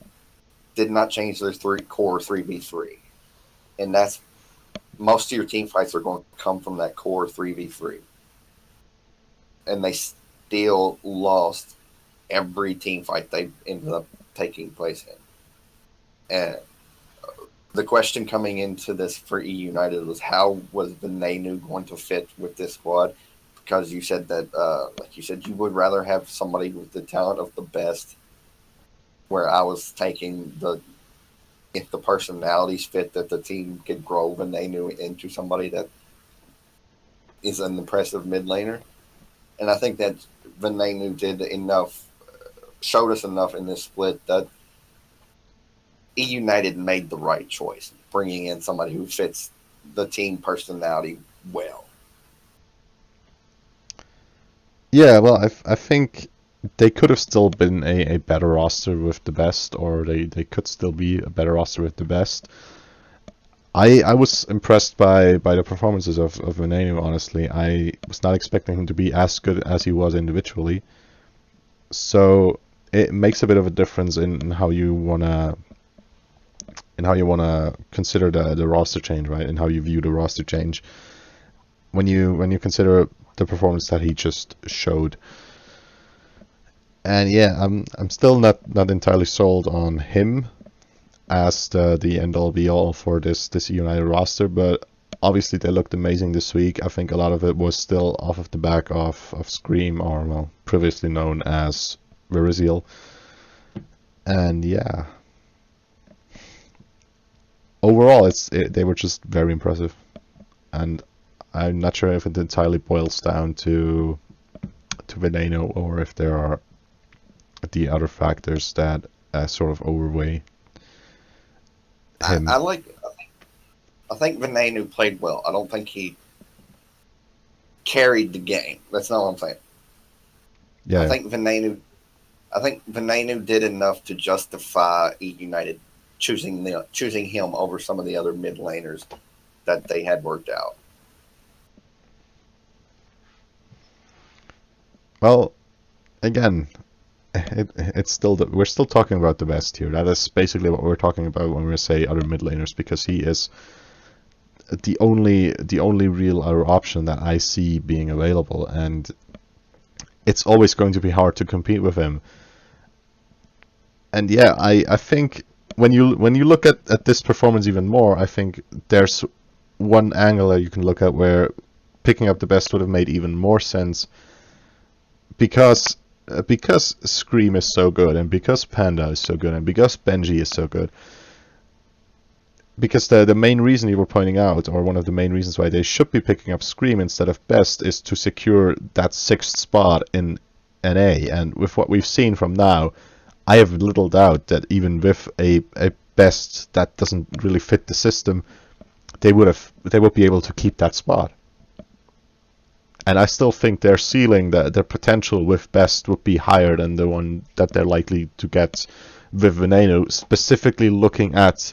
did not change their core 3v3, and that's most of your team fights are going to come from that core 3v3, and they still lost every team fight they ended up taking place in. And the question coming into this for E United was, how was Venenu going to fit with this squad? Because you said that, like you said, you would rather have somebody with the talent of the best, where I was taking if the personalities fit, that the team could grow Venenu into somebody that is an impressive mid laner. And I think that Venenu showed us enough in this split that E United made the right choice, bringing in somebody who fits the team personality well. Yeah, well, I think they could have still been a better roster with the best, or they could still be a better roster with the best. I was impressed by the performances of Venenu, honestly. I was not expecting him to be as good as he was individually. So it makes a bit of a difference in how you wanna consider the roster change, right? And how you view the roster change when you consider the performance that he just showed. And yeah, I'm still not entirely sold on him as the end all be all for this United roster, but obviously they looked amazing this week. I think a lot of it was still off of the back of Scream, or well, previously known as Veriziel. And yeah, overall they were just very impressive, and I'm not sure if it entirely boils down to Veneno, or if there are the other factors that sort of overweigh him. I think Venenu played well. I don't think he carried the game. That's not what I'm saying. Yeah. I think Venenu did enough to justify E United choosing him over some of the other mid laners that they had worked out. Well, again, it's still we're still talking about the best here. That is basically what we're talking about when we say other mid laners, because he is the only real other option that I see being available, and it's always going to be hard to compete with him. And yeah, I think when you look at this performance even more, I think there's one angle that you can look at where picking up the best would have made even more sense, because Scream is so good, and because Panda is so good, and because Benji is so good. Because the main reason you were pointing out, or one of the main reasons why they should be picking up Scream instead of Best, is to secure that sixth spot in NA. And with what we've seen from now, I have little doubt that even with a Best that doesn't really fit the system, they would be able to keep that spot. And I still think their ceiling, their potential with Best would be higher than the one that they're likely to get with Veneno, specifically looking at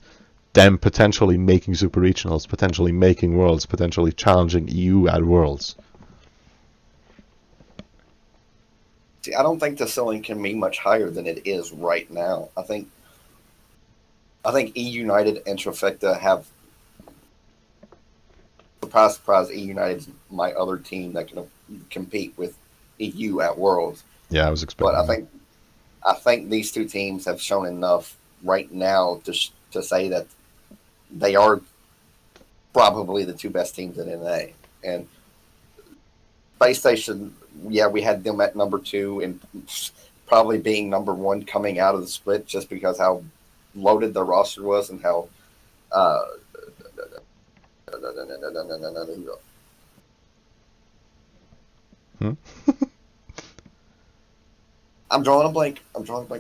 them potentially making super regionals, potentially making worlds, potentially challenging EU at worlds. See, I don't think the ceiling can be much higher than it is right now. I think E United and Trifecta have, surprise, E United's my other team that can compete with EU at Worlds. Yeah, I was But expecting that. I think these two teams have shown enough right now to say that they are probably the two best teams in NA. And Space Station, yeah, we had them at number 2 and probably being number 1 coming out of the split just because how loaded the roster was and how Hmm? I'm drawing a blank.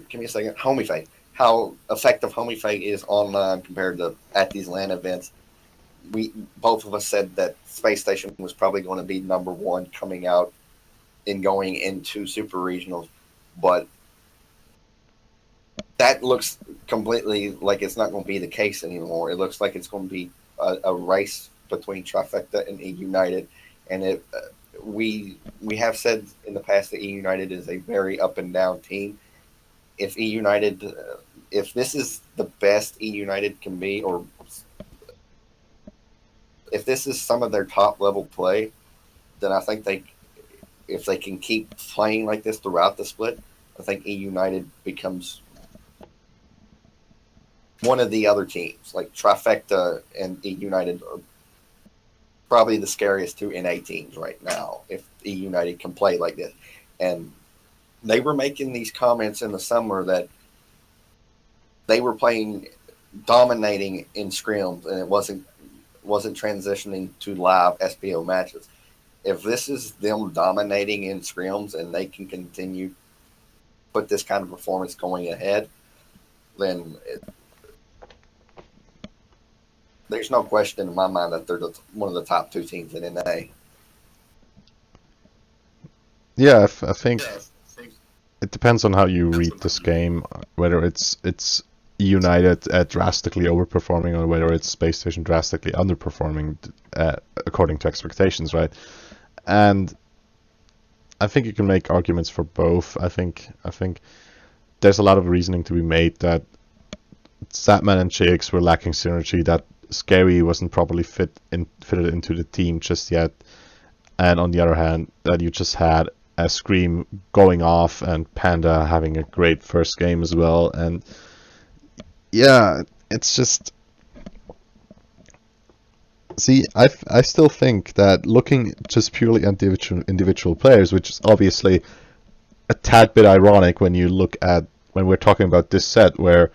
Give me a second. Homie Fate. How effective Homie Fate is online compared to at these LAN events. We both of us said that Space Station was probably going to be number 1 coming out and going into super regionals, but that looks completely like it's not going to be the case anymore. It looks like it's going to be a race between Trifecta and E United, and we have said in the past that E United is a very up and down team. If E United, if this is the best E United can be, or if this is some of their top level play, then I think if they can keep playing like this throughout the split, I think E United becomes one of the other teams. Like Trifecta and E United are probably the scariest two NA teams right now if E United can play like this. And they were making these comments in the summer that they were playing dominating in scrims and it wasn't transitioning to live SPO matches. If this is them dominating in scrims and they can continue put this kind of performance going ahead, then there's no question in my mind that they're one of the top 2 teams in NA. Yeah, I think it depends on how you read this game, whether it's United drastically overperforming or whether it's Space Station drastically underperforming according to expectations, right? And I think you can make arguments for both. I think there's a lot of reasoning to be made that Satman and Jakes were lacking synergy, that Scary wasn't properly fitted into the team just yet, and on the other hand, that you just had a Scream going off and Panda having a great first game as well, and yeah, it's just. See, I still think that looking just purely at individual players, which is obviously a tad bit ironic when we're talking about this set where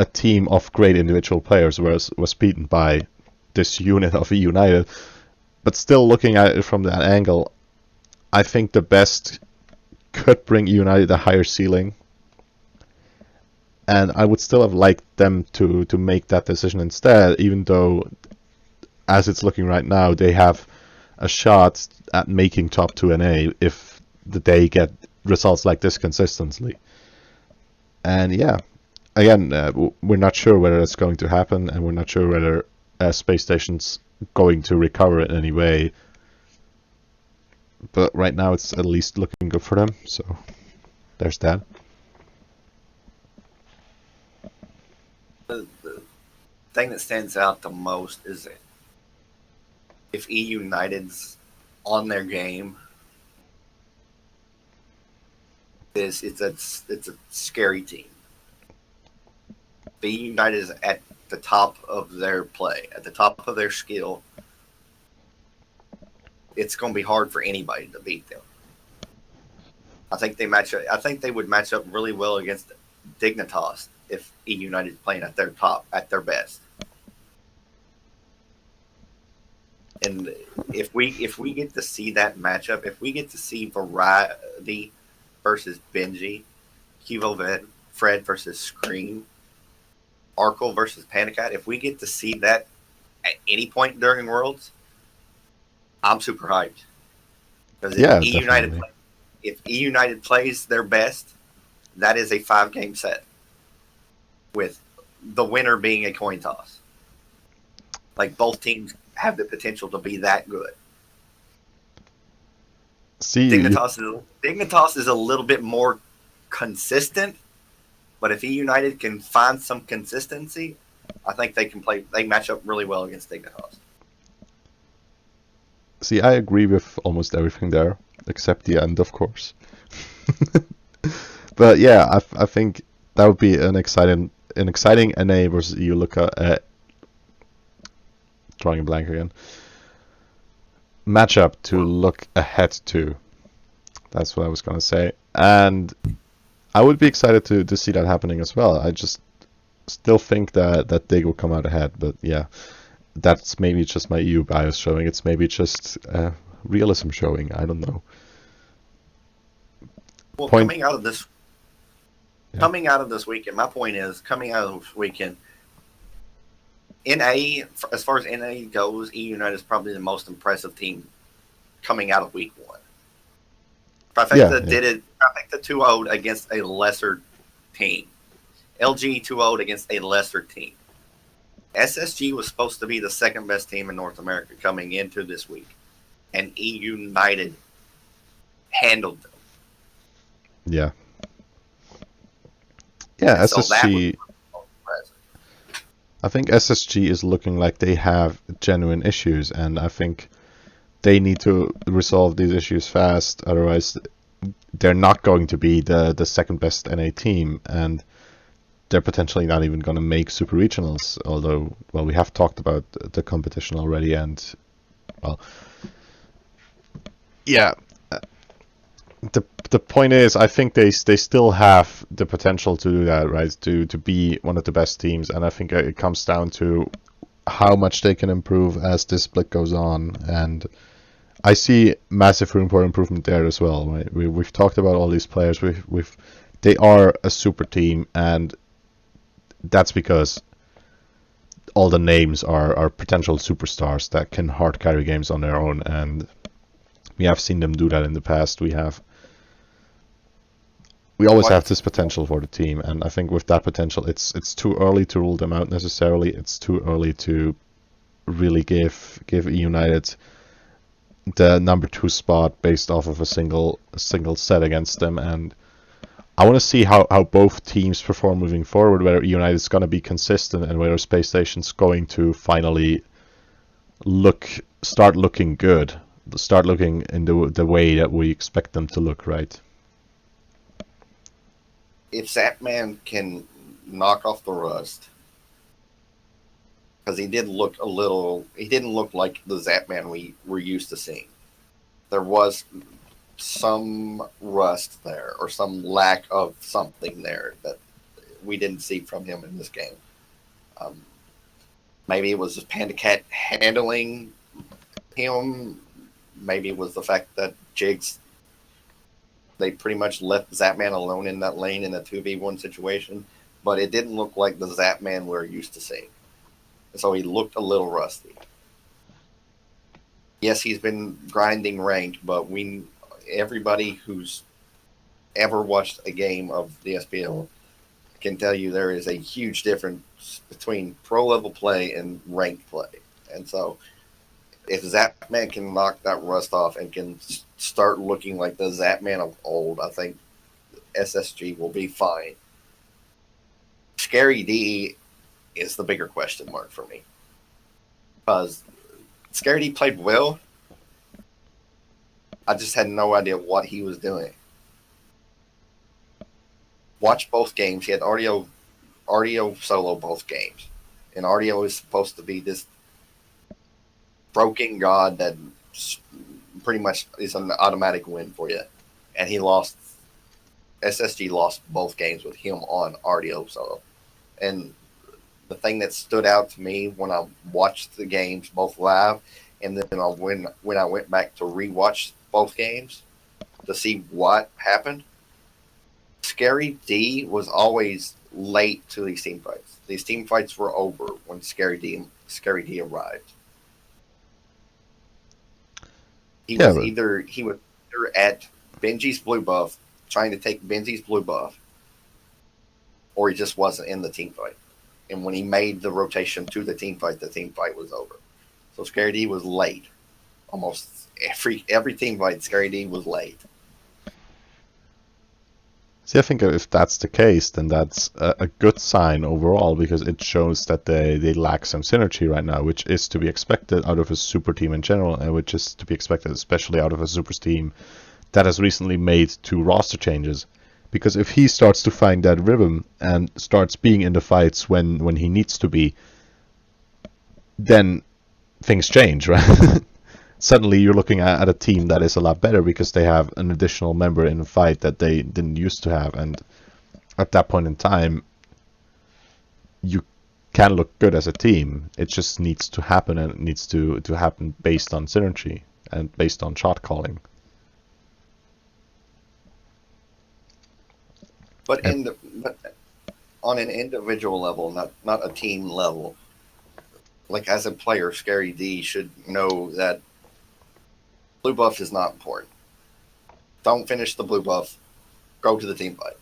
a team of great individual players was beaten by this unit of United, but still looking at it from that angle, I think the best could bring United a higher ceiling, and I would still have liked them to make that decision instead, even though, as it's looking right now, they have a shot at making top 2 NA if they get results like this consistently. And yeah, again, we're not sure whether it's going to happen, and we're not sure whether Space Station's going to recover in any way. But right now, it's at least looking good for them, so there's that. The thing that stands out the most is if E United's on their game, it's a scary team. If E United is at the top of their play, at the top of their skill, it's going to be hard for anybody to beat them. I think they would match up really well against Dignitas if E United is playing at their top, at their best. And if we get to see that matchup, if we get to see Variety versus Benji, Kivo Fred versus Scream, Arkle versus Panicat, if we get to see that at any point during Worlds, I'm super hyped. Because Yeah, definitely. if E United plays their best, that is a 5-game set with the winner being a coin toss. Like both teams have the potential to be that good. See, Dignitas is a little bit more consistent, but if E United can find some consistency, I think they can play. They match up really well against Dignitas. see, I agree with almost everything there, except the end, of course. But yeah, I think that would be an exciting NA versus EU look at drawing a blank again. Matchup to look ahead to. That's what I was gonna say. And I would be excited to see that happening as well. I just still think that Dig will come out ahead, but yeah, that's maybe just my EU bias showing. It's maybe just realism showing. I don't know. Well, Point. coming out of this weekend, my point is coming out of this weekend. NA, as far as NA goes, E United is probably the most impressive team coming out of week one. Trifecta did it. Trifecta 2-0'd against a lesser team. LG 2-0'd against a lesser team. SSG was supposed to be the second best team in North America coming into this week, and E United handled them. Yeah. Yeah, so SSG. I think SSG is looking like they have genuine issues, and I think they need to resolve these issues fast. Otherwise, they're not going to be the second best NA team, and they're potentially not even going to make super regionals. Although, well, we have talked about the competition already, and well, yeah. The point is, I think they still have the potential to do that, right? To be one of the best teams, and I think it comes down to how much they can improve as this split goes on, and I see massive room for improvement there as well. Right? We've talked about all these players. They are a super team, and that's because all the names are potential superstars that can hard carry games on their own, and we have seen them do that in the past. We always have this potential for the team, and I think with that potential, it's too early to rule them out necessarily. It's too early to really give United the number 2 spot based off of a single set against them, and I want to see how both teams perform moving forward, whether United is going to be consistent and whether Space Station's going to finally start looking good, start looking in the way that we expect them to look, right? If Zapman can knock off the rust, because he didn't look like the Zapman we were used to seeing. There was some rust there, or some lack of something there that we didn't see from him in this game. Maybe it was just Panda Cat handling him. Maybe it was the fact that Jigs, they pretty much left Zapman alone in that lane in a 2v1 situation, but it didn't look like the Zapman we're used to seeing. So he looked a little rusty. Yes, he's been grinding ranked, but everybody who's ever watched a game of the SPL can tell you there is a huge difference between pro level play and ranked play. And so if Zapman can knock that rust off and can start looking like the Zapman of old, I think SSG will be fine. Scary D is the bigger question mark for me. Because Scary D played well. I just had no idea what he was doing. Watch both games. He had Artio solo both games, and Artio is supposed to be this broken god that pretty much is an automatic win for you, and he lost. SSG lost both games with him on Artio solo, and the thing that stood out to me when I watched the games both live, and then when I went back to rewatch both games to see what happened, Scary D was always late to these team fights. These team fights were over when Scary D arrived. Yeah, but He was either at Benji's blue buff, trying to take Benji's blue buff, or he just wasn't in the team fight. And when he made the rotation to the team fight was over. So Scary D was late. Almost every team fight, Scary D was late. see, I think if that's the case, then that's a good sign overall because it shows that they lack some synergy right now, which is to be expected out of a super team in general, and which is to be expected especially out of a super team that has recently made 2 roster changes. Because if he starts to find that rhythm and starts being in the fights when he needs to be, then things change, right? Suddenly you're looking at a team that is a lot better because they have an additional member in the fight that they didn't used to have, and at that point in time you can look good as a team. It just needs to happen, and it needs to happen based on synergy and based on shot calling. But And but on an individual level, not a team level, like as a player, Scary D should know that blue buff is not important. Don't finish the blue buff. Go to the team fight.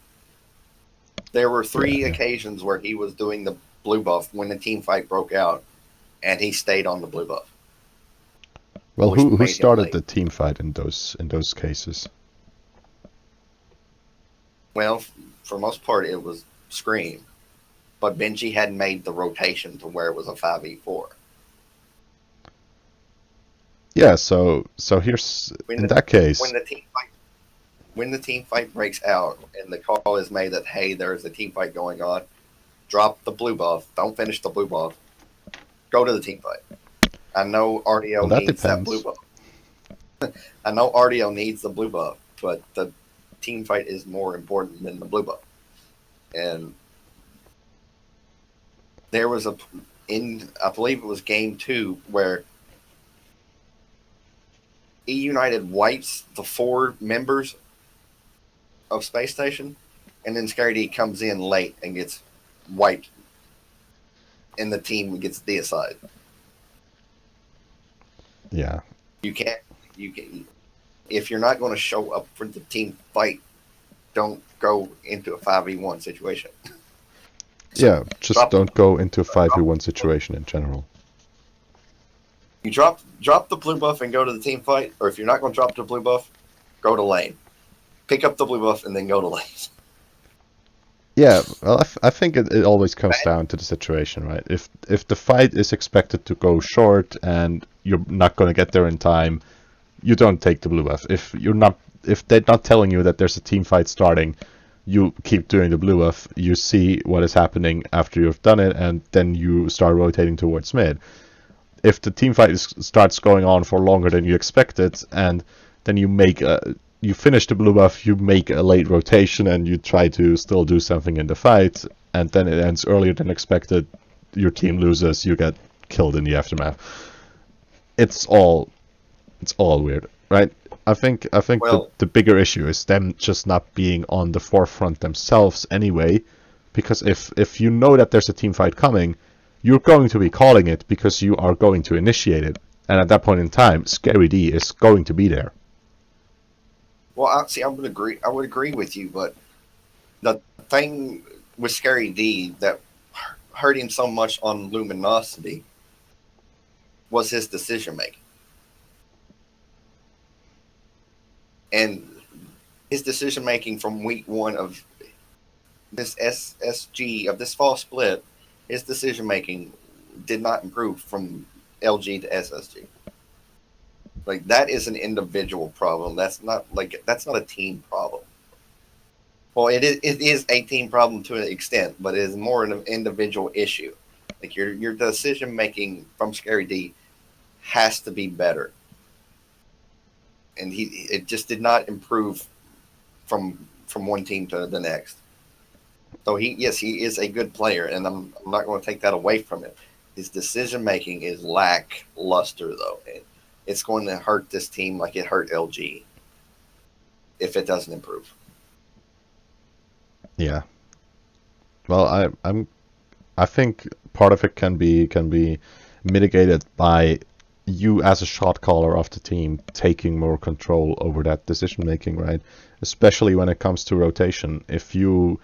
There were 3 yeah. occasions where he was doing the blue buff when the team fight broke out, and he stayed on the blue buff, Well, which who made him started late. the team fight in those cases? Well, for most part, it was Scream, but Benji had made the rotation to where it was a 5v4. Yeah, so here's When in the that case. when the team fight when the team fight breaks out and the call is made that hey, there's a team fight going on, drop the blue buff. Don't finish the blue buff. Go to the team fight. I know Well, RDO that needs that blue depends. buff. I know RDO needs the blue buff, but the team fight is more important than the blue buff. And there was I believe it was game 2 where E United wipes the 4 members of Space Station, and then Scary D comes in late and gets wiped, and the team gets deicide. Yeah. You can't. You can if you're not going to show up for the team fight, don't go into a 5v1 situation. Yeah, just Drop the don't go into a drop, 5v1 situation in general. you drop the blue buff and go to the team fight, or if you're not going to drop the blue buff, go to lane. Pick up the blue buff and then go to lane. Yeah, well, I think it always comes down to the situation, right? If the fight is expected to go short and you're not going to get there in time, you don't take the blue buff. If they're not telling you that there's a team fight starting, you keep doing the blue buff. You see what is happening after you've done it, and then you start rotating towards mid. If the team fight starts going on for longer than you expected, and then you finish the blue buff, you make a late rotation, and you try to still do something in the fight, and then it ends earlier than expected, your team loses, you get killed in the aftermath. It's all weird, right? I think Well, the bigger issue is them just not being on the forefront themselves anyway, because if you know that there's a team fight coming, you're going to be calling it because you are going to initiate it, and at that point in time, Scary D is going to be there. I would agree. I would agree with you, but the thing with Scary D that hurt him so much on Luminosity was his decision making, and his decision making from week 1 of this SSG of this fall split, his decision making did not improve from LG to SSG. Like that is an individual problem. That's not a team problem. Well, it is a team problem to an extent, but it is more an individual issue. Like your decision making from Scary D has to be better, and it just did not improve from one team to the next. So he is a good player, and I'm not going to take that away from him. His decision making is lackluster though, and it's going to hurt this team like it hurt LG if it doesn't improve. Yeah. Well, I think part of it can be mitigated by you as a shot caller of the team taking more control over that decision making, right? Especially when it comes to rotation. If you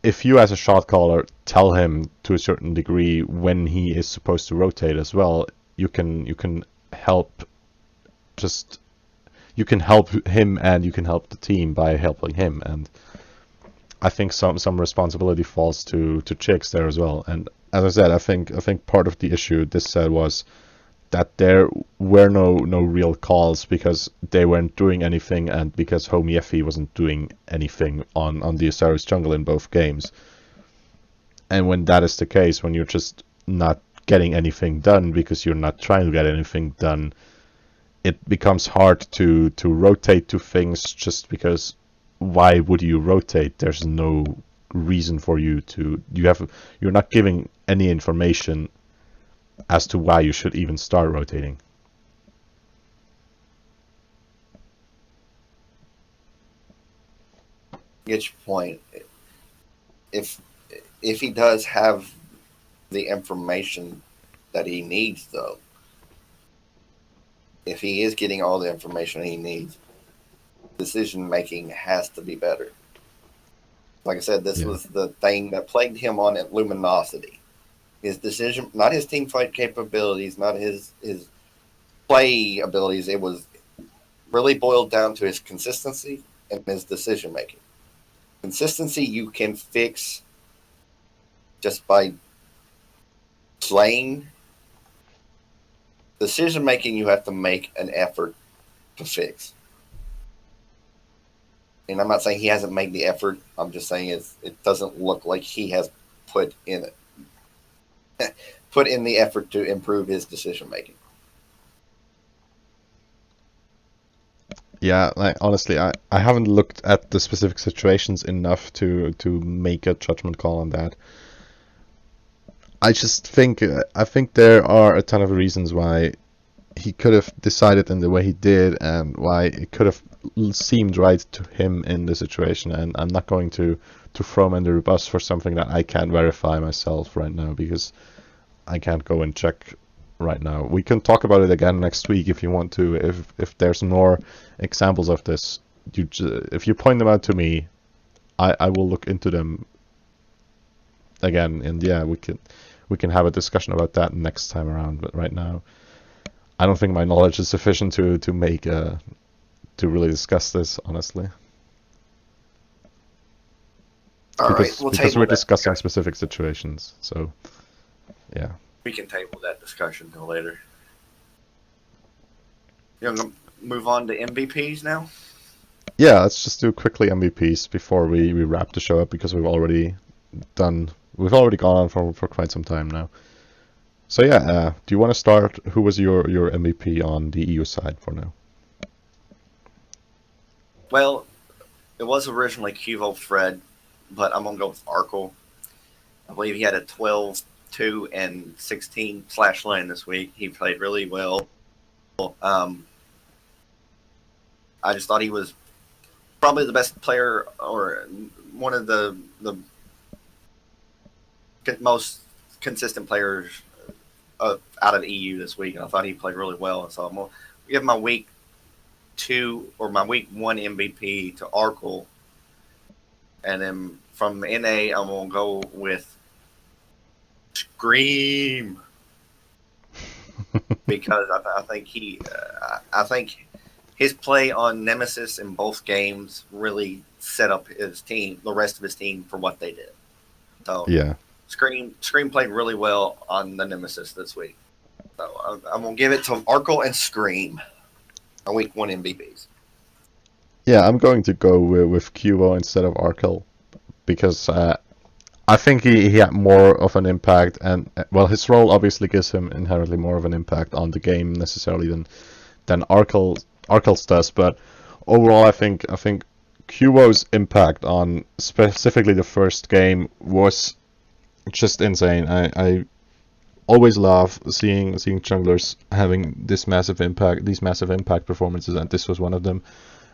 as a shot caller tell him to a certain degree when he is supposed to rotate as well, you can help just you can help him and you can help the team by helping him. And I think some responsibility falls to Chicks there as well. And as I said, I think part of the issue this set was that there were no real calls because they weren't doing anything, and because Home Yeffi wasn't doing anything on the Osiris jungle in both games. And when that is the case, when you're just not getting anything done because you're not trying to get anything done, it becomes hard to rotate to things just because why would you rotate? There's no reason for you're not giving any information as to why you should even start rotating. Get your point. If if he does have the information that he needs, though, if he is getting all the information he needs, decision making has to be better. Like I said, this was the thing that plagued him on at Luminosity. His decision, not his team fight capabilities, not his play abilities. It was really boiled down to his consistency and his decision making. Consistency you can fix just by playing. Decision making you have to make an effort to fix. And I'm not saying he hasn't made the effort. I'm just saying it doesn't look like he has put in the effort to improve his decision making. Yeah, like honestly, I haven't looked at the specific situations enough to make a judgment call on that. I just think I think there are a ton of reasons why he could have decided in the way he did, and why it could have seemed right to him in the situation. And I'm not going to throw him under the bus for something that I can't verify myself right now, because I can't go and check right now. We can talk about it again next week if you want to. If there's more examples of this, if you point them out to me, I will look into them again, and yeah, we can have a discussion about that next time around. But right now, I don't think my knowledge is sufficient to make to really discuss this, honestly. All right, Because we're discussing specific situations. So, yeah. We can table that discussion until later. You want to move on to MVPs now? Yeah, let's just do quickly MVPs before we wrap the show up, because we've already gone on for quite some time now. So yeah, do you want to start? Who was your MVP on the EU side for now? Well, it was originally Cuvo Fred, but I'm going to go with Arkle. I believe he had a 12, 2, and 16 slash lane this week. He played really well. I just thought he was probably the best player, or one of the most consistent players out of EU this week. And I thought he played really well. And so I'm going to give my week 2 or my week 1 MVP to Arkle. And then from NA, I'm going to go with Scream. Because I think his play on Nemesis in both games really set up his team, the rest of his team, for what they did. So Yeah. Scream played really well on the Nemesis this week. So I'm gonna give it to Arkle and Scream, our week 1 MVPs. Yeah, I'm going to go with QO instead of Arkell because I think he had more of an impact, and well, his role obviously gives him inherently more of an impact on the game necessarily than Arkell's does. But overall, I think QO's impact on specifically the first game was just insane. I always love seeing junglers having these massive impact performances, and this was one of them.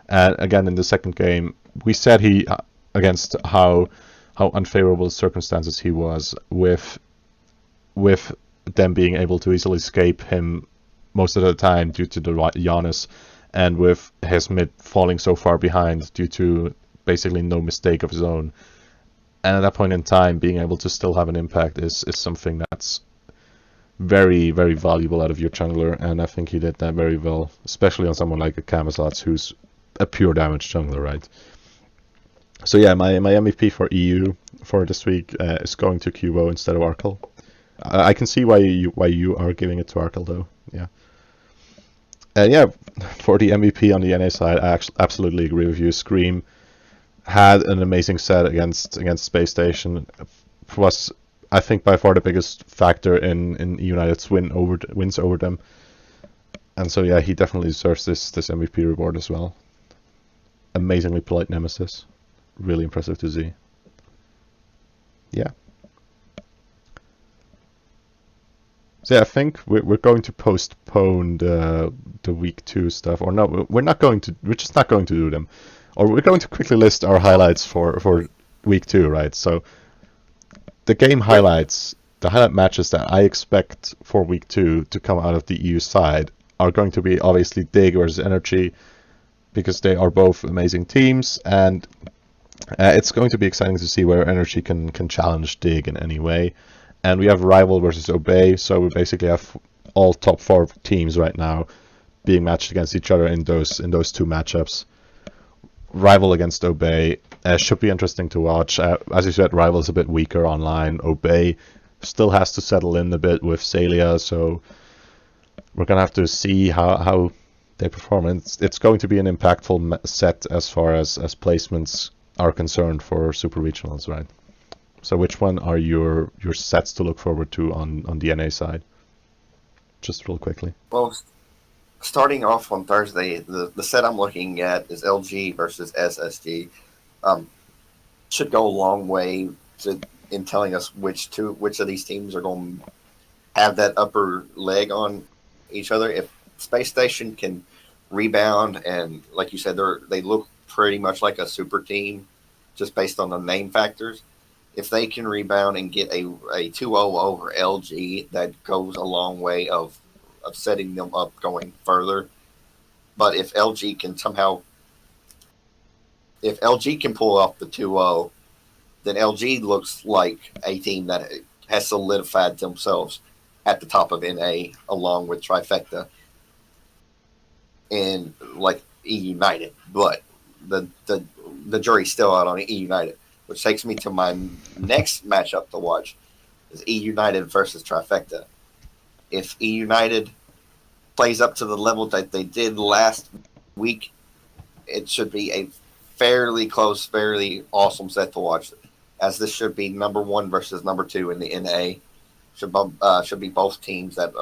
And again, in the second game, we said he against how unfavorable circumstances he was with them being able to easily escape him most of the time due to the Giannis, and with his mid falling so far behind due to basically no mistake of his own. And at that point in time, being able to still have an impact is something that's very, very valuable out of your jungler, and I think he did that very well, especially on someone like a Camazotz, who's a pure damage jungler, right? So yeah, my MVP for EU for this week is going to QO instead of Arkell. I can see why you are giving it to Arkell though. Yeah. Yeah, for the MVP on the NA side, I absolutely agree with you. Scream had an amazing set against Space Station. Was I think by far the biggest factor in United's wins over them. And so yeah, he definitely deserves this MVP reward as well. Amazingly polite nemesis. Really impressive to see. Yeah. So yeah, I think we're going to postpone the week 2 stuff, or no, we're not going to. We're just not going to do them, or we're going to quickly list our highlights for week 2, right? So the game highlights, the highlight matches that I expect for week 2 to come out of the EU side are going to be obviously Dig versus Energy, because they are both amazing teams, and it's going to be exciting to see where Energy can challenge Dig in any way. And we have Rival versus Obey, so we basically have all top 4 teams right now being matched against each other in those 2 matchups. Rival against Obey should be interesting to watch. As you said, Rival is a bit weaker online. Obey still has to settle in a bit with Celia, so we're gonna have to see how they perform. It's going to be an impactful set as far as placements are concerned for Super Regionals, right? So which one are your sets to look forward to on the NA side? Just real quickly. Well, starting off on Thursday, the set I'm looking at is LG versus SSG. Should go a long way in telling us which of these teams are going to have that upper leg on each other. If Space Station can rebound, and like you said, they look pretty much like a super team just based on the name factors. If they can rebound and get a 2-0 over LG, that goes a long way of setting them up going further. But if LG can pull off the 2-0, then LG looks like a team that has solidified themselves at the top of NA along with Trifecta and like E United. But the jury's still out on E United, which takes me to my next matchup to watch is E United versus Trifecta. If E United plays up to the level that they did last week, it should be a fairly close, fairly awesome set to watch, as this should be number 1 versus number 2 in the NA. Should be both teams that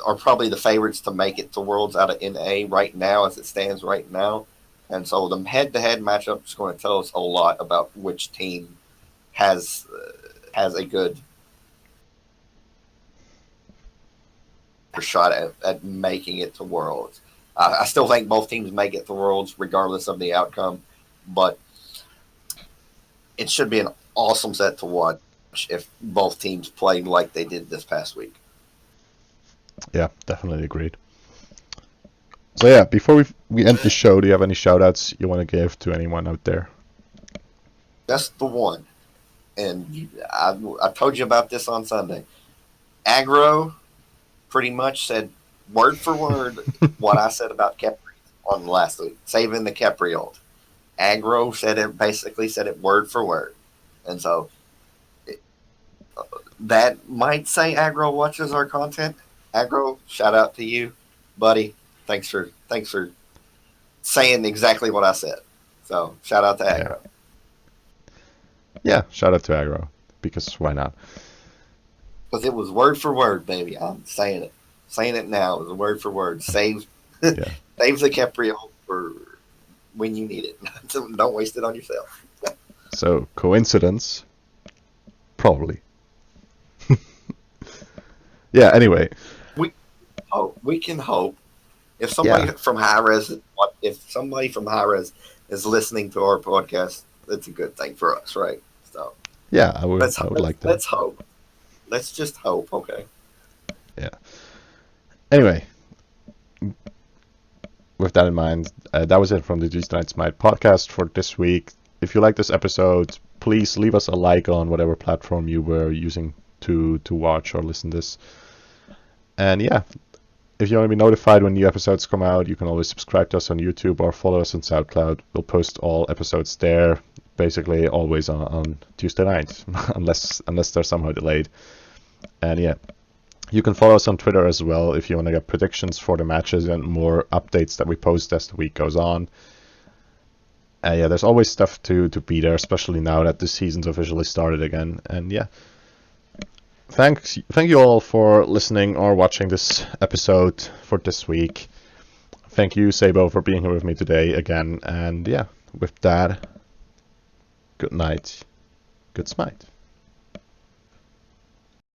are probably the favorites to make it to Worlds out of NA right now, as it stands right now. And so the head-to-head matchup is going to tell us a lot about which team has a good shot at making it to Worlds. I still think both teams make it to Worlds regardless of the outcome, but it should be an awesome set to watch if both teams play like they did this past week. Yeah, definitely agreed. So yeah, before we end the show, do you have any shout-outs you want to give to anyone out there? That's the one. And I told you about this on Sunday. Aggro pretty much said word for word what I said about Kepri on last week, saving the Kepri ult. Aggro basically said it word for word. And so that might say Aggro watches our content. Aggro, shout out to you, buddy. Thanks for saying exactly what I said. So shout out to Yeah. Aggro. Yeah, shout out to Aggro, because why not? Because it was word for word, baby. I'm saying it. Saying it now. It was word for word. Save Yeah. save the Caprio for when you need it. Don't waste it on yourself. So, coincidence? Probably. Yeah, anyway. We can hope. If Yeah. somebody from high res is listening to our podcast, that's a good thing for us, right? So Yeah, I would let's I would let's, like that. let's hope. Let's just hope. Okay. Yeah. Anyway, with that in mind, that was it from the G Night Smite podcast for this week. If you like this episode, please leave us a like on whatever platform you were using to watch or listen to this. And yeah, if you want to be notified when new episodes come out, you can always subscribe to us on YouTube or follow us on SoundCloud. We'll post all episodes there, basically always on Tuesday nights, unless they're somehow delayed. And yeah, you can follow us on Twitter as well if you want to get predictions for the matches and more updates that we post as the week goes on. Yeah, there's always stuff to be there, especially now that the season's officially started again. And yeah, thank you all for listening or watching this episode for this week. Thank you, Sabo, for being here with me today again. And yeah, with that, good night, good Smite.